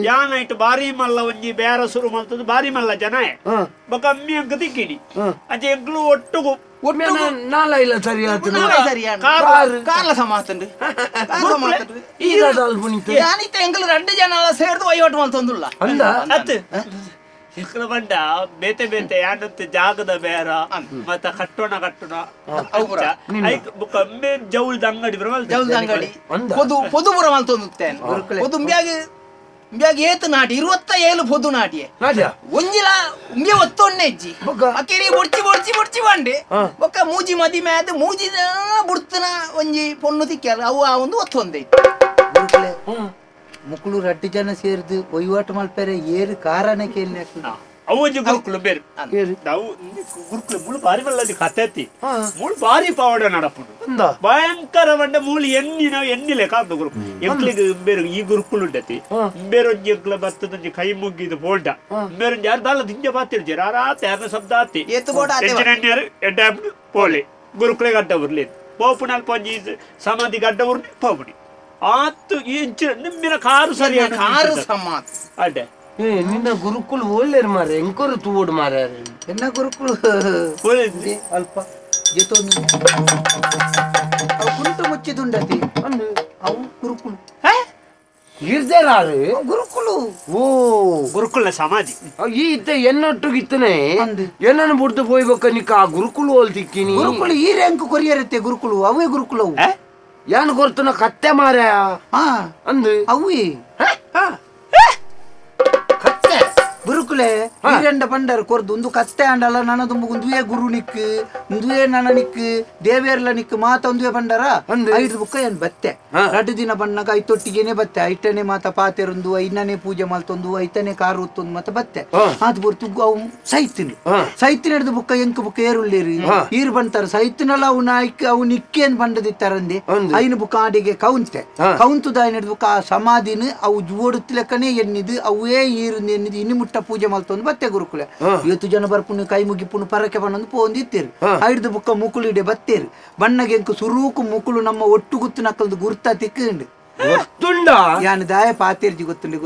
ಯಾನೈಟ್ ಬಾರಿ ಮಲ್ಲ ಒಂಜಿ ಬೇರ ಸುರು ಮಲ್ತದ ಬಾರಿ ಮಲ್ಲ ಜನ ಕಮ್ಮಿ ಅಂಕ ತಿಕ್ಕಿಡಿ ಅಂಚೆ ಎಗ್ಲು ಒಟ್ಟುಗು ನಾಲ ಇಲ್ಲ ಸರಿ ಕಾರ್ಲ ಸಮಾತಂಡು ಯಾನಿತ್ತ ಎಂಕಲ್ 2 ಜನ ಸೇರ್ದು ವಹಿವಾಟು ಮಾಡ್ತಂದುಲ್ಲ ಅತ್ ಇಕ್ಲ ಬಂಡ ಬೇತೆ ಬೇತೆ ಯಾನತ್ತೆ ಜಾಗದ ಬೇರ ಮತ್ತ ಕಟ್ಟೋಣ ಕಮ್ಮೆ ಜೌಲ್ದ ಅಂಗಡಿ ಅಂಗಡಿ ಪೊದುಪುರ ಮಲ್ತೊಂದುತ್ತೇನೆ ಪೊದು ಮ್ಯಾಗ ಏತು ನಾಟಿ 27 ಪೊದು ನಾಟಿಯೇ ಒಂಜಿಲ ಉಂಗೆ ಒತ್ತೊಣ್ಣೆಜ್ಜಿ ಅಕ್ಕಿರಿ ಬುಡ್ಚಿ ಬಂಡೆ ಬೊಕ್ಕ ಮೂಜಿ ಮದಿ ಮ್ಯಾದ ಮೂಜಿ ಬುಡ್ತನ ಒಂಜಿ ಪೊಣ್ಣು ತಿಕ್ಕ್ಯಾರ ಅವು ಆ ಒಂದು ಒತ್ತೊಂದೈತಿ ಮುಕ್ಕಳು 2 ಜನ ಸೇರಿದು ವಹಿವಾಟು ಮಲ್ಪೇರೆ ಏರು ಕಾರಣ ಕೇಳಿ ಅವಜಿ ಗುರುಕುಲು ಬೇರೆ ನಾವು ಗುರುಕುಲು ಮುಳು ಬಾರಿ ಮಲ್ಲದಿ ಕತೆತಿ ಮುಳು ಬಾರಿ ಪಾವಡ ನಡಪುಂಡು ಭಯಂಕರ ಬಂಡ ಮೂಳು ಎಣ್ಣಿಲೆ ಕಾದು ಗುರುಕು ಎಂಕ್ಲಿಗೆ ಬೇರೆ ಈ ಗುರುಕುಲು ಉಂಡತಿ ಬೇರೆ ಒಂಜಿ ಎಂಕ್ಲ ಬರ್ತದ ಕೈ ಮುಗಿದು ಬೋಲ್ಡ ಬೇರೆ ಒಂಜಿ ಯಾರು ದಾಲ ದಿಂಜ ಬಾತಿರ್ಜಿ ರಾತೆ ಅದ ಶಬ್ದ ಆತಿ ಎಂಜಿನೆಣ್ಣರು ಎಡ್ಡಾಬ್ಡು ಪೋಲೆ ಗುರುಕುಲೆ ಗಡ್ಡ ಬರ್ಲಿ ಪೋಪುನಲ್ಲಿ ಪಂಜಿ ಸಮಾಧಿ ಗಡ್ಡ ಉರ್ನಿ ಪೋಪುಡಿ ಆತು ಇಂಚ ನಿಮ್ಮಿನ ಕಾರು ಸರಿಯಾಗಿ ಕಾರು ಸಮಾತ್ ಅಡ್ಡೆ ನಿನ್ನ ಗುರುಕುಲ್ ಒಳ್ಳೆರು ಮಾರ ಎಂಕರು ತೂಡು ಮಾರ ಎನ್ನ ಗುರುಕುಲು ಅಲ್ಪ ಜೇತೋನು ಅವು ಕುಂಟು ಮುಚ್ಚಿದುಂಡತಿ ಅವು ಗುರುಕುಲು ಇರ್ದೇರಾರು ಗುರುಕುಲು ಓ ಗುರುಕುಲ ಸಮಾಧಿ ಈ ಇತ್ತ ಎನ್ನೊಟ್ಟುಗಿತ್ತನೆ ಎನ್ನನ್ನು ಬಿಡ್ದು ಹೋಯ್ಬೇಕ ನಿಕ್ಕ ಆ ಗುರುಕುಲು ಹೋಲ್ ತಿಕ್ಕಿನಿ ಗುರುಕುಲು ಈ ರ್ಯಾಂಕ್ ಕೊರಿಯರತ್ತೆ ಗುರುಕುಲು ಅವೇ ಗುರುಕುಲವು ಯಾನ್ ಗೊರ್ತನ ಕತ್ತೆ ಮಾರ ಅಂದು ಅವು ಗುರುಕುಲೆ ಈರೆಂಡ ಪಂಡರ್ ಕೊರ್ದು ಒಂದು ಕತ್ತೆ ಅಂಡಲ್ಲ ನನ್ನ ತುಂಬು ಒಂದುವೇ ಗುರು ನಿಕ್ ಒಂದುವೇ ನನ್ನ ನಿಕ್ ದೇವೇರ್ಲ ನಿಕ್ ಮಾತ ಒಂದುವೇ ಪಂಡರ ಐದು ಬುಕ್ಕ ಏನ್ ಬತ್ತೆ 2 ದಿನ ಬಣ್ಣಗ ಐತೊಟ್ಟಿಗೆನೆ ಬತ್ತೆ ಐಟನೆ ಮಾತ ಪಾತೆರೊಂದು ಐನನೆ ಪೂಜೆ ಮಲ್ತೊಂದು ಐತನೆ ಕಾರು ಹೊತ್ತೊಂದು ಮತ್ತೆ ಬತ್ತೆ ಅದು ಬರ್ತು ಅವು ಸೈತಿನ ಹಿಡಿದು ಬುಕ್ಕ ಎಂಕ ಬುಕ್ಕ ಏರುಳ್ಳೇರಿ ಈರು ಬಂತಾರ ಸೈತಿನಲ್ಲ ಅವು ನಾಯ್ಕ ಅವು ನಿಕ್ಕೇನ್ ಬಂಡದಿತ್ತಾರಂದೆ ಐನು ಬುಕ್ಕ ಆಡಿಗೆ ಕೌಂತುದ ಹಿಡಿದು ಬುಕ್ಕ ಆ ಸಮಾಧಿನ ಅವು ಜೋಡುತ್ತಲೆಕ್ಕನೆ ಎನ್ನಿದು ಅವೇ ಈರು ಎನ್ನಿದು ಇನ್ನು ಮುಟ್ಟ ಪೂಜೆ ಮಲ್ತೊಂದು ಬತ್ತೆ ಗುರುಕುಲೆ 7 ಜನ ಬರ್ಪುನು ಕೈ ಮುಗಿಪುನು ಪರಕೆ ಬಣ್ಣಂದು ಪೋಂದಿತ್ತೇರಿ ಐದು ಬುಕ್ಕ ಮುಕುಳು ಇಡೆ ಬತ್ತೇರಿ ಬಣ್ಣಗೆ ಎಂಕು ಸುರೂಕು ಮುಕುಳು ನಮ್ಮ ಒಟ್ಟು ಗುತ್ತು ನಕ್ಕಲ್ದು ಗುರ್ತ ತಿಕ್ಕಂಡು ಯಾನ್ ದಾಯ ಪಾತೇರ್ಜಿ ಗೊತ್ತುಂಡು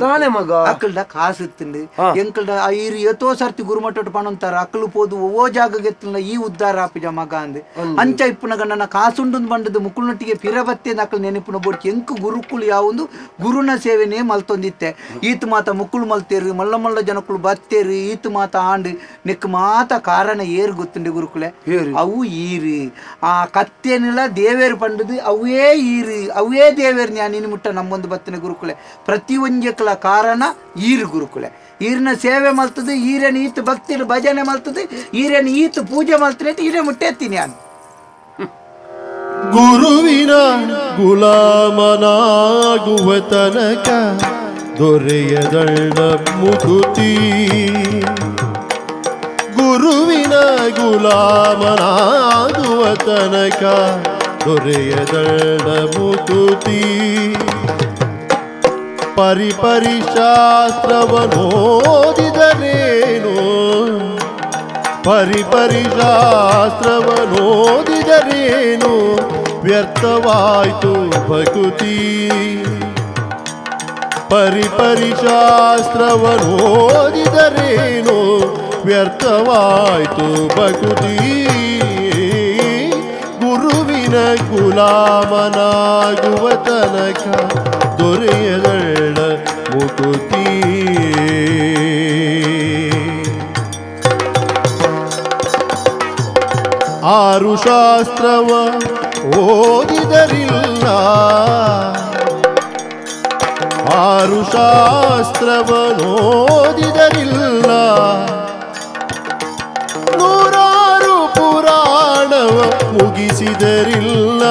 ಅಕ್ಕಲ್ಡ ಕಾಸು ಇತ್ತುಂಡು ಎಂಕಲ್ಡ ಐರು ಎತ್ತೋ ಸರ್ತಿ ಗುರುಮಟ್ಟೊಟ್ಟು ಪಣಂತಾರ ಅಕ್ಕಲು ಪೋದು ಓ ಜಾಗ ಗೆತ್ತಲ್ಲ ಈ ಉದ್ದಾರ ಆಪಿಜ ಮಗ ಅಂದೆ ಅಂಚ ಇಪ್ಪುನ ಗಂಡನ ಕಾಸುಂಡು ಬಂಡದು ಮುಕುಳ್ನೊಟ್ಟಿಗೆ ಪಿರ ಬತ್ತೆ ಅಕ್ಕಲು ನೆನಪುನ ಬೋಡ್ಕಿ ಎಂಕು ಗುರುಕುಳು ಯಾವುದು ಗುರುನ ಸೇವೆನೇ ಮಲ್ತೊಂದಿತ್ತೆ ಈತ್ ಮಾತ ಮುಕುಳು ಮಲ್ತೇರು ಮಲ್ಲ ಮಲ್ಲ ಜನಕ್ಕಳು ಬತ್ತೇರು ಈತ್ ಮಾತ ಆಂಡು ನೆಕ್ ಮಾತ ಕಾರಣ ಏರು ಗೊತ್ತುಂಡು ಗುರುಕುಲೆ ಅವು ಈರು ಆ ಕತ್ತೇನೆಲ್ಲ ದೇವೇರು ಪಂಡದು ಅವೇ ಈರು ಅವೇ ದೇವೇರು ಜ್ಞಾನಿ ಮುಟ್ಟ ನಮ್ಮೊಂದು ಬತ್ತನೆ ಗುರುಕುಲೆ ಪ್ರತಿ ಒಂಜಕ್ಕಲ ಕಾರಣ ಈರು ಗುರುಕುಲೆ ಈರಿನ ಸೇವೆ ಮಲ್ತದೆ ಈರೇನು ಈತ್ ಭಕ್ತಿ ಭಜನೆ ಮಲ್ತದೆ ಈರೇನು ಈತ್ ಪೂಜೆ ಮಲ್ತದೆ ಈರೇ ಮುಟ್ಟೆತ್ತೀನಿ ನಾನು ಗುರುವಿನ ಗುಲಾಮನಾಗುವ ತನಕ ದೊರೆಯದಳ್ಳ ಮುಕುತಿ ಗುರುವಿನ ಗುಲಾಮನಾಗುವ ತನಕ ದೊರೆಯದಳ್ಳ ಮುಕುತಿ ಪರಿಪರಿಶಾಸ್ತ್ರವನೋದಿದರೇನು ಪರಿಪರಿಶಾಸ್ತ್ರವನೋದಿದರೇನು ವ್ಯರ್ಥವಾಯ್ತು ಭಕುತಿ ಪರಿಪರಿಶಾಸ್ತ್ರವನೋದಿದರೇನು ವ್ಯರ್ಥವಾಯ್ತು ಭಕುತಿ ಗುರುವಿನ ಗುಲಾಮನಾಗುವ ತನಕ ದೊರೆಯದಳ್ಳ ಮುಕುತಿ ಆರು ಶಾಸ್ತ್ರವ ಓದಿದರಿಲ್ಲ ಆರು ಶಾಸ್ತ್ರವನೋದಿದರಿಲ್ಲ ನೂರಾರು ಪುರಾಣವ ಮುಗಿಸಿದರಿಲ್ಲ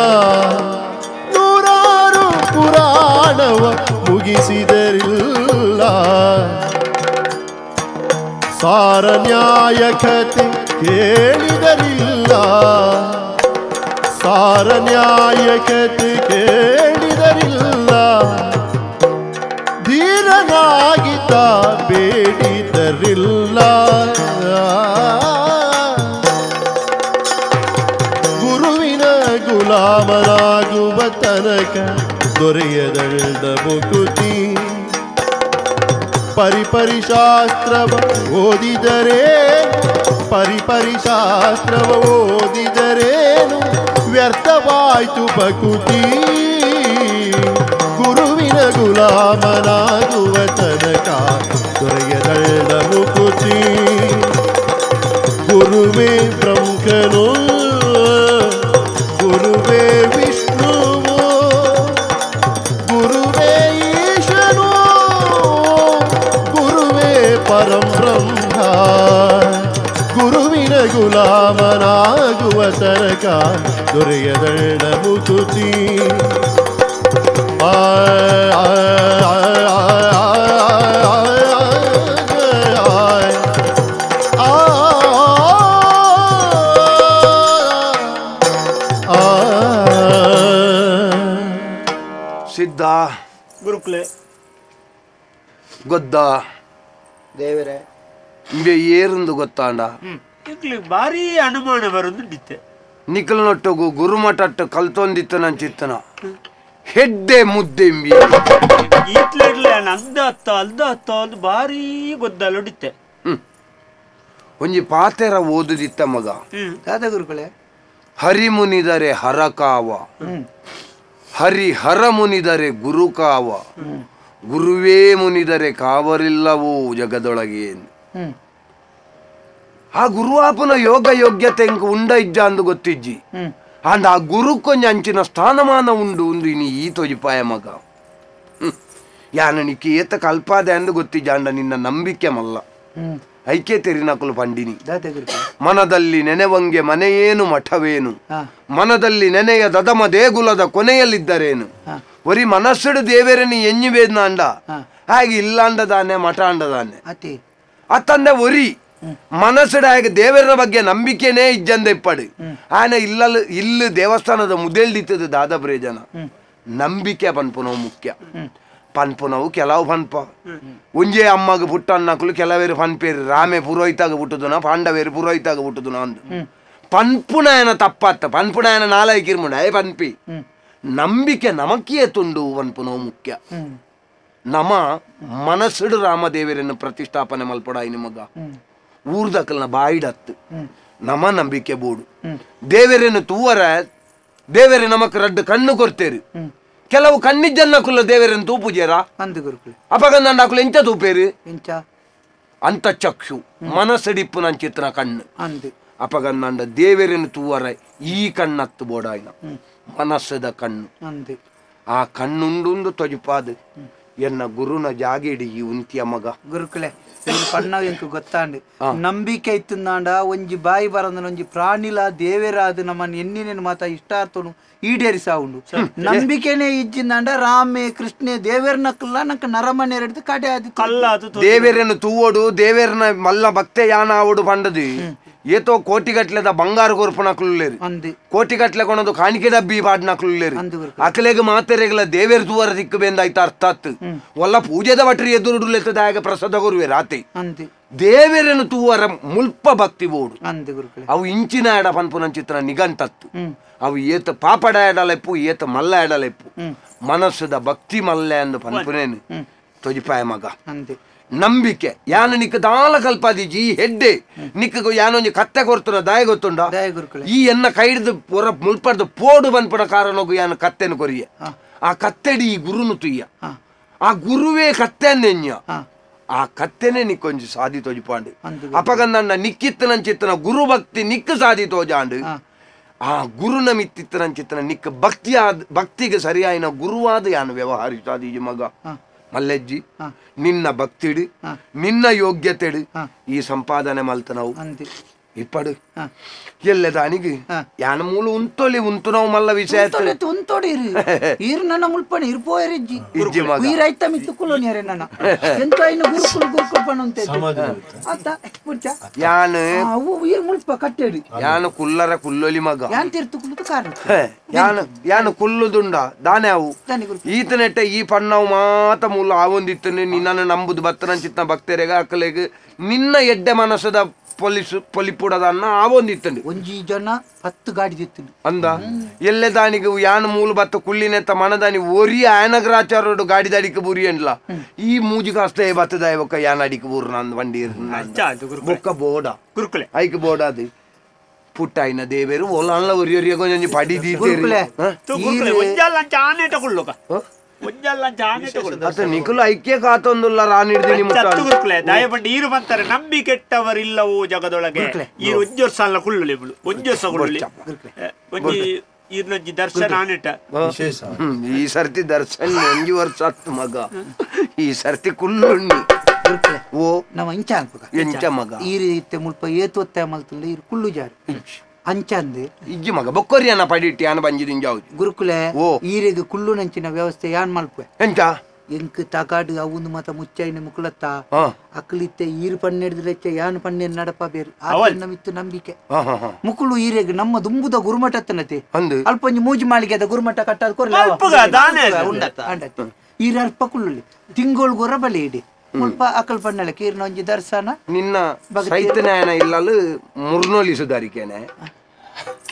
ನೂರಾರು ಪುರಾಣವ ಮುಗಿಸಿದರಿಲ್ಲ ಸಾರ ನ್ಯಾಯ ಕಥೆ ಕೇಳಿದರಿಲ್ಲ ಸಾರ ನ್ಯಾಯ ಕಥೆ ಕೇಳಿದರಿಲ್ಲ ಧೀರನಾಗಿದ್ದ ಬೇಡಿದರಿಲ್ಲ ಸಮಾನವಾಗುವ ತನಕ ದೊರೆಯದಳ್ಳ ಮುಕುತಿ. ಪರಿಪರಿಶಾಸ್ತ್ರವ ಓದಿದರೇನು ವ್ಯರ್ಥವಾಯ್ತು ಬಕುತಿ. ಗುರುವಿನ ಗುಲಾಮನಾಗುವ ತನಕ ದೊರೆಯದಳ್ಳ ಮುಕುತಿ. ಗುರುವೇ ಬ್ರಹ್ಮನು, ಗುರುವೇ ವಿಷ್ಣುವು, ಗುರುವೇ ಈಶನು, ಗುರುವೇ ಪರಬ್ರಹ್ಮ. ಗುರುವಿನ ಗುಲಾಮನಾಗುವ ತನಕ ದೊರೆಯದಳ್ಳ ಮುಕುತಿ. ಸಿದ್ಧ ಗುರುಕುಲೆ ಗೊದ್ದ ದೇವರೇ ಏರುಂದು ಗೊತ್ತಾಂಡ ಈಗಲೇ ಭಾರಿ ಅನುಮಾನ ಬರುದಿತ್ತೆ. ನಿಖಲ್ನೊಟ್ಟಗು ಗುರುಮಠಟ್ಟು ಕಲ್ತೊಂದಿತ್ತು ನನ್ನ ಚಿತ್ತನ ಹೆಡ್ಡೆ ಮುದ್ದೆ ಈತ್ಲೆಡ್ಲೆ ಅಂದ ಹತ್ತ ಒಂದು ಭಾರಿ ಗೊದ್ದಲೊಡಿತ್ತೆ. ಒಂಜಿ ಪಾತೆರ ಓದುದಿತ್ತ ಮಗ. ದಾದ ಗುರುಗಳೇ ಹರಿ ಮುನಿದರೆ ಹರಕಾವ, ಹರ ಮುನಿದರೆ ಗುರುಕಾವ, ಗುರುವೇ ಮುನಿದರೆ ಕಾವರಿಲ್ಲವೋ ಜಗದೊಳಗೆ. ಆ ಗುರುವಾಪನ ಯೋಗ ಯೋಗ್ಯತೆ ಉಂಡ ಇಜ್ಜ ಅಂದು ಗೊತ್ತಿಜ್ಜಿ. ಅಂದ ಆ ಗುರು ಕೊಂಚ ಅಂಚಿನ ಸ್ಥಾನಮಾನ ಉಂಡು ಒಂದು ಇನಿ ಈ ತೊಜಿಪಾಯ ಮಗ. ಯಾನಿಕ್ಕೆ ಏತ ಕಲ್ಪಾದೆ ಅಂದು ಗೊತ್ತಿಜ್ಜ ಅಂಡ ನಿನ್ನ ನಂಬಿಕೆ ಮಲ್ಲ. ಐಕ್ಯ ತೆರಿನಕಲು ಪಂಡಿನಿ ಮನದಲ್ಲಿ ನೆನೆವಂಗೆ ಮನೆಯೇನು ಮಠವೇನು, ಮನದಲ್ಲಿ ನೆನೆಯ ದದಮ ದೇಗುಲದ ಕೊನೆಯಲ್ಲಿದ್ದರೇನು. ಒರಿ ಮನಸ್ಸಡು ದೇವರನಿ ಎഞ്ഞിവേದ್ನ ಅಂಡ ಹಾಗೆ ಇಲ್ಲ ಅಂಡದಾನೆ ಮಠ ಅಂಡದಾನೆ ಅತ್ತಂದೆ ಒರಿ ಮನಸ್ಸಡ ಹಾಗೆ ದೇವರ ಬಗ್ಗೆ ನಂಬಿಕೆನೇ ಇಜ್ಜಂದೆ ಇಪ್ಪಡು ಆನೆ ಇಲ್ಲ ದೇವಸ್ಥಾನದ ಮುದೇಳ್ದಿತ್ತದ ದಾದಬ್ರೇ ಜನ ನಂಬಿಕೆ ಪನ್ಪುನವು ಮುಖ್ಯ. ಪನ್ಪುನವು ಕೆಲವು ಪನ್ಪ ಒಂಜೇ ಅಮ್ಮಗ ಪುಟ್ಟ ಅನ್ನಕಲು ಕೆಲವೇರು ಪನ್ಪೇರು ರಾಮೆ ಪುರೋಹಿತಾಗ ಬಿಟ್ಟುದುನ ಪಾಂಡವೇರು ಪುರೋಹಿತಾಗ ಬಿಟ್ಟುದುನ ಅಂದು ಪನ್ಪುನಾಯನ ತಪ್ಪತ್ತ ಪನ್ಪುನಾಯನ ನಾಲೈಕಿರ್ಮುಂಡ ಪನ್ಪಿ ನಂಬಿಕೆ ನಮಕಿಯೇ ತುಂಡು ಪನ್ಪುನವು ಮುಖ್ಯ. ನಮ ಮನಸ್ಸುಡು ರಾಮದೇವರನ್ನು ಪ್ರತಿಷ್ಠಾಪನೆ ಮಲ್ಪಡಾಯಿ ನಿಮಗ ಊರ್ದಕಲ್ನ ಬಾಯಿಡತ್ತು ನಮ ನಂಬಿಕೆ ಬೋಡು ದೇವರನ್ನು ತೂವರ ದೇವರೇ ನಮಕ್ ರಡ್ಡು ಕಣ್ಣು ಕೊರ್ತೇರು ಕೆಲವು ಕಣ್ಣಿಜ್ಜನ್ನಕುಲ್ಲ ದೇವರನ್ನು ತೂಪುಜೇರ ಅಪಗಂದಾಕುಲು ಎಂಚ ತೂಪೇರು ಅಂತ ಚಕ್ಷು ಮನಸ್ಸಡಿಪ್ಪು ನನ್ನ ಚಿತ್ರ ಕಣ್ಣು ಅಪಗಂದಾಂಡ ದೇವರನ್ನು ತೂವರ ಈ ಕಣ್ಣತ್ತು ಬೋಡಾಯಿನ ಮನಸ್ಸದ ಕಣ್ಣು ಆ ಕಣ್ಣುಂಡು ತೊಜುಪಾದು ಎನ್ನ ಗುರುನ ಜಾಗಿಡಿ ಈ ಉಂತಿಯ ಮಗ ಗುರುಕುಲೆ ಪಣ್ಣವ್ ಎಂಕು ಗೊತ್ತಾಂಡು ನಂಬಿಕೆ ಇತ್ತುಂದಾಂಡ ಒಂಜಿ ಬಾಯಿ ಬರಂದ ಒಂಜಿ ಪ್ರಾಣಿಲ ದೇವೇರಾದು ನಮ್ಮನ್ನು ಎನ್ನಿನೇನು ಮಾತ ಇಷ್ಟಾರ್ಥನು ಈಡೇರಿಸಾ ಉಂಡು ನಂಬಿಕೆನೆ ಇಜ್ಜಿಂದಾಂಡ ರಾಮೆ ಕೃಷ್ಣೆ ದೇವೇರ್ನಕ್ಕಲ್ಲ ನಂಕ ನರಮನೆ ಎರೆದು ಕಡೆ ಆದಿ ದೇವೇರನ್ನು ತೂವೋಡು ದೇವೇರನ ಮಲ್ಲ ಭಕ್ತೆ ಯಾನ ಆವಡು ಪಂಡದು ಏತೋ ಕೋಟಿಗಟ್ಲೆದ ಬಂಗಾರ ಕೊರ್ಪುನಕ್ಲೇರು ಕೋಟಿಗಟ್ಲೆ ಕೊನದು ಕಾಣಿಕೆ ಡಬ್ಬಿ ಪಾಡ್ನಕ್ಲೇರು ಅಕಲೆಗೆ ಮಾತೆರೆಗಳ ದೇವೇರ್ ತೂವರ ದಿಕ್ಕು ಬೆಂದಾಯ್ತು ಅರ್ಥಾತ್ ಒಲ್ಲ ಪೂಜೆದ ಬಟ್ರಿ ಎದುರುಡುಲೆತ್ತದ ಹಾಗೆ ಪ್ರಸಾದ ಕೊರುವೆ ರಾತಿ ದೇವೇರನ್ನು ತೂವರ ಮುಲ್ಪ ಭಕ್ತಿ ಬೋಡು ಅವು ಇಂಚಿನ ಎಡ ಪನ್ಪುನ ಚಿತ್ರ ನಿಗಂತತ್ತು ಅವು ಏತ ಪಾಪಡ ಎಡಲೆಪ್ಪು ಏತ ಮಲ್ಲ ಎಡಲೆಪ್ಪು ಮನಸ್ಸದ ಭಕ್ತಿ ಮಲ್ಲೆ ಅಂದು ಪನ್ಪುನೇನು ತೊಜಿಪಾಯ ಮಗ ನಂಬಿಕೆ ಯಾನ ನಿಕ್ಕ ದಾಲ ಕಲ್ಪಾದಿಜಿ ಹೆಡ್ಡೆ ನಿಕ್ಕ ಯಾನೊಂಜಿ ಕತ್ತೆ ಕೊರ್ತುನ ದಾಯ ಗೊತ್ತುಂಡ ಈ ಎನ್ನ ಕೈಡ್ದು ಪೊರ ಮುಲ್ಪಡ್ದು ಪೋಡು ಬನ್ಪುನ ಕಾರಣೋಗು ಯಾನ ಕತ್ತೆನು ಕೊರಿಯ ಆ ಕತ್ತೆಡಿ ಈ ಗುರುನು ತುಯ್ಯ ಆ ಗುರುವೇ ಕತ್ತೆನ್ನೆಂಜ ಆ ಕತ್ತೆನೆ ನಿಕ್ಕೊಂಜಿ ಸಾದಿ ತೊಜಿಪಾಂಡು ಅಪಗಂದಂಡ ನಿಕ್ಕಿತ್ತನಂಚಿತ್ತನ ಗುರು ಭಕ್ತಿ ನಿಕ್ಕ ಸಾದಿ ತೋಜಾಂಡು ಆ ಗುರುನ ಮಿತ್ತಿತ್ತನಂಚಿತ್ತನ ನಿಕ್ಕ ಭಕ್ತಿಗೆ ಸರಿಯಾಯಿನ ಗುರುವಾದ ಯಾನು ವ್ಯವಹರಿಸಾದೀಜಿ ಮಗ ಮಲ್ಲೆಜ್ಜಿ ನಿನ್ನ ಭಕ್ತಿಡು ನಿನ್ನ ಯೋಗ್ಯತೆಡು ಈ ಸಂಪಾದನೆ ಮಲ್ತ ನಾವು ಇಪ್ಪಡು ಎಲ್ಲದ ಅನಿಗೆ ಯಾನ ಮೂಲ ಉಂತೊಲಿ ಉಂತು ನಾವು ಮಲ್ಲ ವಿಷಯ ಯಾನು ಕುಲ್ಲರ ಕುಲ್ಲೊಲಿ ಮಗ ಯಾನು ಕುಲ್ಲುದುಂಡ ದಾನೆ ಅವು ಈತನೆಟ್ಟ ಈ ಪಣ್ಣವು ಮಾತ ಮೂಲ ಆವೊಂದಿತ್ತು ನಿನ್ನ ನಂಬುದು ಬತ್ತನ ಚಿತ್ತ ಭಕ್ತರೆಗ ಅಕ್ಕಲೆಗ್ ನಿನ್ನ ಎಡ್ಡೆ ಮನಸ್ಸದ ಪೊಲಿಪುಡದನ್ನ ಆವೊಂದಿತ್ತಂಡು ಒಂಜಿ ಜನ 10 ಗಾಡಿ ದಿತ್ತಂಡು ಅಂದ ಎಲ್ಲೆ ದಾನಿಗೆ ಯಾನ್ ಮೂಲ ಬತ್ತ ಕುಳ್ಳಿನೆತ್ತ ಮನದಾನಿ ಒರಿ ಆಯನಗರಾಚಾರೋಡು ಗಾಡಿ ದಾಡಿಗೆ ಬುರಿ ಅನ್ಲ ಈ ಮೂಜಿ ಕಾಸ್ತ ಬತ್ತದ ಒಕ್ಕ ಯಾನ್ ಅಡಿಗೆ ಬೂರ್ನ ಅಂದ್ ವಂಡಿ ಬೊಕ್ಕ ಬೋಡ ಗುರುಕುಲೆ ಐಕ್ ಬೋಡ ಅದು ಪುಟ್ಟಾಯಿನ ದೇವೇರು ಓಲಾನ್ಲ ಒರಿ ಕೊಂಚ ಪಡಿ ದೀರ್ತಿರಿ ಅತ ನಿಖಲು ಐಕ್ಯ ಕಾತೊಂದುಲ್ಲ ರಾಣಿಡ್ದೀನಿ ದಯಪಟ್ಟು ಈರು ಬಂತಾರೆ ನಂಬಿ ಕೆಟ್ಟವರಿಲ್ಲವೋ ಜಗದೊಳಗೆ ಈ ಒಂಜೊರ್ಸಲ್ಲ ಕುಳ್ಳುಲಿ ಒಂಜೊರ್ಸ ಕುಳ್ಳುಲಿ ಒಂಜಿ ದರ್ಶನ ಆನೆಟ ಈ ಸರ್ತಿ ದರ್ಶನ 1 ವರ್ಷ ಹತ್ತು ಮಗ ಈ ಸರ್ತಿ ಕುಳ್ಳುಣ್ಣಿ ಓ ನಮ್ಮ ಇಂಚ ಎಂಚ ಮಗ ಈ ರೀತಿ ಮುಲ್ಪ ಏತೊತ್ತ ಮಲ್ತಲ್ಲ ಇರು ಕುಳ್ಳು ಜಾರು ಅಂಚಂದೆ ಇಜ್ಜಿ ಮಗ ಬೊಕ್ಕೊರಿ ಅನ್ನ ಪಡಿಟ್ಟಿ ಅನ್ನ ಬಂಜಿದಿನ್ ಜಾವು ಗುರುಕುಲೆ ಈರೆಗೆ ಕುಳ್ಳು ನಂಚಿನ ವ್ಯವಸ್ಥೆ ಯಾನ್ ಮಲ್ಪೆ ಎಂಚ ಎಂಕ್ ತಕಾಡು ಅವುಂದು ಮತ ಮುಚ್ಚೈನ ಮುಕ್ಲತ್ತ ಅಕ್ಲಿತ್ತೆ ಈರು ಪನ್ನೆಡ್ದಲೆಚ್ಚ ಯಾನ್ ಪನ್ನೆಡ್ ನಡಪ ಬೇರು ನಮಿತ್ತು ನಂಬಿಕೆ ಮುಕ್ಕಳು ಈರೆಗೆ ನಮ್ಮ ದುಂಬುದ ಗುರುಮಠತ್ತನತೆ ಅಲ್ಪಂಜಿ ಮೂಜಿ ಮಾಳಿಗೆದ ಗುರುಮಠ ಕಟ್ಟಾದ ಕೊರ್ಲ ಈರ ಅಲ್ಪ ಕುಳ್ಳುಲಿ ತಿಂಗೋಳ್ ಗೊರ ಬಲೆ ಇಡಿ ಮುಲ್ಪ ಅಕಲ್ ಪನ್ನಳೆ ಕೀರ್ನ ಒಂಜಿ ದರ್ಶನ ನಿನ್ನ ಸೈತನಾಯನ ಇಲ್ಲಲು ಮುರ್ನೋಲಿ ಸುಧಾರಿಕೆನೆ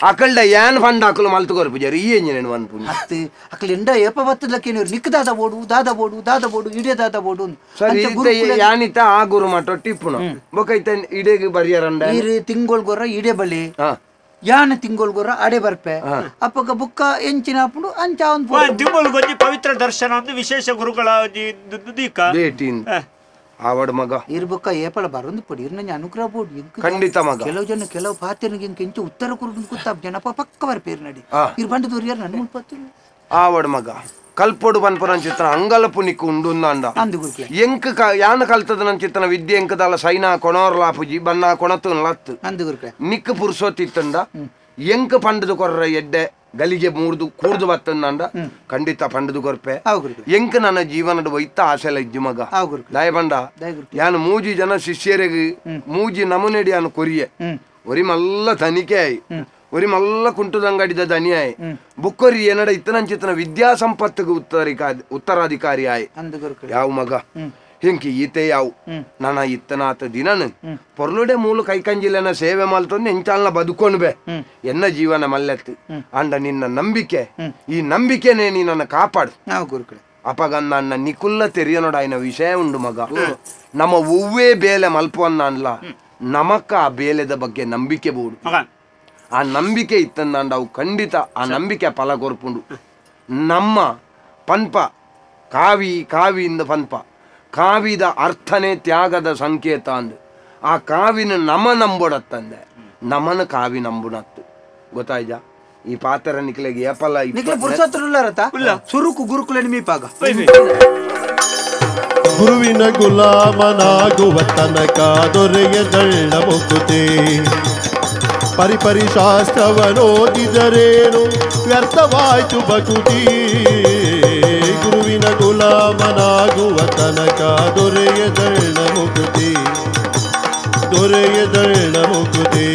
ಅಕಲ್ಡ ಯಾನ್ ಫಂಡ್ ಹಾಕಲು ಮಲ್ತು ಕೊರ್ಪುಜಾರು ಈ ಎಂಜಿನ ಒಂದು ಮತ್ತೆ ಅಕಲ್ ಎಂಡ ಏಪ ಬತ್ತದಕ್ಕೆ ನೀವು ನಿಕ್ ದಾದ ಬೋಡು ಇಡೆ ದಾದ ಬೋಡು ಸರಿ ಯಾನಿತ ಆ ಗುರು ಮಠ ಟಿಪ್ಪುನ ಬೊಕೈತ ಇಡೆಗೆ ಬರಿಯರಂಡ ಈರು ತಿಂಗೋಳ್ ಗೊರ ಇಡೆ ಬಲೆ ಯಾನ ತಿಂಗೋಳ್ ಗೊರ ಅಡೆ ಬರ್ಪೆ ಅಪ್ಪಗ ಬುಕ್ಕ ಎಂಚಿನ ಅಪ್ಪುಡು ಅಂಚ ಒಂದು ತಿಂಗೋಳ್ ಗೊಜ್ಜಿ ಪವಿತ್ರ ದರ್ಶನ ಒಂದು ವಿಶೇಷ ಗುರುಗಳ ಆವಡ್ ಮಗ ಇರ್ಬಕ್ಕ ಏಪಳ ಬರೊಂದು ಪಡಿ ಇರ್ನ ಅನುಗ್ರಹ ಬೋಡು ಖಂಡಿತ ಮಗ ಕೆಲವು ಜನ ಕೆಲವು ಪಾತ್ರೆನಿಗೆ ಎಂಚ ಉತ್ತರ ಕುರುದು ಕೂತಾಪ ಜನಪ ಪಕ್ಕ ಬರ್ಪೇರ್ ನಡಿ ಇರ್ ಬಂಡ ದೂರಿಯಾರ ನನ್ನ ಮುಲ್ಪತ್ತು ಆವಡ್ ಮಗ ಕಲ್ಪೊಡು ಪನ್ಪುರ ಚಿತ್ರ ಅಂಗಲಪು ನಿಕ್ಕು ಉಂಡು ಎಂಕ್ ಯಾನ ಕಲ್ತದ ನನ್ ಚಿತ್ರನ ವಿದ್ಯೆ ಎಂಕದಲ್ಲ ಸೈನಾ ಕೊಣೋರ್ಲಾಪುಜಿ ಬನ್ನ ಕೊಣತು ಲತ್ತು ನಿಕ್ ಪುರ್ಸೋತಿತ್ತಂಡ ಎಂಕ್ ಪಂಡದು ಕೊರ್ರ ಎಡ್ಡೆ ಗಲಿಗೆ ಕೂಡ್ದು ಬತ್ತಂದ ಖಂಡಿತ ಪಂಡದು ಕೊರ್ಪೆ ಎಂಕ್ ನನ್ನ ಜೀವನದ ಒಯ್ತ ಆಸೆಲ ಇಜ್ಜು ಮಗ ದಯ ಬಂಡ ಯಾನು ಮೂಜಿ ಜನ ಶಿಷ್ಯರಿಗೆ ಮೂಜಿ ನಮುನೆಡಿ ಯಾನು ಕೊರಿಯೆ ಒರಿ ಮಲ್ಲ ತನಿಖೆ ಆಯಿ ಒರಿ ಮಲ್ಲ ಕುಂಟುದಂಗಡಿದ ದನಿಯಾಯ್ ಬುಕ್ಕೊರಿ ಏನಡ ಇತ್ತನಂಚಿತ್ತನ ವಿದ್ಯಾ ಸಂಪತ್ತಿಗೆ ಉತ್ತರಾಧಿಕಾರಿ ಆಯ್ ಯಾವ ಮಗ ಹಿಂಕಿ ಈತೆ ಯಾವು ನನ್ನ ಇತ್ತನಾತ ದಿನನ ಪೊರ್ಲುಡೆ ಮೂಲ ಕೈಕಂಜಿಲನ ಸೇವೆ ಮಲ್ತೊಂದು ಎಂಚಾಲ್ನ ಬದುಕೊಂಡ್ಬೆ ಎನ್ನ ಜೀವನ ಮಲ್ಲೆತ್ತು ಅಂಡ ನಿನ್ನ ನಂಬಿಕೆ ಈ ನಂಬಿಕೆನೇ ನೀ ನನ್ನ ಕಾಪಾಡು ಅಪಗಂದ ಅನ್ನ ನಿಕುಲ್ಲ ತೆರಿಯನೊಡಾಯಿನ ವಿಷಯ ಉಂಡು ಮಗ ನಮ್ಮ ಒವ್ವೇ ಬೇಲೆ ಮಲ್ಪವನ್ನ ಅನ್ಲ ನಮಕ್ಕ ಆ ಬೇಲೆದ ಬಗ್ಗೆ ನಂಬಿಕೆ ಬೋಡು ಆ ನಂಬಿಕೆ ಇತ್ತಂದ ಅವು ಖಂಡಿತ ಆ ನಂಬಿಕೆ ಫಲ ಕೊರ್ಪುಂಡು ನಮ್ಮ ಪನ್ಪ ಕಾವಿಯಿಂದ ಪನ್ಪ ಕಾವಿದ ಅರ್ಥನೇ ತ್ಯಾಗದ ಸಂಕೇತ ಅಂದು ಆ ಕಾವಿನ ನಮ ನಂಬೋಡತ್ತಂದೆ ನಮನ ಕಾವಿ ನಂಬುಣತ್ತು ಗೊತ್ತಾಯ್ಜ ಈ ಪಾತ್ರ ನಿಕ್ಲೆಗೆ ಏಪಲ ಸುರುಕು ಗುರುಕುಲ ನಿಮೀಪಾಗ ಗುರುವಿನ ಗುಲಾಮನಾಗುವ ತನಕ ದೊರೆಯದಳ್ಳ ಮುಕುತಿ ಪರಿಪರಿ ಶಾಸ್ತ್ರವನೋದಿದರೇನು ವ್ಯರ್ಥವಾಯ್ತು ಬಕುತಿ ಗುರುವಿನ ಗುಲಾಮನಾಗುವ ತನಕ ದೊರೆಯದಳ್ಳ ಮುಕುತಿ ದೊರೆಯದಳ್ಳ ಮುಕುತಿ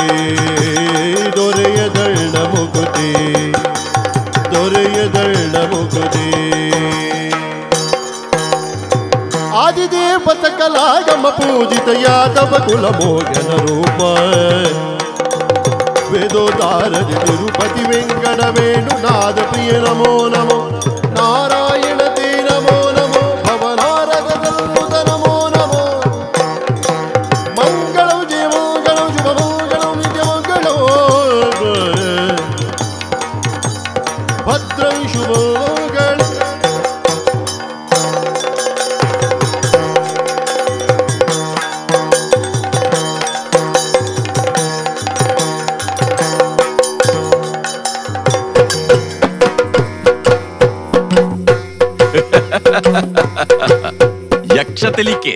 ದೊರೆಯದಳ್ಳ ಮುಕುತಿ ದೊರೆಯದಳ್ಳ ಮುಕುತಿ ಆದಿದೇವತ ಕಲಾಗಮ ಪೂಜಿತ ಯಾದವ ಕುಲ ಮೋಗನ ರೂಪ ವೇದೋದಾರದಿ ತಿರುಪತಿ ವೆಂಕಟ ವೇಣುನಾದ ಪ್ರಿಯ ನಮೋ ನಮೋ ನಾರಾಯಣ ತೇ ನಮೋ ನಮೋ ಭವನಾರದಲ್ಮುದ ನಮೋ ನಮೋ ಮಂಗಳಂ ಜಯ ಮಂಗಳಂ ಶುಭ ಮಂಗಳಂ ನಿತ್ಯ ಮಂಗಳಂ ಭದ್ರಂ ಶುಭ ಮಂಗಳಂ ಯಕ್ಷತೆಲಿಕೆ